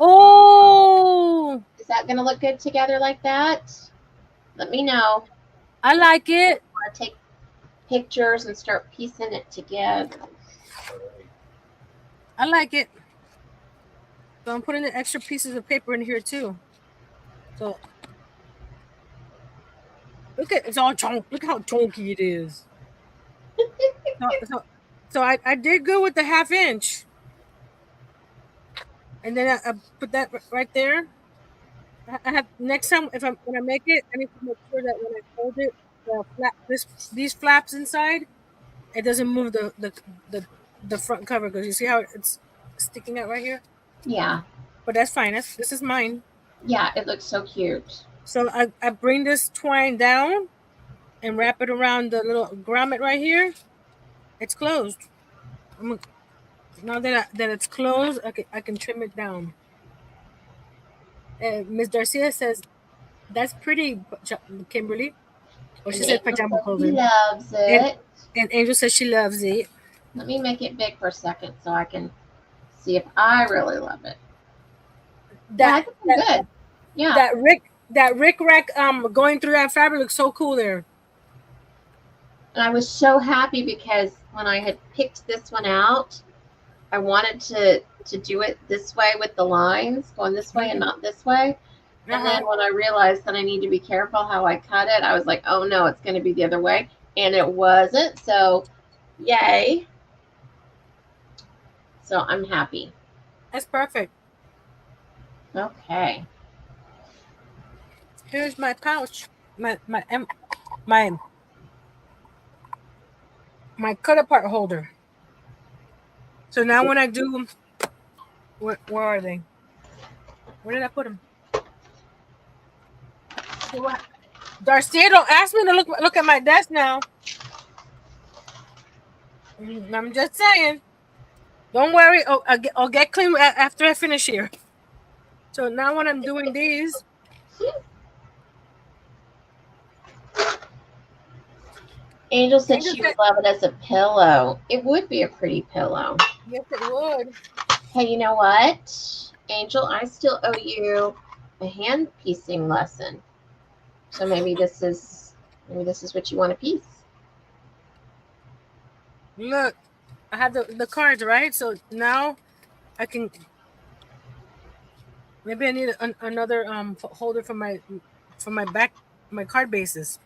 Oh, is that gonna look good together like that? Let me know. I like it. I want to take pictures and start piecing it together. I like it. So I'm putting the extra pieces of paper in here too. So look at it's all chunk. Look how chunky it is. So I did good with the 1/2 inch, and then I put that right there. I have next time when I make it, I need to make sure that when I fold it, these flaps inside, it doesn't move the front cover, because you see how it's sticking out right here. Yeah. But that's fine. This is mine. Yeah, it looks so cute. So I bring this twine down and wrap it around the little grommet right here. It's closed. Now that it's closed, I can trim it down. And Miss Garcia says that's pretty, Kimberly. Or she And said Angel pajama says he quilter. loves And it. Angel says she loves it. Let me make it big for a second so I can see if I really love it. Yeah, I That think I'm good. Yeah. that Rick Rack going through that fabric looks so cool there. And I was so happy because when I had picked this one out, I wanted to do it this way with the lines, going this way and not this way. And then when I realized that I need to be careful how I cut it, I was like, oh no, it's going to be the other way. And it wasn't. So, yay. So I'm happy. That's perfect. Okay. Here's my pouch. My cut apart holder. So now when I do, where are they? Where did I put them? Darcia, don't ask me to look at my desk now. I'm just saying. Don't worry. Oh, I'll get clean after I finish here. So now when I'm doing these, Angel said she would love it as a pillow. It would be a pretty pillow. Yes, it would. Hey, you know what, Angel? I still owe you a hand piecing lesson. So maybe this is what you want to piece. Look, I have the cards, right? So now I can. Maybe I need another holder for my card bases.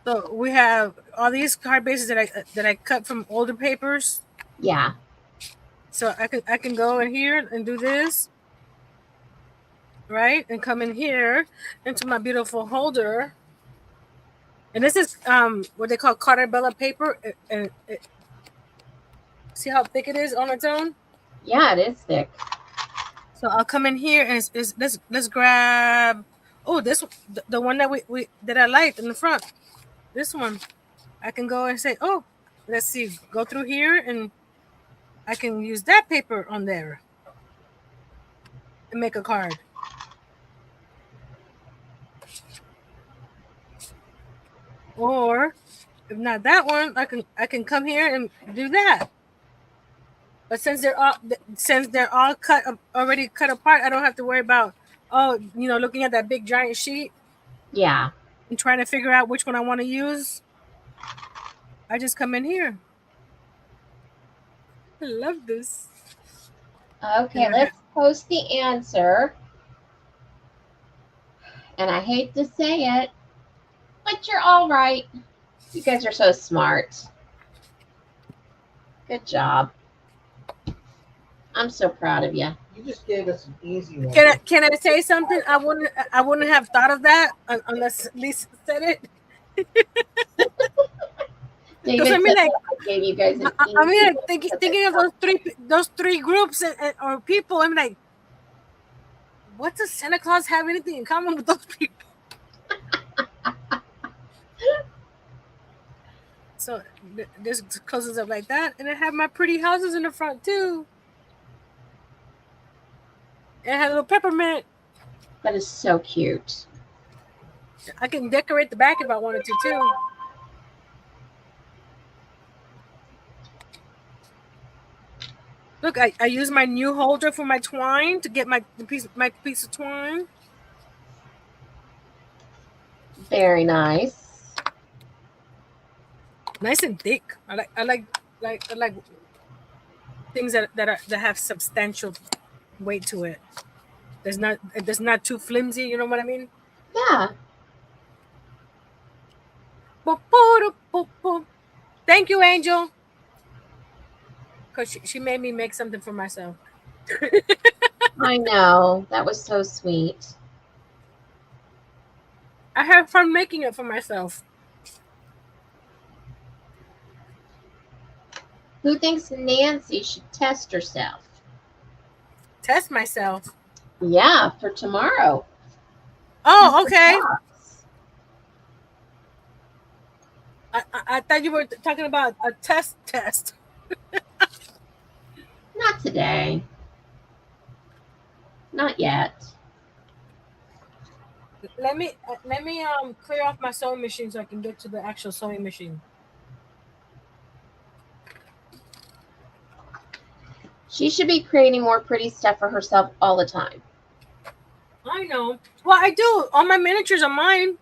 So we have all these card bases that I cut from older papers. Yeah. So I can go in here and do this, right? And come in here into my beautiful holder. And this is what they call Cartabella paper. See how thick it is on its own? Yeah, it is thick. So I'll come in here and let's grab the one that we that I liked in the front. This one. I can go and say, oh, let's see, go through here and I can use that paper on there and make a card. Or if not that one, I can come here and do that. But since they're all already cut apart, I don't have to worry about looking at that big giant sheet. Yeah. And trying to figure out which one I want to use. I just come in here. I love this. Okay, let's post the answer. And I hate to say it, but you're all right. You guys are so smart. Good job. I'm so proud of you. You just gave us an easy one. Can I say something? I wouldn't have thought of that unless Lisa said it. David said I gave you guys an easy thinking of those three groups or people. I'm like, what does Santa Claus have anything in common with those people? So this closes up like that, and I have my pretty houses in the front too. And I had a little peppermint. That is so cute. I can decorate the back if I wanted to too. Look, I use my new holder for my twine to get my piece of twine. Very nice. Nice and thick. I like things that have substantial weight to it. It's not too flimsy. You know what I mean? Yeah. Thank you, Angel. Because she made me make something for myself. I know. That was so sweet. I have fun making it for myself. Who thinks Nancy should test herself? Test myself? Yeah, for tomorrow. Oh, okay. Box. I thought you were talking about a test. Not today. Not yet. Let me clear off my sewing machine so I can get to the actual sewing machine. She should be creating more pretty stuff for herself all the time. I know. Well, I do. All my miniatures are mine.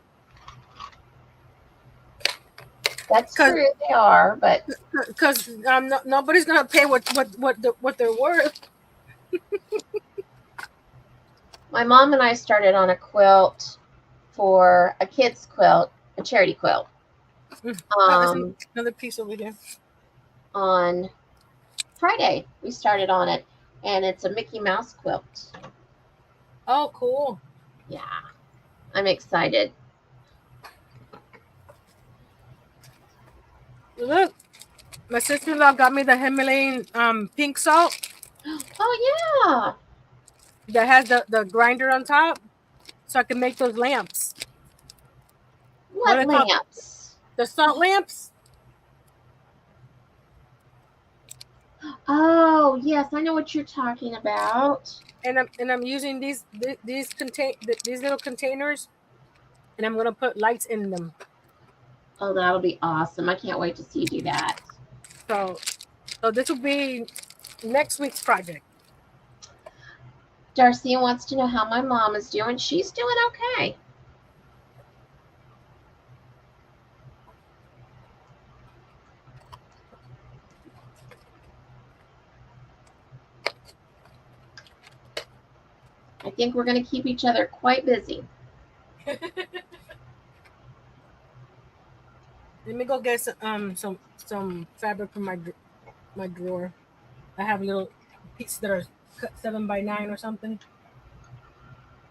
That's true, they are, but Because nobody's gonna pay what they're worth. my mom and I started on a quilt for a kid's quilt, a charity quilt. There's another piece over here. On Friday, we started on it, and it's a Mickey Mouse quilt. Oh, cool. Yeah, I'm excited. Look, my sister-in-law got me the Himalayan pink salt Oh, yeah. that has the grinder on top, so I can make those lamps. What are they called? lamps? The salt lamps. Oh, yes, I know what you're talking about. And I'm using these little containers, and I'm gonna put lights in them. Oh, that'll be awesome. I can't wait to see you do that. So this will be next week's project. Darcy wants to know how my mom is doing. She's doing okay. I think we're going to keep each other quite busy. Let me go get some fabric from my drawer. I have little pieces that are cut 7x9 or something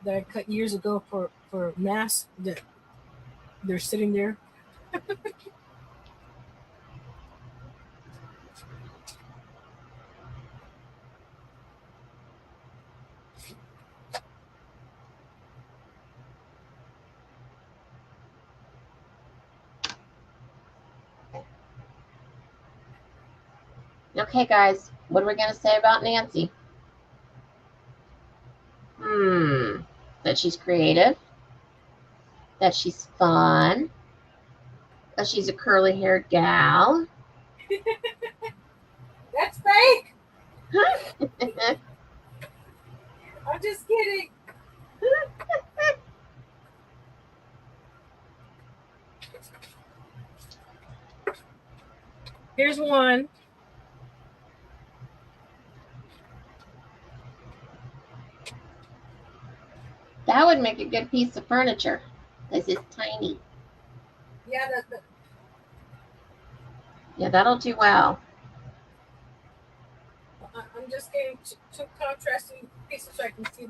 that I cut years ago for mass that they're sitting there. Okay, guys, what are we going to say about Nancy? That she's creative, that she's fun, that she's a curly-haired gal. That's fake. I'm just kidding. Here's one. That would make a good piece of furniture. This is tiny. Yeah, Yeah, that'll do well. I'm just getting two contrasting pieces so I can see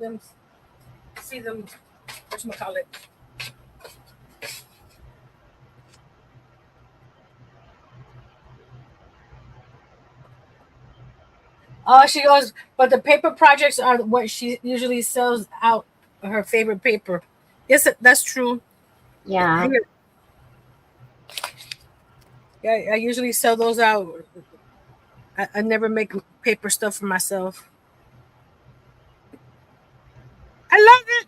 them. Whatchamacallit. Oh, she goes, but the paper projects are what she usually sells out. Her favorite paper. Yes, that's true. Yeah. Yeah, I usually sell those out. I never make paper stuff for myself. I love it.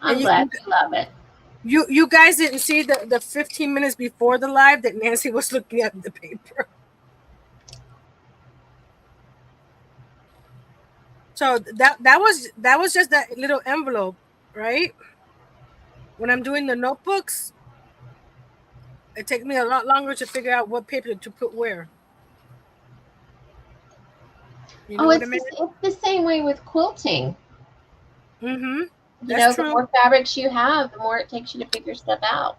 I'm glad you love it. You guys didn't see the 15 minutes before the live that Nancy was looking at the paper. So that was just that little envelope, right? When I'm doing the notebooks, it takes me a lot longer to figure out what paper to put where. You know what I mean? It's the same way with quilting. Mm-hmm. That's true. The more fabrics you have, the more it takes you to figure stuff out.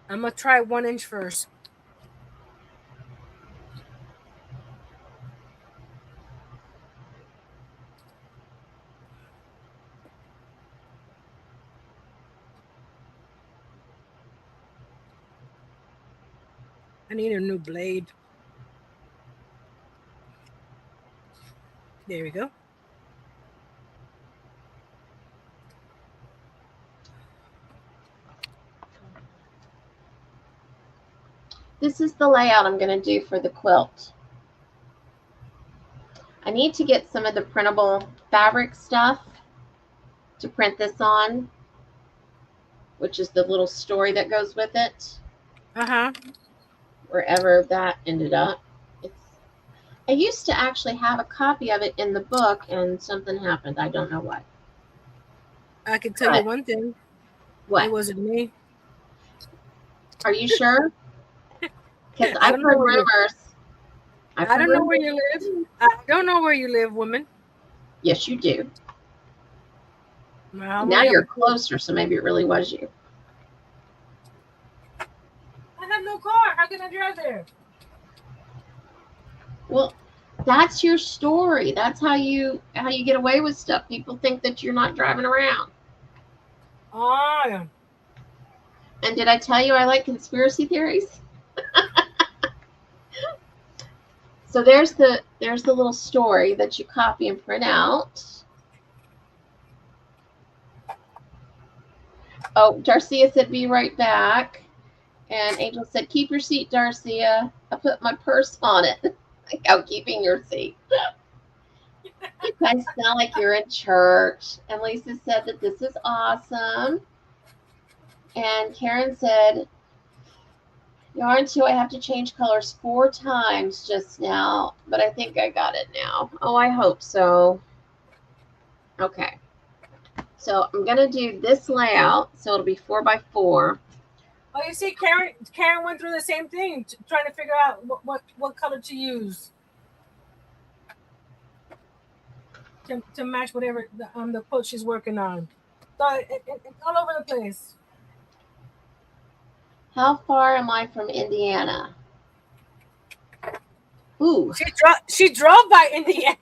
I'm gonna try 1 inch first. I need a new blade. There we go. This is the layout I'm going to do for the quilt. I need to get some of the printable fabric stuff to print this on, which is the little story that goes with it. Wherever that ended up. I used to actually have a copy of it in the book, and something happened. I don't know what. I can tell you one thing. What? It wasn't me. Are you sure? Because I I've don't know heard where rumors. I don't know where you live. I don't know where you live, woman. Yes, you do. Well, now you're closer, so maybe it really was you. I have no car. How can I drive there? Well, that's your story. That's how you get away with stuff. People think that you're not driving around. Oh, yeah. And did I tell you I like conspiracy theories? So there's the little story that you copy and print out. Oh, Darcia said be right back. And Angel said, keep your seat, Darcia. I put my purse on it. Like I'm keeping your seat. You guys sound like you're in church. And Lisa said that this is awesome. And Karen said, yarn too, I have to change colors 4 times just now, but I think I got it now. Oh, I hope so. Okay. So I'm going to do this layout. So it'll be 4x4. Oh, you see, Karen went through the same thing, trying to figure out what color to use to match whatever the quilt she's working on. So it's all over the place. How far am I from Indiana? Ooh. She drove by Indiana.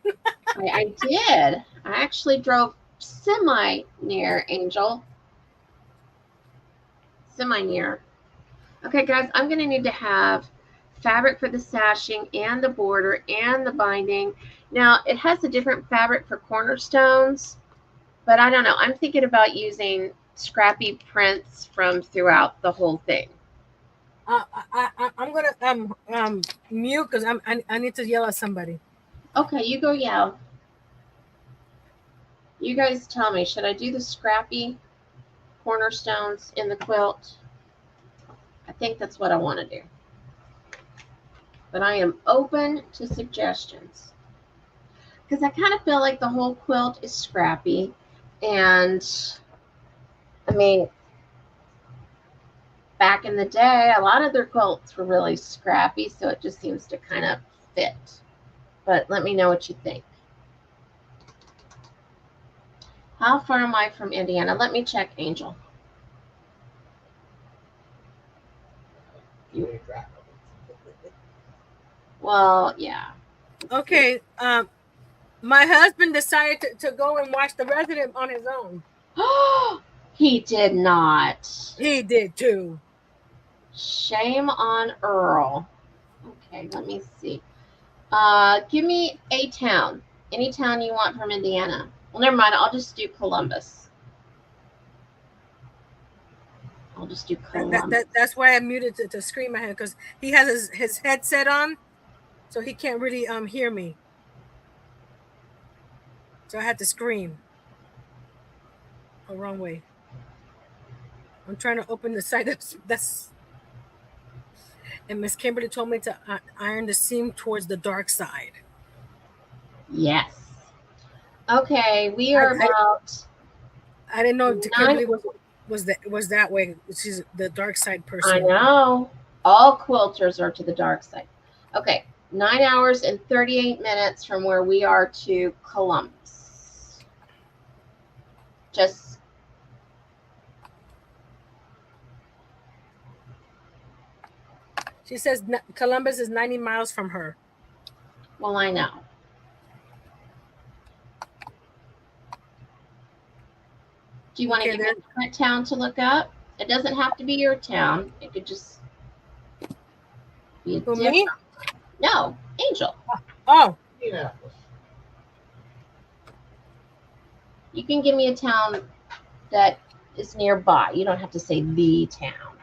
I did. I actually drove semi near Angel. Semi near. Okay, guys, I'm going to need to have fabric for the sashing and the border and the binding. Now, it has a different fabric for cornerstones, but I don't know. I'm thinking about using scrappy prints from throughout the whole thing. I'm gonna mute because I need to yell at somebody. Okay, you go yell. You guys tell me, should I do the scrappy cornerstones in the quilt? I think that's what I want to do. But I am open to suggestions. Because I kind of feel like the whole quilt is scrappy. And, I mean, back in the day, a lot of their quilts were really scrappy, so it just seems to kind of fit. But let me know what you think. How far am I from Indiana? Let me check, Angel. Well, yeah. Okay. My husband decided to go and watch The Resident on his own. He did not. He did too. Shame on Earl. Okay, let me see. Give me a town. Any town you want from Indiana. Well, never mind. I'll just do Columbus. I'll just do Columbus. That's why I muted to scream at him, because he has his headset on, so he can't really hear me. So I had to scream. Oh, wrong way. I'm trying to open the side that's. And Miss Kimberly told me to iron the seam towards the dark side. Yes. Okay, we are about. I didn't know Kimberly was that way. She's the dark side person. I know. All quilters are to the dark side. Okay, 9 hours and 38 minutes from where we are to Columbus. Just. She says Columbus is 90 miles from her. Well, I know. Do you want to give me a different town to look up? It doesn't have to be your town. It could just. Be For different. me? No, Angel. Oh, Indianapolis. You can give me a town that is nearby. You don't have to say the town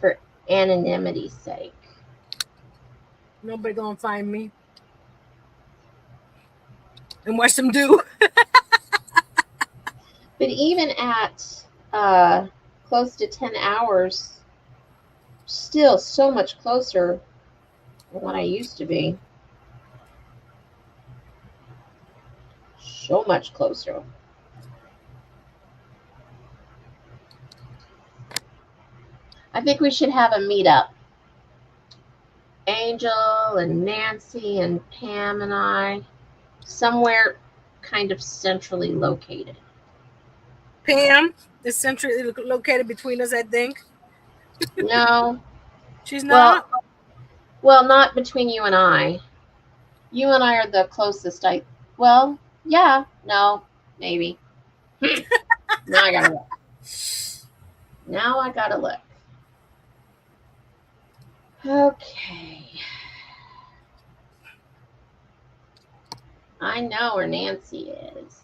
for anonymity's sake. nobody gonna find me. And watch them do. But even at close to 10 hours, still so much closer than what I used to be. So much closer. I think we should have a meetup. Angel and Nancy and Pam and I, somewhere kind of centrally located. Pam is centrally located between us, I think. No, She's not. well, not between you and I. You and I are the closest. Well, yeah, no, maybe. Now I gotta look. Now I gotta look. Okay. I know where Nancy is.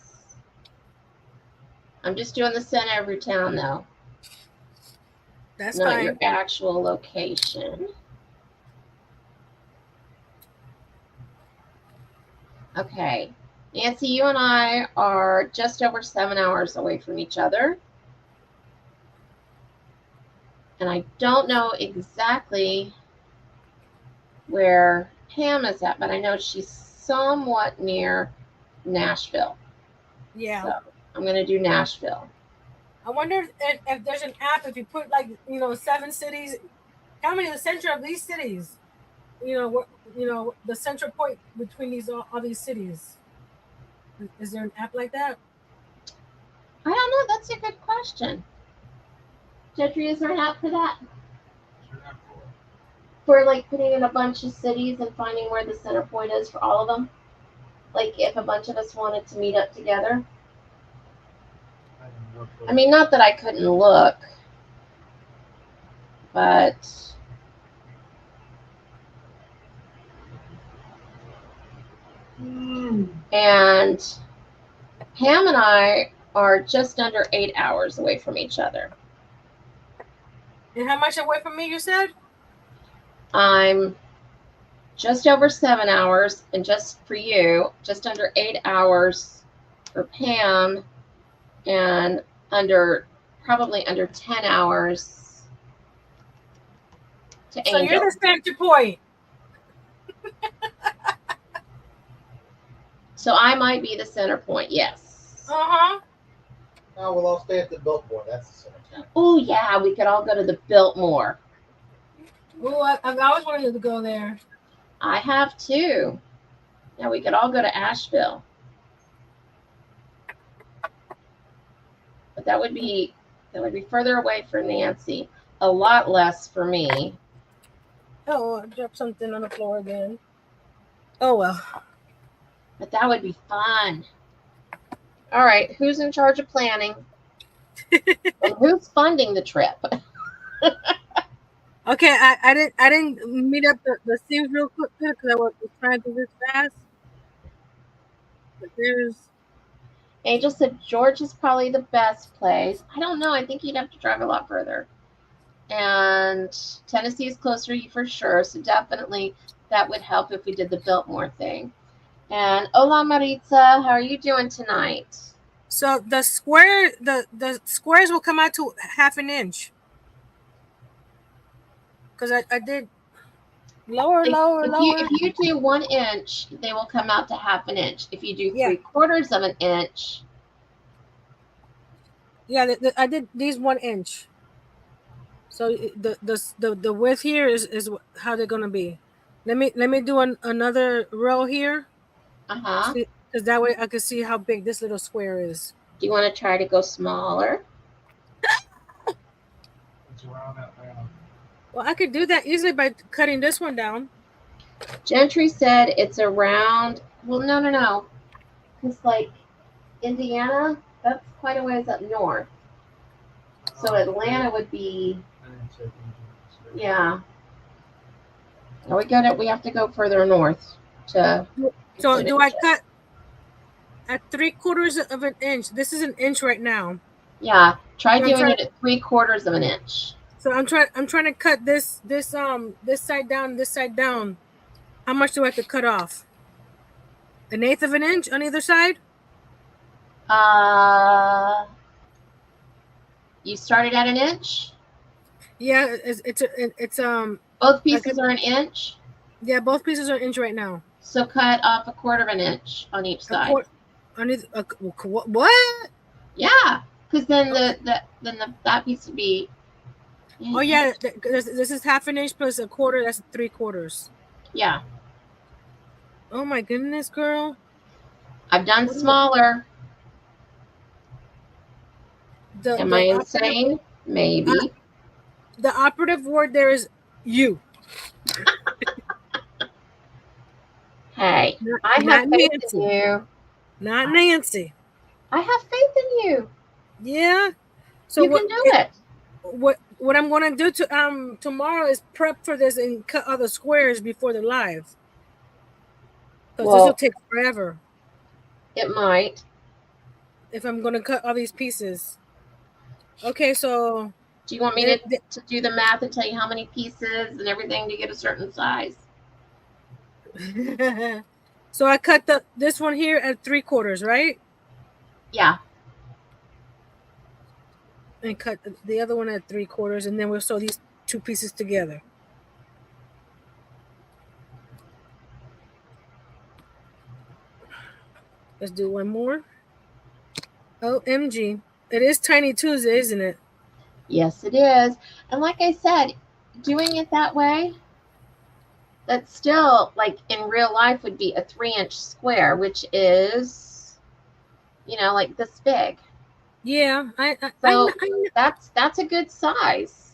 I'm just doing the center of your town, though. That's Not fine. your actual location. Okay. Nancy, you and I are just over 7 hours away from each other. And I don't know exactly where Pam is at, but I know she's somewhat near Nashville. Yeah. So I'm going to do Nashville. I wonder if there's an app, if you put 7 cities, how many the center of these cities? The central point between all these cities. Is there an app like that? I don't know. That's a good question. Gentry, is there an app for that? For putting in a bunch of cities and finding where the center point is for all of them? Like if a bunch of us wanted to meet up together? I mean, not that I couldn't look, but and Pam and I are just under 8 hours away from each other. And how much away from me, you said? I'm just over 7 hours, and just for you, just under 8 hours for Pam, and probably under 10 hours to Angel. So you're the center point. So I might be the center point, yes. Uh-huh. No, we'll all stay at the Biltmore. That's the center town. Oh, yeah, we could all go to the Biltmore. Well, I've always wanted to go there. I have too. Yeah, we could all go to Asheville. But that would be further away for Nancy. A lot less for me. Oh, I dropped something on the floor again. Oh, well. But that would be fun. All right, who's in charge of planning? And who's funding the trip? Okay, I didn't meet up the scenes real quick because I was trying to do this fast. But there's Angel said George is probably the best place. I don't know. I think you'd have to drive a lot further. And Tennessee is closer to you for sure. So definitely that would help if we did the Biltmore thing. And hola Maritza, how are you doing tonight? so the squares will come out to 1/2 inch. Because I did lower. If you do 1 inch, they will come out to 1/2 inch. If you do 3/4 of an inch. Yeah, I did these 1 inch. So the width here is how they're gonna be. Let me do another row here. Because that way I can see how big this little square is. Do you want to try to go smaller? It's around that round. Well, I could do that easily by cutting this one down. Gentry said it's around. Well, no. It's like Indiana, that's quite a ways up north. So Atlanta would be, yeah. Now we have to go further north to. So do I cut at 3/4 of an inch? This is an inch right now. Yeah, try doing it at 3/4 of an inch. So I'm trying to cut this side down, this side down. How much do I have to cut off? 1/8 of an inch on either side? You started at an inch? Yeah, it's both pieces are an inch? Yeah, both pieces are an inch right now. So cut off 1/4 of an inch on each side. What? Yeah, because then that piece would be. Oh yeah, this is 1/2 an inch plus 1/4. That's 3/4. Yeah. Oh my goodness, girl! I've done smaller. Am I insane? Maybe. The operative word there is you. Hey, I have faith in you. Not Nancy. I have faith in you. Yeah. So you can do it. What I'm going to do tomorrow is prep for this and cut all the squares before the live. Because this will take forever. It might. If I'm going to cut all these pieces. Okay, so. Do you want me to do the math and tell you how many pieces and everything to get a certain size? So I cut this one here at 3/4, right? Yeah. And cut the other one at 3/4, and then we'll sew these two pieces together. Let's do one more. OMG. It is Tiny Tuesday, isn't it? Yes, it is. And like I said, doing it that way, that's still, like in real life, would be a 3-inch square, which is, like this big. Yeah, I that's a good size.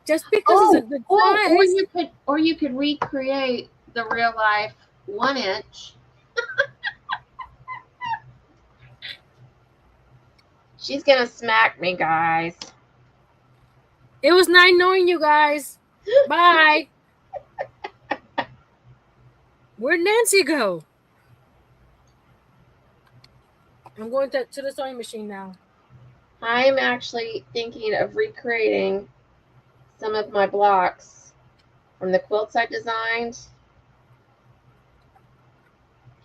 Just because it's a good size. Or you could recreate the real life 1 inch. She's gonna smack me, guys. It was nice knowing you guys. Bye. Where'd Nancy go? I'm going to the sewing machine now. I'm actually thinking of recreating some of my blocks from the quilts I designed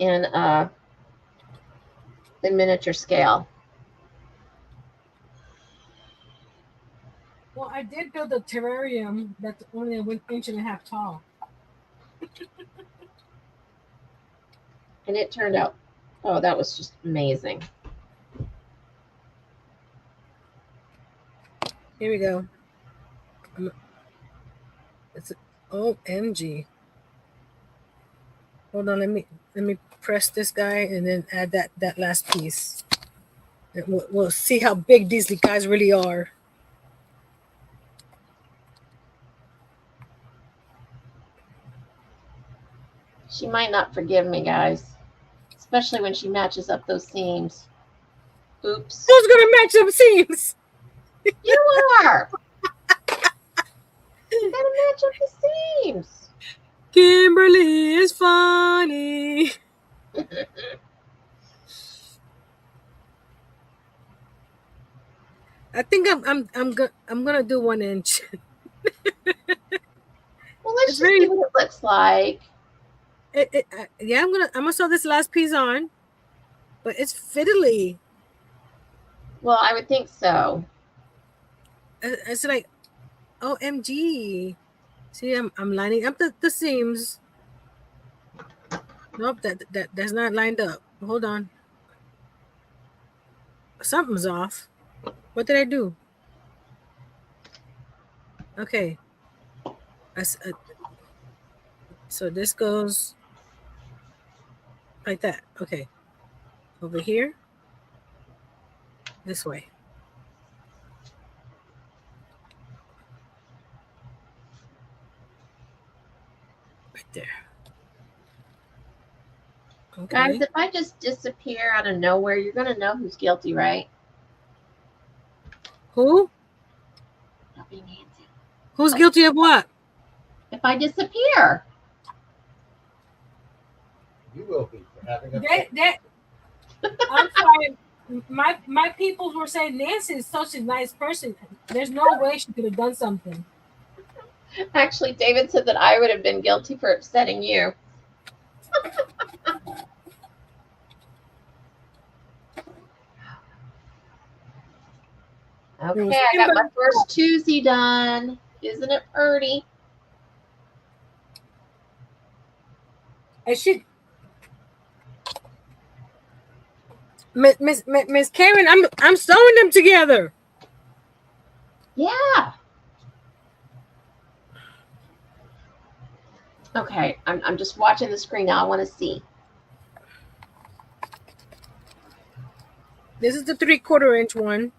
in the miniature scale. Well, I did build a terrarium that's only 1.5 inches tall. And it turned out, that was just amazing. Here we go. It's OMG. Hold on, let me press this guy and then add that last piece. And we'll see how big these guys really are. She might not forgive me, guys. Especially when she matches up those seams. Oops. Who's going to match up seams? You are. You got to match up the seams. Kimberly is funny. I think I'm gonna do 1 inch. Well, let's see what it looks like. Yeah, I'm gonna sew this last piece on, but it's fiddly. Well, I would think so. It's like, OMG. See, I'm lining up the seams. Nope, that's not lined up. Hold on. Something's off. What did I do? Okay. So this goes like that. Okay. Over here. This way. Right there. Okay. Guys, if I just disappear out of nowhere, you're going to know who's guilty, right? Who? That'll be Nancy. Who's guilty of what? if I disappear? You will be for having a I'm sorry. My peoples were saying Nancy is such a nice person. There's no way she could have done something. Actually, David said that I would have been guilty for upsetting you. Okay, I got my first Tuesday done. Isn't it pretty? And she, Miss Karen, I'm sewing them together. Yeah. Okay, I'm just watching the screen now. I want to see. This is the 3/4 inch one.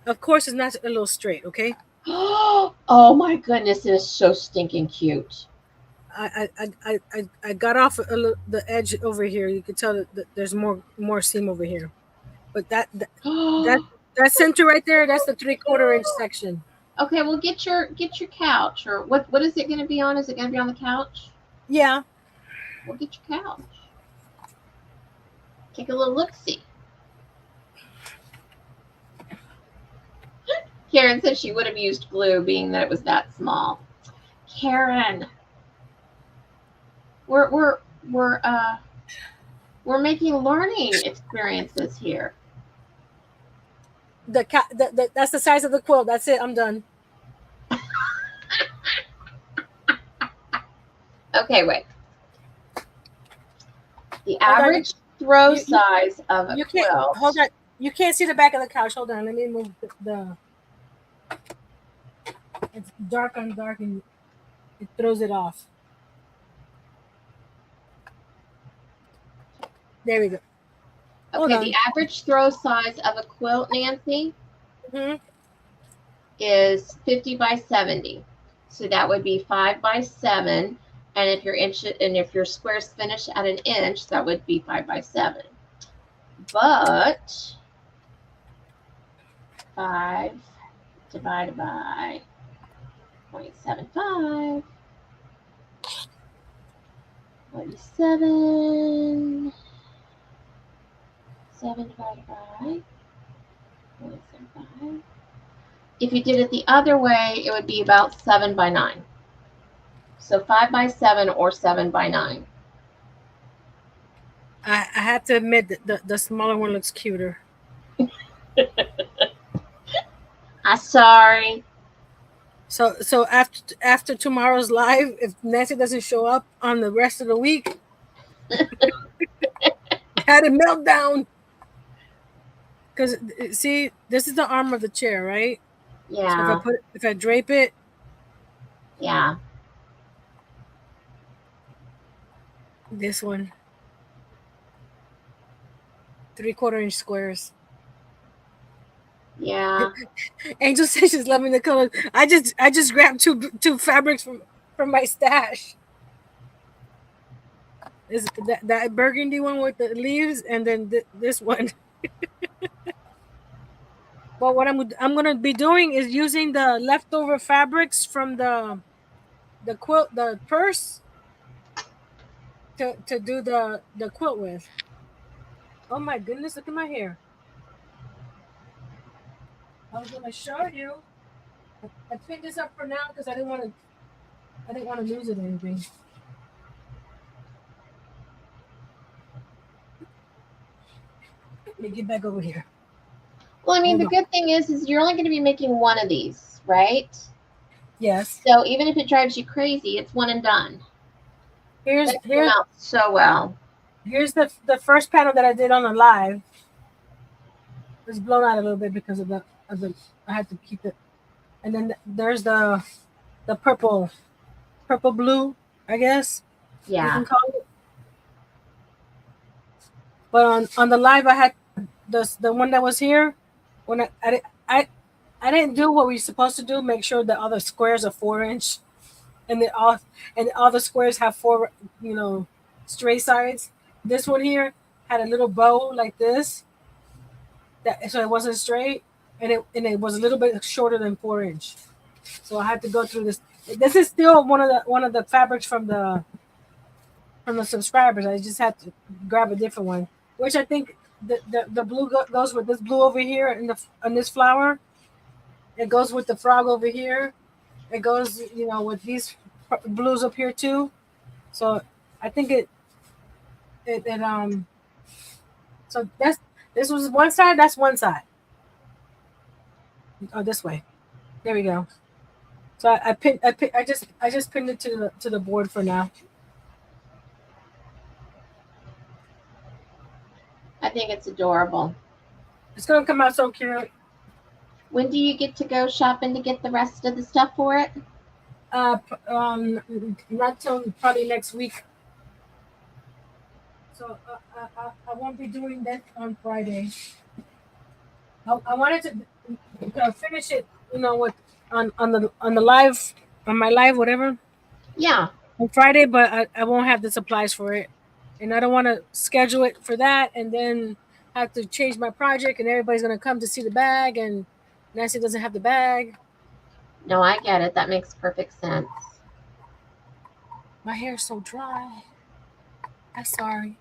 Of course, it's not a little straight. Okay. Oh my goodness, it is so stinking cute. I got off the edge over here. You can tell that there's more seam over here, but that center right there, that's the 3/4 inch section. Okay, well get your couch, or what is it going to be on? Is it going to be on the couch? Yeah. We'll get your couch. Take a little look-see. Karen said she would have used glue, being that it was that small. Karen, we're making learning experiences here. That's the size of the quilt. That's it. I'm done. Okay, wait. The average throw size of a quilt. Hold on. You can't see the back of the couch. Hold on. Let me move the it's dark on dark and it throws it off. There we go. Okay, the average throw size of a quilt, Nancy, Mm-hmm. is 50 by 70. So that would be 5 by 7. And if your square's finished at an inch, that would be 5 by 7. But 5 divided by 0.75, 47. 7 divided by 0.75. If you did it the other way, it would be about 7 by 9. So 5 by 7 or 7 by 9. I have to admit that the smaller one looks cuter. I'm sorry. So after tomorrow's live, if Nancy doesn't show up on the rest of the week, had a meltdown. Because see, this is the arm of the chair, right? Yeah. So if I drape it, yeah. This one, 3/4 inch squares. Yeah. Angel says she's loving the color. I just grabbed two fabrics from my stash. Is that burgundy one with the leaves, and then this one. Well, what I'm gonna be doing is using the leftover fabrics from the quilt, the purse, to do the quilt with. Oh my goodness! Look at my hair. I was gonna show you. I picked this up for now because I didn't want to lose it or anything. Let me get back over here. Well, I mean, the good thing is you're only going to be making one of these, right? Yes. So even if it drives you crazy, it's one and done. Here's out so well. Here's the first panel that I did on the live. It's blown out a little bit because of the I had to keep it. And then there's the purple blue, I guess. Yeah. You can call it. But on the live, I had the one that was here. When I didn't do what we were supposed to do. Make sure that all the squares are 4 inch, and all the squares have 4, straight sides. This one here had a little bow like this. So it wasn't straight, and it was a little bit shorter than 4 inch. So I had to go through This is still one of the fabrics from the subscribers. I just had to grab a different one, which I think the blue goes with this blue over here in this flower. It goes with the frog over here. It goes, with these blues up here too. So I think it. So this was one side. That's one side. Oh, this way. There we go. So I just pinned it to the board for now. I think it's adorable. It's gonna come out so cute. When do you get to go shopping to get the rest of the stuff for it? Not till probably next week. So I won't be doing that on Friday. I wanted to finish it, with on the live, on my live, whatever, Yeah. on Friday, but I won't have the supplies for it, and I don't want to schedule it for that and then have to change my project, and everybody's gonna come to see the bag, and Nancy doesn't have the bag. No, I get it. That makes perfect sense. My hair is so dry. I'm sorry.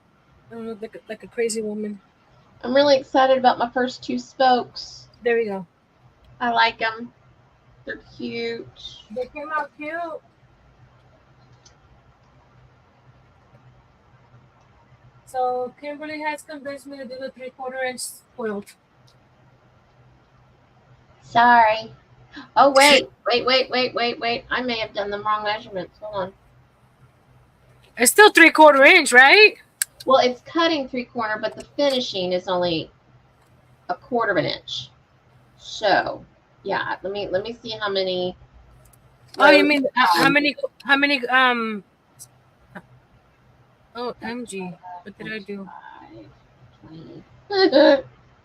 I don't look like a crazy woman. I'm really excited about my first 2 spokes. There we go. I like them. They're cute. They came out cute. So Kimberly has convinced me to do the 3/4 inch quilt. Sorry. Oh, wait. I may have done the wrong measurements. Hold on. It's still 3/4 inch, right? Well, it's cutting 3/4, but the finishing is only 1/4 inch. So, yeah, let me see how many. Oh, you mean how many? Oh, MG. What did I do? 20.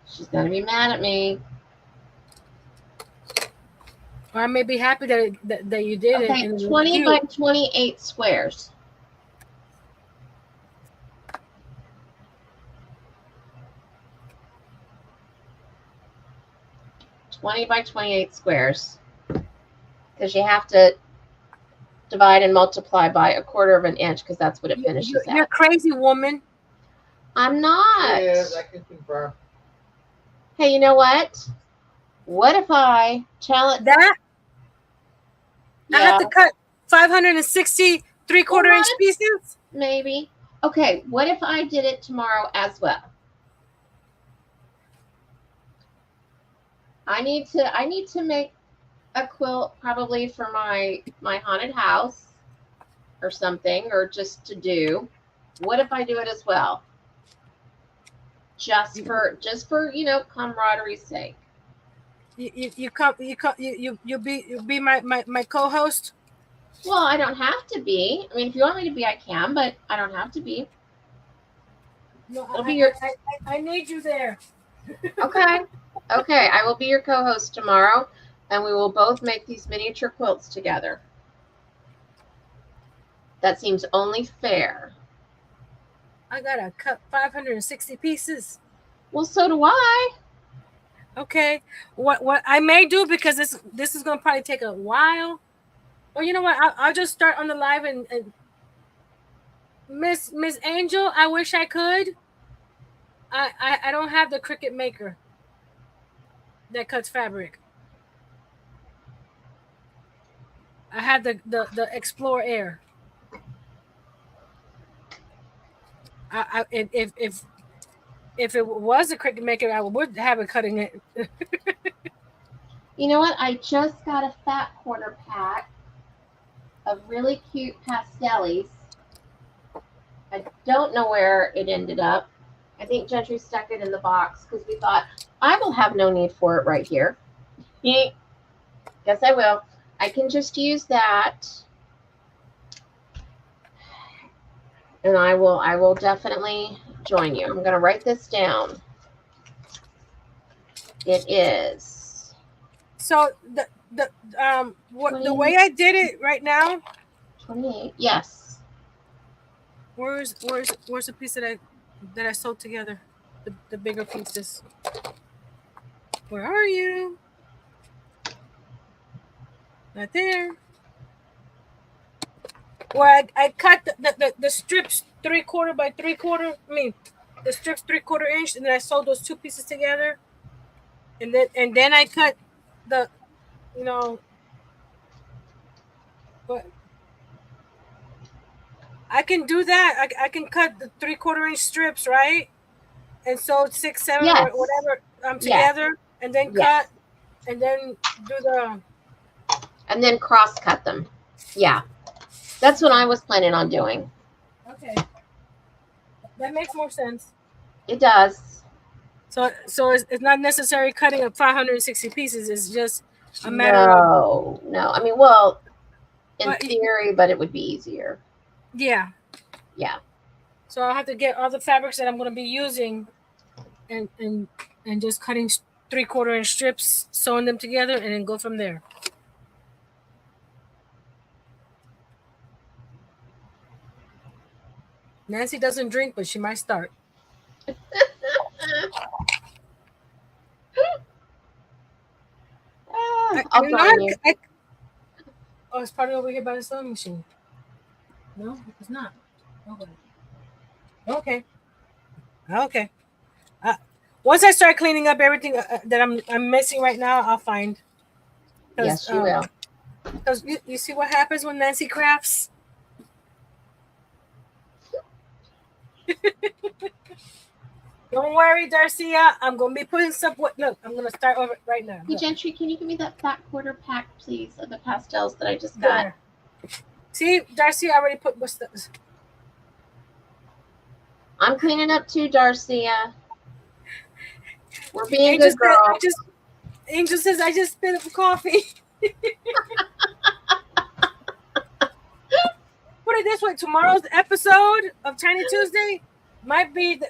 She's gonna be mad at me. Or I may be happy that you did it. Okay, 20 by 28 squares. By 28 squares, because you have to divide and multiply by 1/4 inch, because that's what it finishes You're at. crazy, woman. I'm not. Yes, I can confirm. Hey, you know what? What if I challenge that? Yeah. I have to cut 560 3/4 inch pieces? Maybe. Okay, what if I did it tomorrow as well? I need to make a quilt probably for my haunted house or something, or just to do. What if I do it as well? Just for camaraderie's sake. You'll be my co-host. Well, I don't have to be. I mean, if you want me to be, I can, but I don't have to be. No, I need you there. Okay. Okay, I will be your co-host tomorrow, and we will both make these miniature quilts together. That seems only fair. I gotta cut 560 pieces. Well, so do I. Okay. What I may do, because this is gonna probably take a while. Well, you know what? I'll just start on the live and Miss Angel. I wish I could. I don't have the Cricut maker that cuts fabric. I have the Explore Air. If it was a Cricut maker, I would have it cutting it. You know what? I just got a fat quarter pack of really cute pastels. I don't know where it ended up. I think Gentry stuck it in the box because we thought, I will have no need for it right here. Guess I will. I can just use that. And I will definitely join you. I'm going to write this down. It is. So the way I did it right now. 28. Yes. Where's the piece that I sewed together? The bigger pieces. Where are you? Right there. where I cut the strips 3/4 by 3/4. I mean, the strips 3/4 inch, and then I sewed those two pieces together, and then I cut the, you know, but I can do that. I can cut the 3/4 inch strips, right? And sew 6, 7, Yes. or whatever Yes. together, and then Yes. cut, and then do the. And then cross cut them. Yeah. That's what I was planning on doing. Okay. That makes more sense. It does. So it's not necessary cutting up 560 pieces. It's just a matter of. No. I mean, well, in But- theory, but it would be easier. Yeah. Yeah. So I'll have to get all the fabrics that I'm going to be using, and just cutting 3/4 inch strips, sewing them together, and then go from there. Nancy doesn't drink, but she might start. I'll join you. Oh, it's probably over here by the sewing machine. No, it's not. Okay. Once I start cleaning up everything that I'm missing right now, I'll find. Yes, you will. Because you see what happens when Nancy crafts? Don't worry, Darcia. I'm going to be putting some. Look, I'm going to start over right now. Hey, Gentry, can you give me that fat quarter pack, please, of the pastels that I just got? There. See, Darcia already put what's this? I'm cleaning up too, Darcia. We're being good girls. Angel says, I just spit up coffee. Put it this way, tomorrow's episode of Tiny Tuesday might be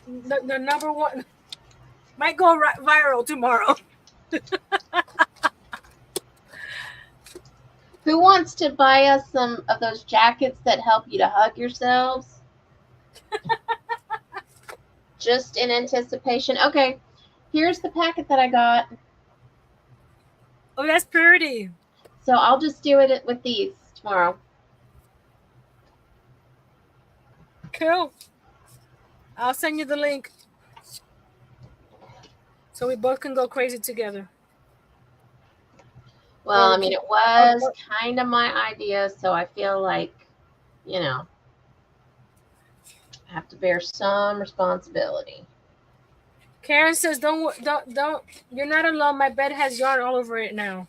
the number one. Might go viral tomorrow. Who wants to buy us some of those jackets that help you to hug yourselves? Just in anticipation. Okay, here's the packet that I got. Oh, that's pretty. So I'll just do it with these tomorrow. Cool. I'll send you the link so we both can go crazy together. Well, I mean, it was kind of my idea, so I feel like, you know, I have to bear some responsibility. Karen says, don't. You're not alone. My bed has yarn all over it now.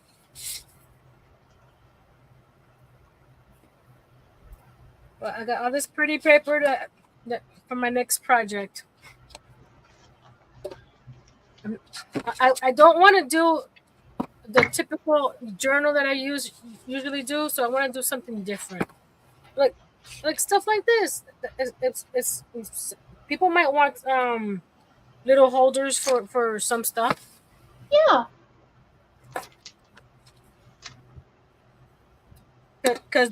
But I got all this pretty paper that for my next project. I don't want to do the typical journal that I usually do, so I want to do something different. Like stuff like this. It's people might want little holders for some stuff. Yeah. Because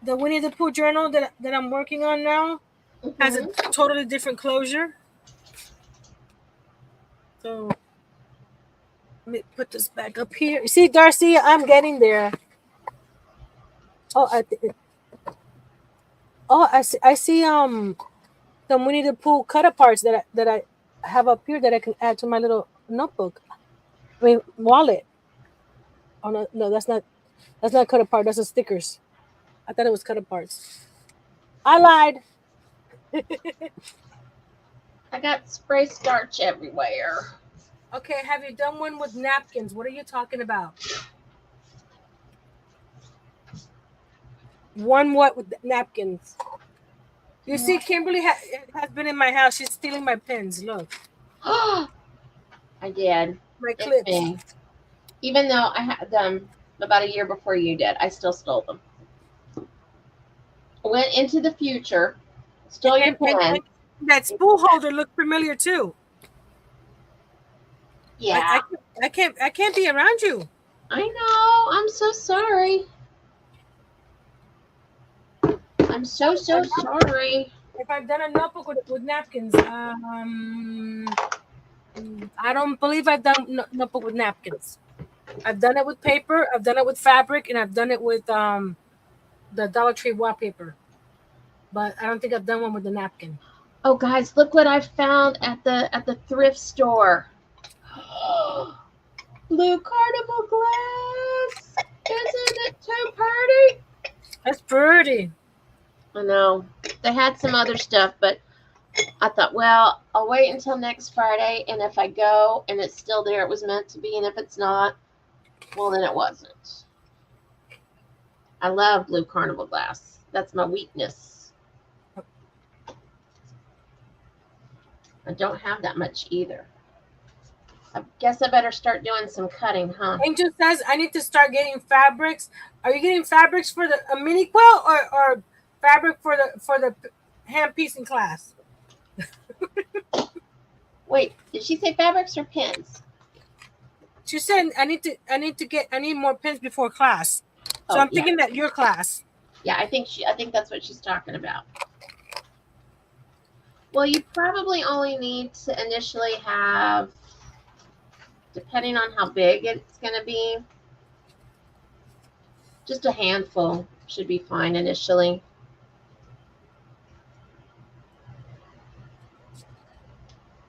the Winnie the Pooh journal that I'm working on now has a totally different closure. So let me put this back up here. You see, Darcy, I'm getting there. I see some Winnie the Pooh cut aparts that I have up here that I can add to my little notebook. I mean wallet. Oh no, that's not cut apart. That's the stickers. I thought it was cut aparts. I lied. I got spray starch everywhere. Okay, have you done one with napkins? What are you talking about? One what with napkins? You see, Kimberly has been in my house. She's stealing my pins. Look. I did. My It's clips. me. Even though I had them about a year before you did, I still stole them. I went into the future, stole your pen. That spool holder looked familiar too. Yeah. I can't be around you. I know. I'm so sorry. I'm so sorry. If I've done a notebook with napkins, I don't believe I've done notebook with napkins. I've done it with paper, I've done it with fabric, and I've done it with the Dollar Tree wallpaper. But I don't think I've done one with the napkin. Oh, guys, look what I found at the thrift store. Blue carnival glass. Isn't it too pretty? That's pretty. I know. They had some other stuff, but I thought, well, I'll wait until next Friday, and if I go and it's still there, it was meant to be, and if it's not, well, then it wasn't. I love blue carnival glass. That's my weakness. I don't have that much either. I guess I better start doing some cutting, huh? Angel says I need to start getting fabrics. Are you getting fabrics for a mini quilt or fabric for the hand piecing class? Wait, did she say fabrics or pins? She said I need more pins before class. So I'm thinking that your class. Yeah, I think that's what she's talking about. Well, you probably only need to initially have, depending on how big it's going to be, just a handful should be fine initially.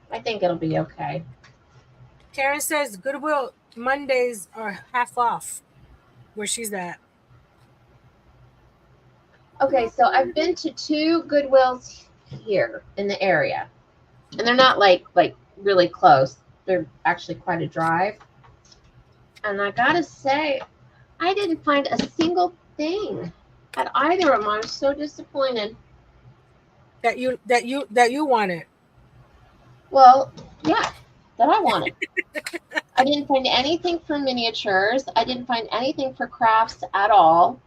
I think it'll be okay. Karen says Goodwill Mondays are half off where she's at. Okay, so I've been to 2 Goodwills here in the area, and they're not like really close. They're actually quite a drive. And I gotta say, I didn't find a single thing at either of them. I was so disappointed. That you wanted. Well, yeah, that I wanted. I didn't find anything for miniatures. I didn't find anything for crafts at all.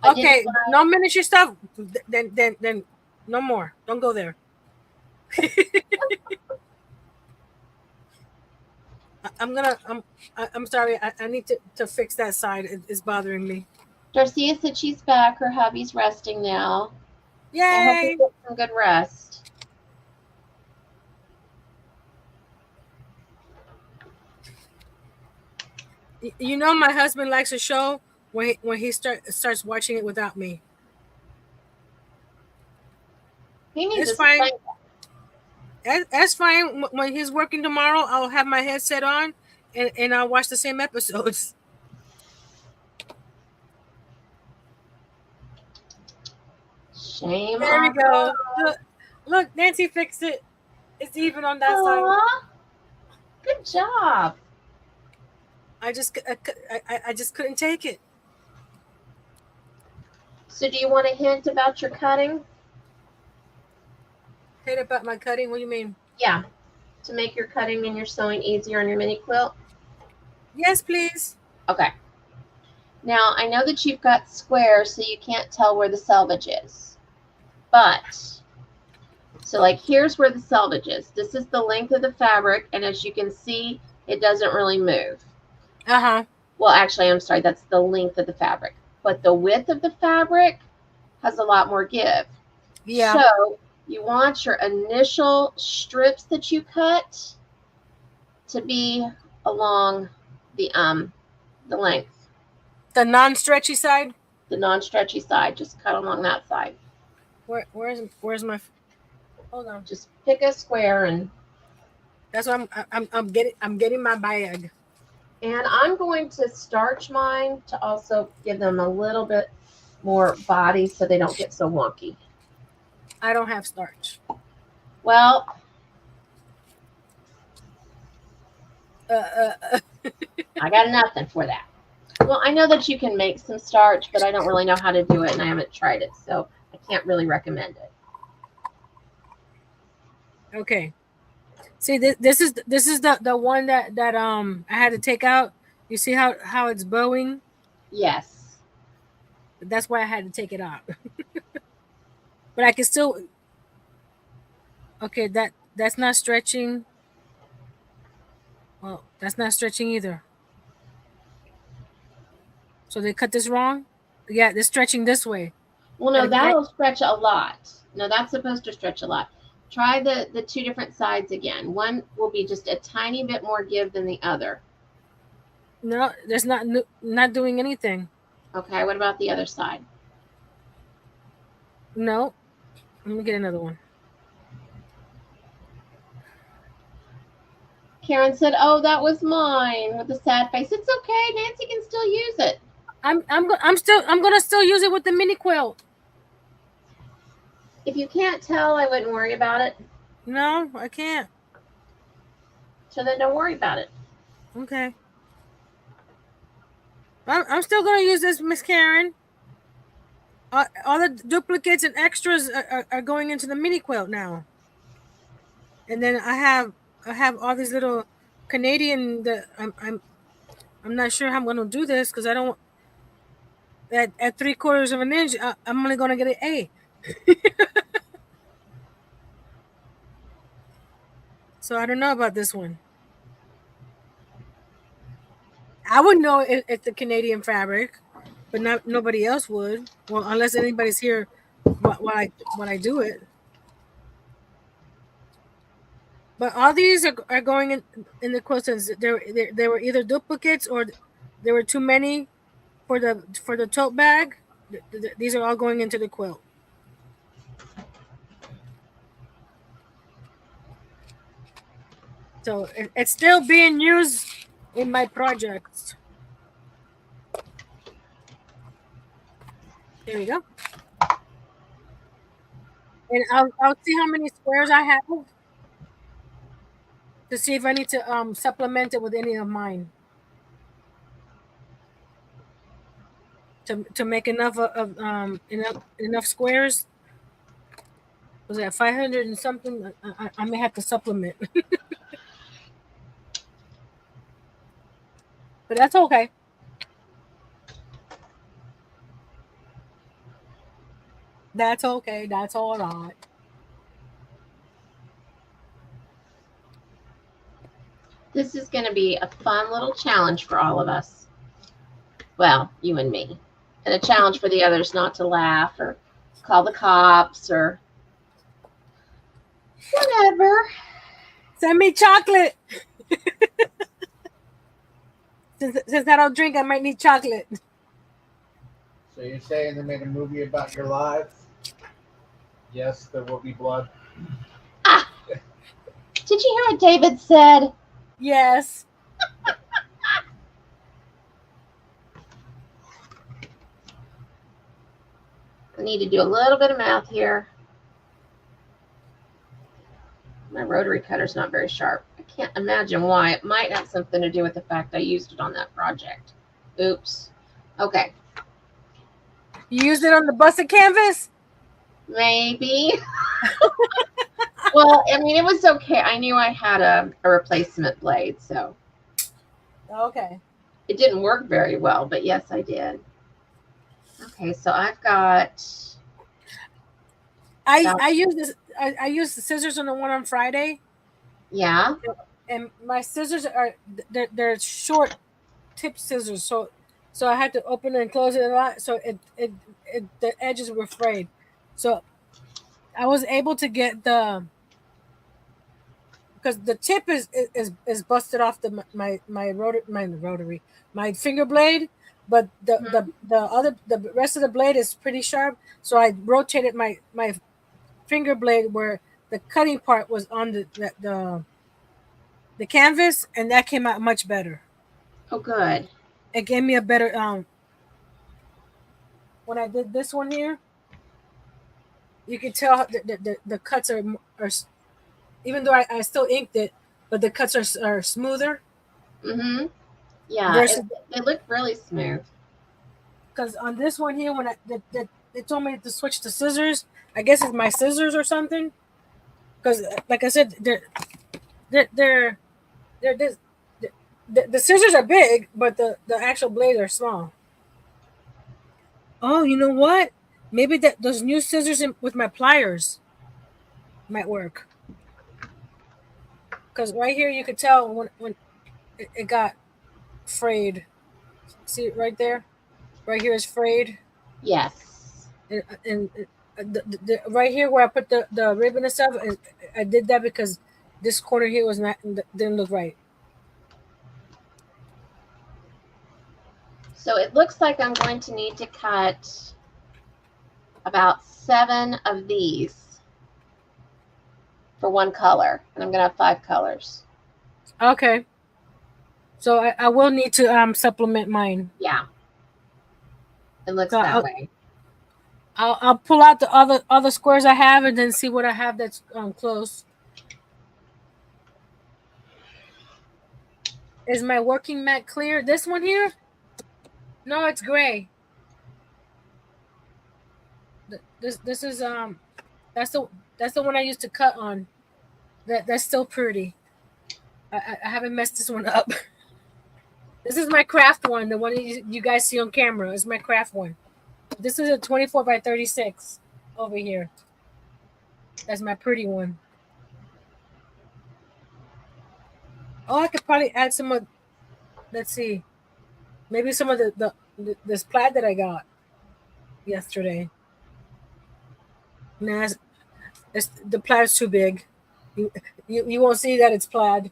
Okay, no miniature stuff. Then no more. Don't go there. I'm sorry. I need to fix that side. It's bothering me. Darcia said she's back. Her hubby's resting now. Yay! I hope you get some good rest. You know, my husband likes a show when he starts watching it without me. He needs it's fine. That's fine. When he's working tomorrow, I'll have my headset on and I'll watch the same episodes. Shame. There we go. Look, Nancy fixed it. It's even on that side. Good job. I just couldn't take it. So do you want a hint about your cutting? Hint about my cutting? What do you mean? Yeah. To make your cutting and your sewing easier on your mini quilt? Yes, please. Okay. Now, I know that you've got squares, so you can't tell where the selvage is. But, so like here's where the selvage is. This is the length of the fabric, and as you can see, it doesn't really move. Uh-huh. Well, actually, I'm sorry, that's the length of the fabric. But the width of the fabric has a lot more give. Yeah. So you want your initial strips that you cut to be along the length. The non-stretchy side? The non-stretchy side. Just cut along that side. Where's my? Hold on. Just pick a square and. That's what I'm getting my bag. And I'm going to starch mine to also give them a little bit more body so they don't get so wonky. I don't have starch. Well, I got nothing for that. Well, I know that you can make some starch, but I don't really know how to do it, and I haven't tried it, so I can't really recommend it. Okay. See, this is the one that I had to take out. You see how it's bowing? Yes. That's why I had to take it out. But I can still. Okay, that's not stretching. Well, that's not stretching either. So they cut this wrong? Yeah, they're stretching this way. Well, no, that'll stretch a lot. No, that's supposed to stretch a lot. Try the 2 different sides again. One will be just a tiny bit more give than the other. No, there's not doing anything. Okay, what about the other side? No. Let me get another one. Karen said, "Oh, that was mine," with a sad face. It's okay. Nancy can still use it. I'm gonna still use it with the mini quilt. If you can't tell, I wouldn't worry about it. No, I can't. So then don't worry about it. Okay. I'm still gonna use this, Miss Karen. All the duplicates and extras are going into the mini quilt now. And then I have all these little Canadian that I'm not sure how I'm gonna do this because I don't at 3/4 of an inch I'm only gonna get an A. So I don't know about this one. I would know it's the Canadian fabric, but nobody else would. Well, unless anybody's here when I do it. But all these are going in the quilts. There were either duplicates or there were too many for the tote bag. These are all going into the quilt. So it's still being used in my projects. There we go. And I'll see how many squares I have to see if I need to supplement it with any of mine to make enough of enough squares. Was that 500 and something? I may have to supplement, but that's okay. That's okay. That's all right. This is going to be a fun little challenge for all of us. Well, you and me. And a challenge for the others not to laugh or call the cops or whatever. Send me chocolate. Since I don't drink, I might need chocolate. So you're saying they made a movie about your lives? Yes, there will be blood. Ah! Did you hear what David said? Yes. I need to do a little bit of math here. My rotary cutter's not very sharp. I can't imagine why. It might have something to do with the fact I used it on that project. Oops. Okay. You used it on the busted canvas? Maybe. Well, I mean, it was okay. I knew I had a replacement blade, so. Okay. It didn't work very well, but yes, I did. Okay, so I've got. I used this. I used the scissors on the one on Friday. Yeah. And my scissors are they're short tip scissors, so I had to open and close it a lot, so the edges were frayed. So I was able to get because the tip is busted off my rotary my finger blade, but the rest of the blade is pretty sharp. So I rotated my finger blade where the cutting part was on the canvas, and that came out much better. Oh, good. It gave me a better when I did this one here, you can tell the cuts are even though I still inked it, but the cuts are smoother. Mm-hmm. Yeah, they look really smooth. Because on this one here, when they told me to switch to scissors, I guess it's my scissors or something. Because like I said, the scissors are big, but the actual blades are small. Oh, you know what? Maybe those new scissors with my pliers might work. Because right here you could tell when it got frayed. See it right there? Right here is frayed. Yes. And right here where I put the ribbon and stuff, I did that because this corner here didn't look right. So it looks like I'm going to need to cut about 7 of these for one color. And I'm going to have 5 colors. Okay. So I will need to supplement mine. Yeah. It looks So that way. I'll pull out the other squares I have and then see what I have that's close. Is my working mat clear? This one here? No, it's gray. This is that's the one I used to cut on. That's still pretty. I haven't messed this one up. This is my craft one, the one you guys see on camera. Is my craft one. This is a 24 by 36 over here. That's my pretty one. Oh, I could probably add some of. Let's see, maybe some of the this plaid that I got yesterday. Nah, the plaid is too big. You won't see that it's plaid.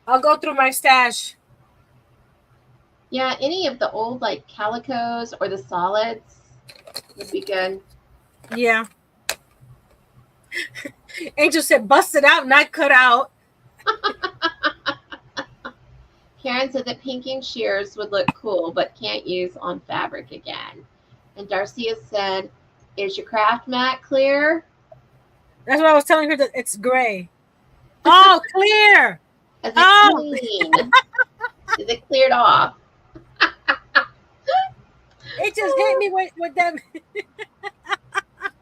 I'll go through my stash. Yeah, any of the old like calicos or the solids would be good. Yeah. Angel said, "Bust it out, not cut out." Karen said that pinking shears would look cool, but can't use on fabric again. And Darcia said, "Is your craft mat clear?" That's what I was telling her, that it's gray. Oh, clear. Is it clean? Is it cleared off? It just hit me with that.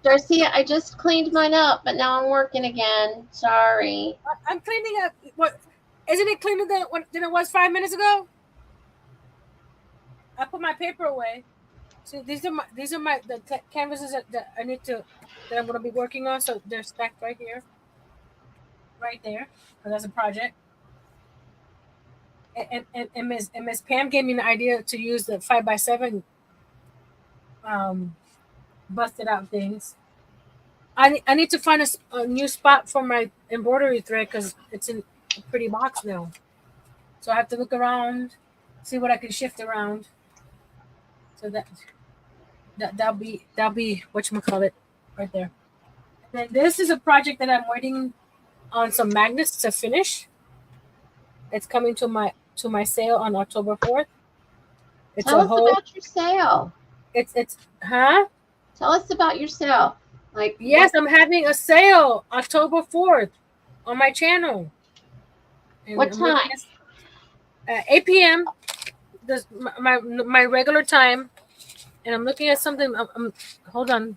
Darcia, I just cleaned mine up, but now I'm working again. Sorry. I'm cleaning up. What? Isn't it cleaner than it was 5 minutes ago? I put my paper away. See, these are the canvases that I need to, that I'm going to be working on. So they're stacked right here, right there, because that's a project. And Miss Pam gave me the idea to use the 5x7 busted out things. I need to find a new spot for my embroidery thread because it's in a pretty box now. So I have to look around, see what I can shift around. So that'll be whatchamacallit right there. And then this is a project that I'm waiting on some magnets to finish. It's coming to my sale on October 4th. It's Tell us about your sale. It's huh? Tell us about your sale. Like, yes, I'm having a sale October 4th on my channel. And what time? 8 p.m. This my regular time. And I'm looking at something. Hold on.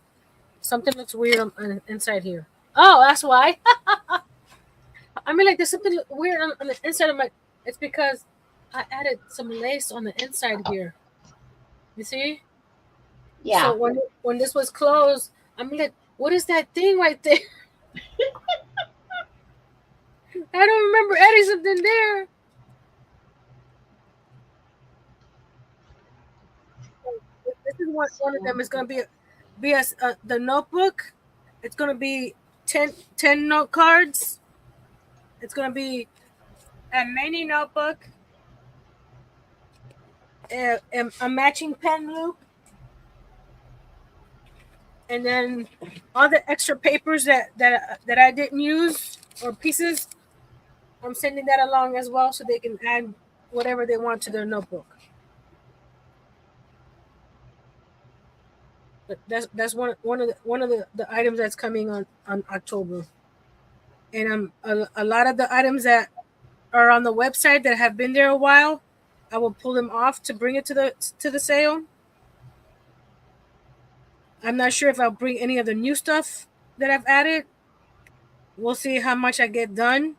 Something looks weird inside here. Oh, that's why. I mean, like, there's something weird on the inside of my. It's because I added some lace on the inside here. You see? Yeah. So when this was closed, I'm like, what is that thing right there? I don't remember adding something there. This is one of them. Is going to be the notebook. It's going to be 10 note cards. It's going to be a mini notebook, a matching pen loop, and then all the extra papers that I didn't use or pieces. I'm sending that along as well, so they can add whatever they want to their notebook. But that's one of the items that's coming on October. And a lot of the items that are on the website that have been there a while, I will pull them off to bring it to the sale. I'm not sure if I'll bring any of the new stuff that I've added. We'll see how much I get done,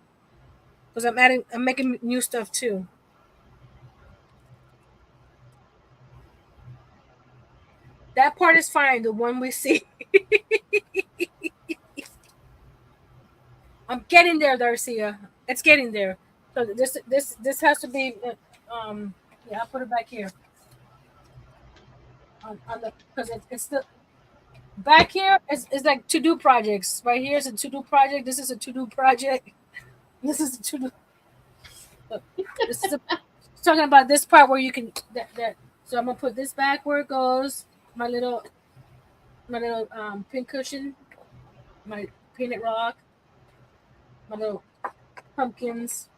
because I'm making new stuff too. That part is fine. The one we see. I'm getting there, Darcia. It's getting there. So this has to be. Yeah, I'll put it back here. On the, because it's the back here. It's like to do projects. Right here is a to do project. This is a to do project. This is a to do. This is a. talking about this part where you can that. So I'm gonna put this back where it goes. My little pin cushion, my peanut rock, my little pumpkins.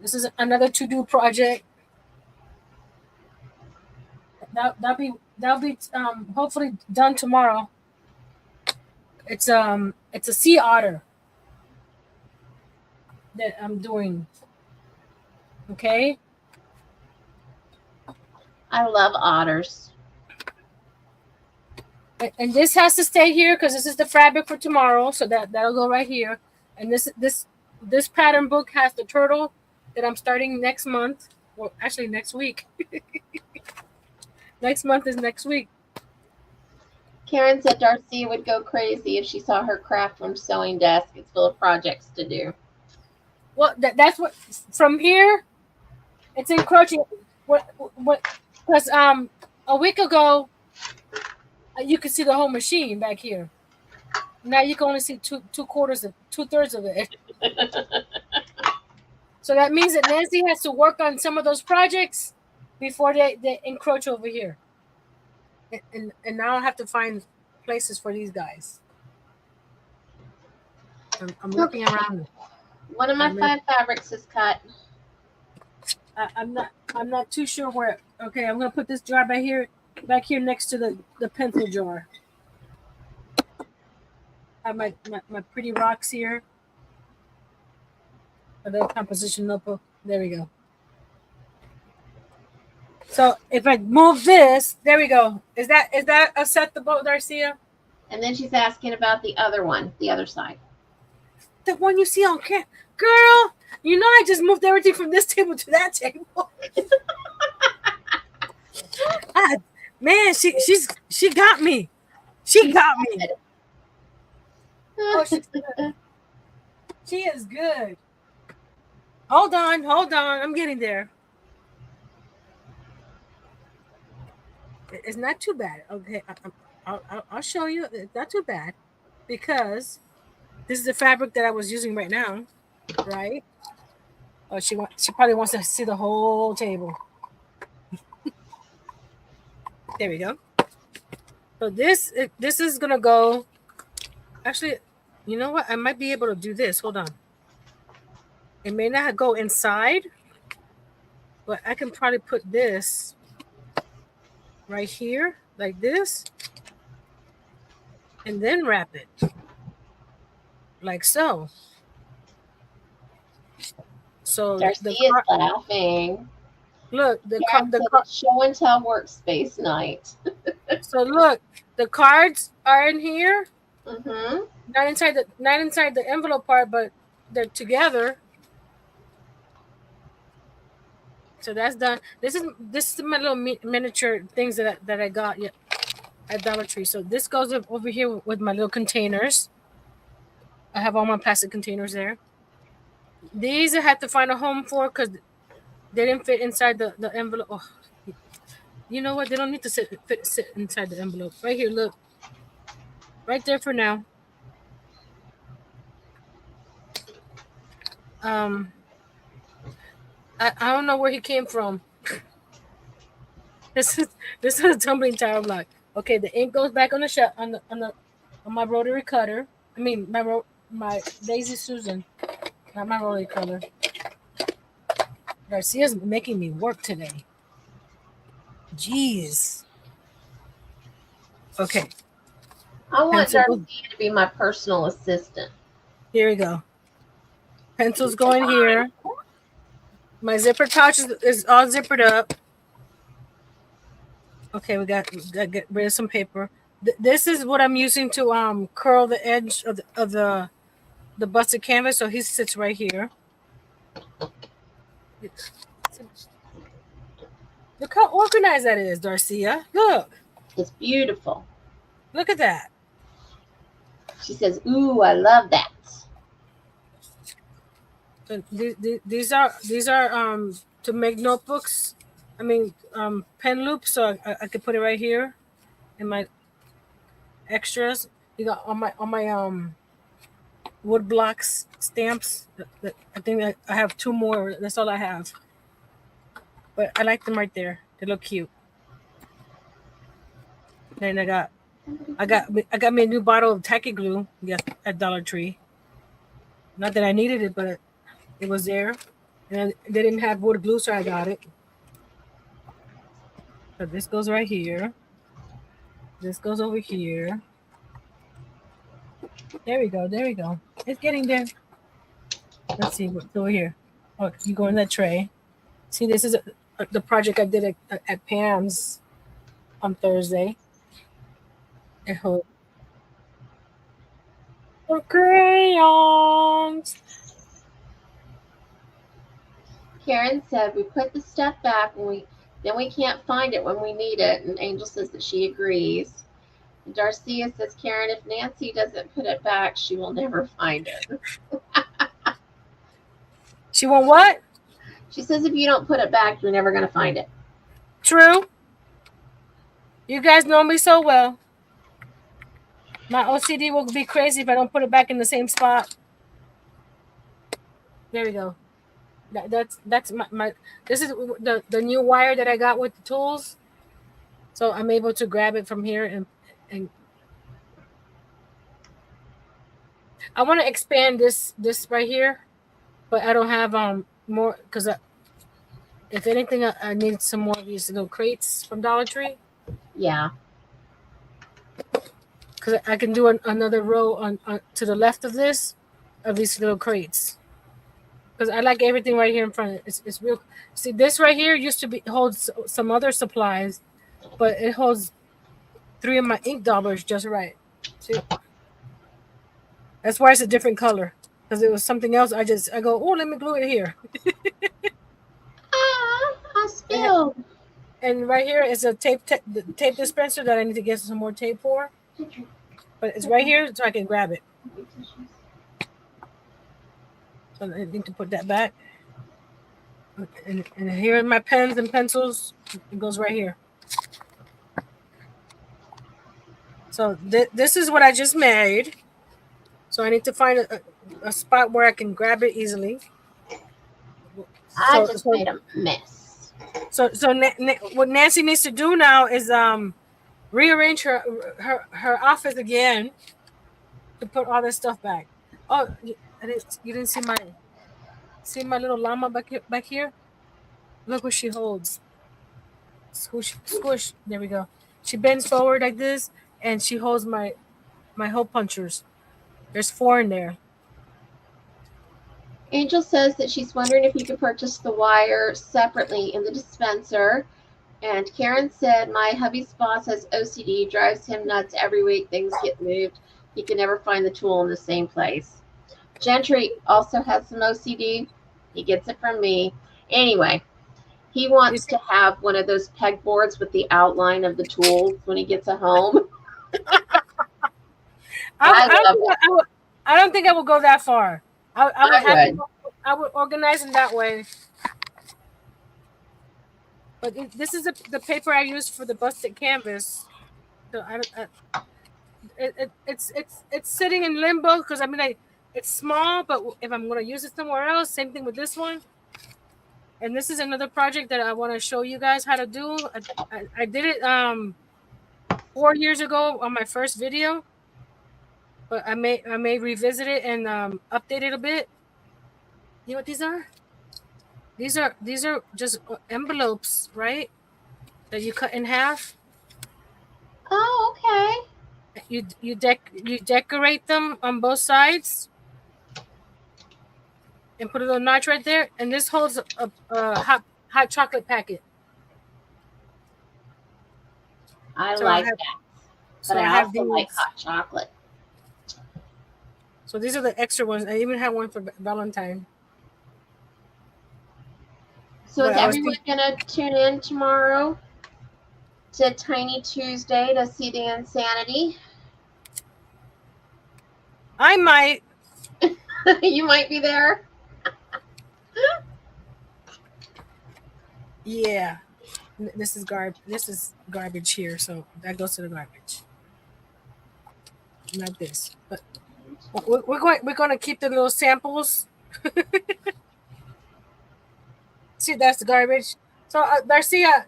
This is another to-do project. That'll be hopefully done tomorrow. It's a sea otter that I'm doing. Okay. I love otters. And this has to stay here because this is the fabric for tomorrow. So that'll go right here. And this pattern book has the turtle that I'm starting next month. Well, actually next week. Next month is next week. Karen said Darcy would go crazy if she saw her craft room sewing desk. It's full of projects to do. Well, that's what from here. It's encroaching. What? Because a week ago, you could see the whole machine back here. Now you can only see two-thirds of it. So that means that Nancy has to work on some of those projects before they encroach over here. And now I have to find places for these guys. I'm looking around. One of my 5 fabrics is cut. I'm not too sure where. Okay, I'm gonna put this jar back here next to the pencil jar. I have my pretty rocks here. A little composition notebook. There we go. So if I move this, there we go. Is that acceptable, Darcia? And then she's asking about the other one, the other side. The one you see on camera. Girl, you know I just moved everything from this table to that table. God, man, she got me. She got me. Oh, she is good. Hold on. I'm getting there. It's not too bad. Okay, I'll show you. It's not too bad because this is the fabric that I was using right now, right? Oh, she probably wants to see the whole table. There we go. So this is gonna go. Actually, you know what? I might be able to do this. Hold on. It may not go inside, but I can probably put this right here like this and then wrap it like so. So Darcy is laughing. Look, the show and tell workspace night. So look, the cards are in here. Mm-hmm. Not inside the envelope part, but they're together. So that's done. This is my little miniature things that I got at Dollar Tree. So this goes over here with my little containers. I have all my plastic containers there. These I had to find a home for because they didn't fit inside the envelope. Oh, you know what? They don't need to sit inside the envelope. Right here, look. Right there for now. I don't know where he came from. This is a tumbling tire block. Okay, the ink goes back on the shelf on my rotary cutter. I mean my Daisy Susan, not my rotary cutter. Garcia's making me work today. Jeez. Okay. I want Darcy to be my personal assistant. Here we go. Pencils going here. My zipper pouch is all zippered up. Okay, we got to get rid of some paper. This is what I'm using to curl the edge of the busted canvas. So he sits right here. Look how organized that is, Darcia. Look. It's beautiful. Look at that. She says, "Ooh, I love that." These are to make notebooks. I mean pen loops, so I could put it right here in my extras. You got on my wood blocks stamps. I think I have 2 more. That's all I have. but I like them right there. They look cute. Then I got me a new bottle of tacky glue. Yes, at Dollar Tree. Not that I needed it, but it was there, and they didn't have wood glue, so I got it. So this goes right here. This goes over here. There we go. There we go. It's getting there. Let's see what's over here. Oh, you go in that tray. See, this is the project I did at Pam's on Thursday. For crayons. Karen said we put the stuff back when we can't find it when we need it, and Angel says that she agrees. Darcia says, Karen, if Nancy doesn't put it back, she will never find it. She won't what? She says if you don't put it back, you're never going to find it. True. You guys know me so well. My OCD will be crazy if I don't put it back in the same spot. There we go. That's my this is the new wire that I got with the tools. So I'm able to grab it from here and I want to expand this right here, but I don't have more because if anything I need some more of these little crates from Dollar Tree. Yeah. Because I can do another row on to the left of this of these little crates. Because I like everything right here in front. It's real. See, this right here used to holds some other supplies, but it holds 3 of my ink daubers just right. See, that's why it's a different color. Because it was something else. I go, oh, let me glue it here. I spilled. And right here is a tape dispenser that I need to get some more tape for. But it's right here, so I can grab it. So I need to put that back. And here are my pens and pencils. It goes right here. So this is what I just made. So I need to find a spot where I can grab it easily. I just made a mess. So what Nancy needs to do now is rearrange her office again to put all this stuff back. Oh, you didn't see my little llama back here? Look what she holds. Squish. There we go. She bends forward like this, and she holds my hole punchers. There's 4 in there. Angel says that she's wondering if you could purchase the wire separately in the dispenser. And Karen said, my hubby's boss has OCD, drives him nuts every week. Things get moved. He can never find the tool in the same place. Gentry also has some OCD. He gets it from me. Anyway, he wants to have one of those pegboards with the outline of the tools when he gets a home. I don't think I would go that far. I would organize in that way. But this is the paper I used for the busted canvas. So it's sitting in limbo because it's small. But if I'm going to use it somewhere else, same thing with this one. And this is another project that I want to show you guys how to do. I did it 4 years ago on my first video, but I may revisit it and update it a bit. You know what these are? These are just envelopes, right? That you cut in half. Oh, okay. You decorate them on both sides and put a little notch right there. And this holds a hot chocolate packet. I like that. But I also like hot chocolate. So these are the extra ones. I even have one for Valentine. So is everyone going to tune in tomorrow to Tiny Tuesday to see the insanity? I might. You might be there. Yeah. This is garbage here, so that goes to the garbage. Not this, but we're going to keep the little samples. See, that's the garbage. So Darcia,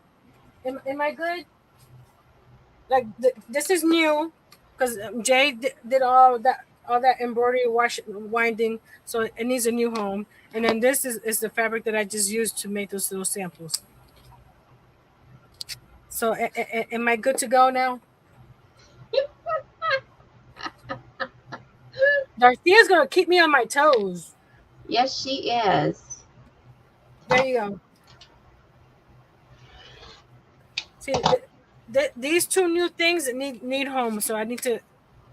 am I good? Like this is new because Jay did all that embroidery winding, so it needs a new home. And then this is the fabric that I just used to make those little samples. So am I good to go now? Darcia's gonna keep me on my toes. Yes, she is. There you go. See, these two new things need homes, so I need to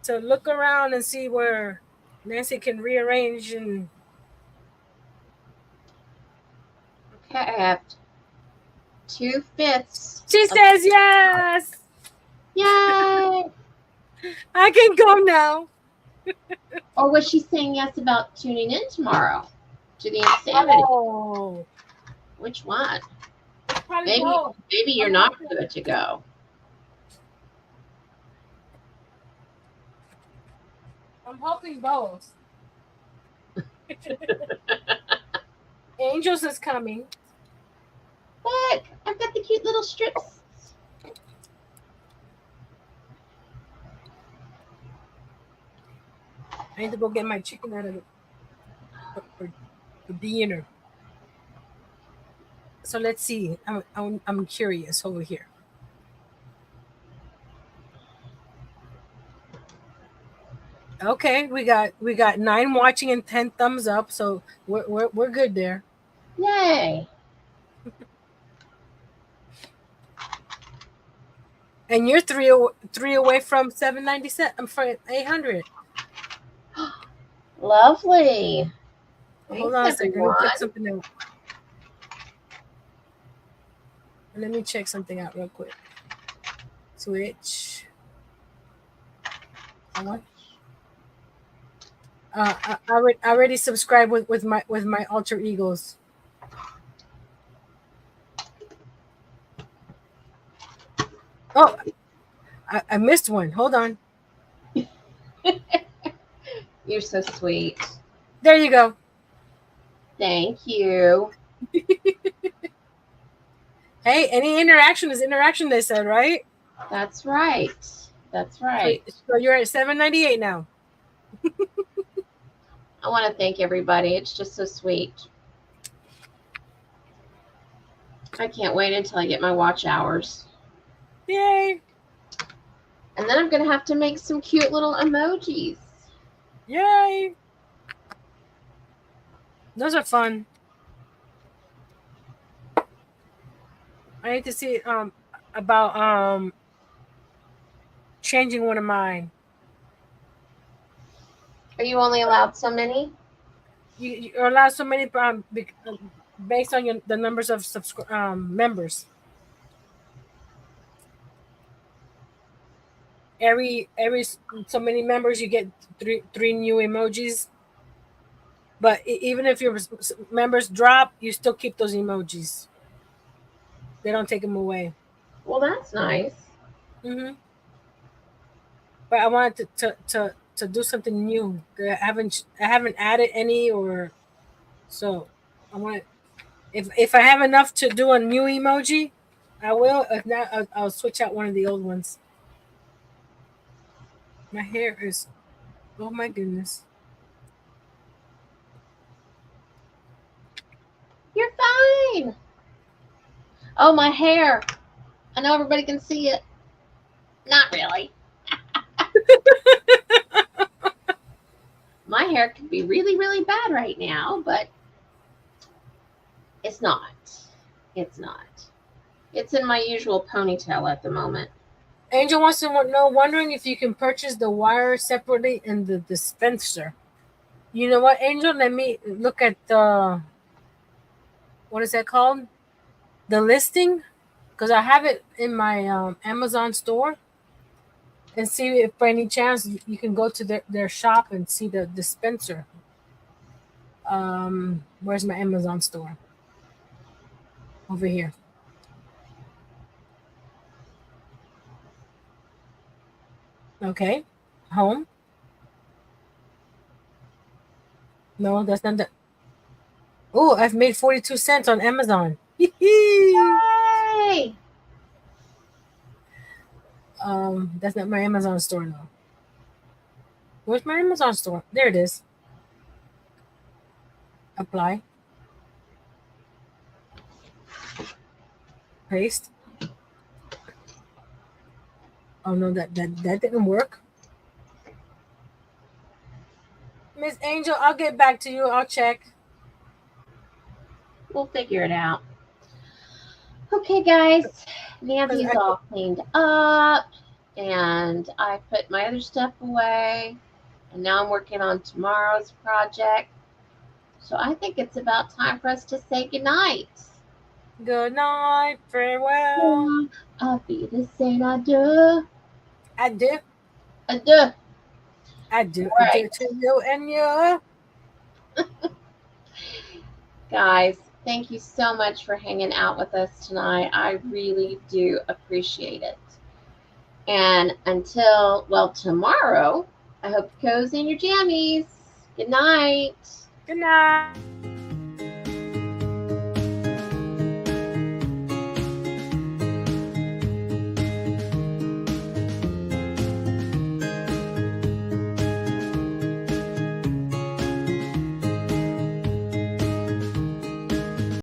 look around and see where Nancy can rearrange and. Okay, I have 2/5. She says yes. Yay! I can go now. Or was she saying yes about tuning in tomorrow to the Insanity? Oh, Which one? probably Maybe you're not good to go. I'm hoping both. Angels is coming. Look, I've got the cute little strips. I need to go get my chicken out of it for dinner. So let's see. I'm curious over here. Okay, we got 9 watching and 10 thumbs up, so we're good there. Yay! And you're three away from 797. I'm for 800. Lovely. Hold on a second. Let me check something out. Let me check something out real quick. Switch. What? I already subscribed with my alter egos. Oh, I missed one. Hold on. You're so sweet. There you go. Thank you. Hey, any interaction is interaction, they said, right? That's right. That's right. So you're at 798 now. I want to thank everybody. It's just so sweet. I can't wait until I get my watch hours. Yay. And then I'm going to have to make some cute little emojis. Yay. Those are fun. I need to see about changing one of mine. Are you only allowed so many? You're allowed so many based on the numbers of members. Every so many members, you get three new emojis. But even if your members drop, you still keep those emojis. They don't take them away. Well, that's nice. Mm-hmm. But I wanted to do something new. I haven't added any, or so I want. If I have enough to do a new emoji, I will. If not, I'll switch out one of the old ones. My hair is, oh my goodness. You're fine. Oh, my hair. I know everybody can see it. Not really. My hair could be really, really bad right now, but it's not. It's not. It's in my usual ponytail at the moment. Angel wants to know, wondering if you can purchase the wire separately in the dispenser. You know what, Angel? Let me look at the, what is that called? The listing, because I have it in my Amazon store, and see if by any chance you can go to their shop and see the dispenser. Where's my Amazon store? Over here. Okay, home. No, that's not the. Oh, I've made 42 cents on Amazon. Yay! That's not my Amazon store now. Where's my Amazon store? There it is. Apply. Paste. Oh no, that didn't work. Miss Angel, I'll get back to you. I'll check. We'll figure it out. Okay, guys. 'Cause Nancy's I- all cleaned up, and I put my other stuff away. And now I'm working on tomorrow's project. So I think it's about time for us to say goodnight. Good night. Farewell. Auf Wiedersehen, adieu. I do. Adieu. I do. Right. I do to you and you. Guys, thank you so much for hanging out with us tonight. I really do appreciate it. And until, well, tomorrow, I hope you're cozy in your jammies. Good night. Good night.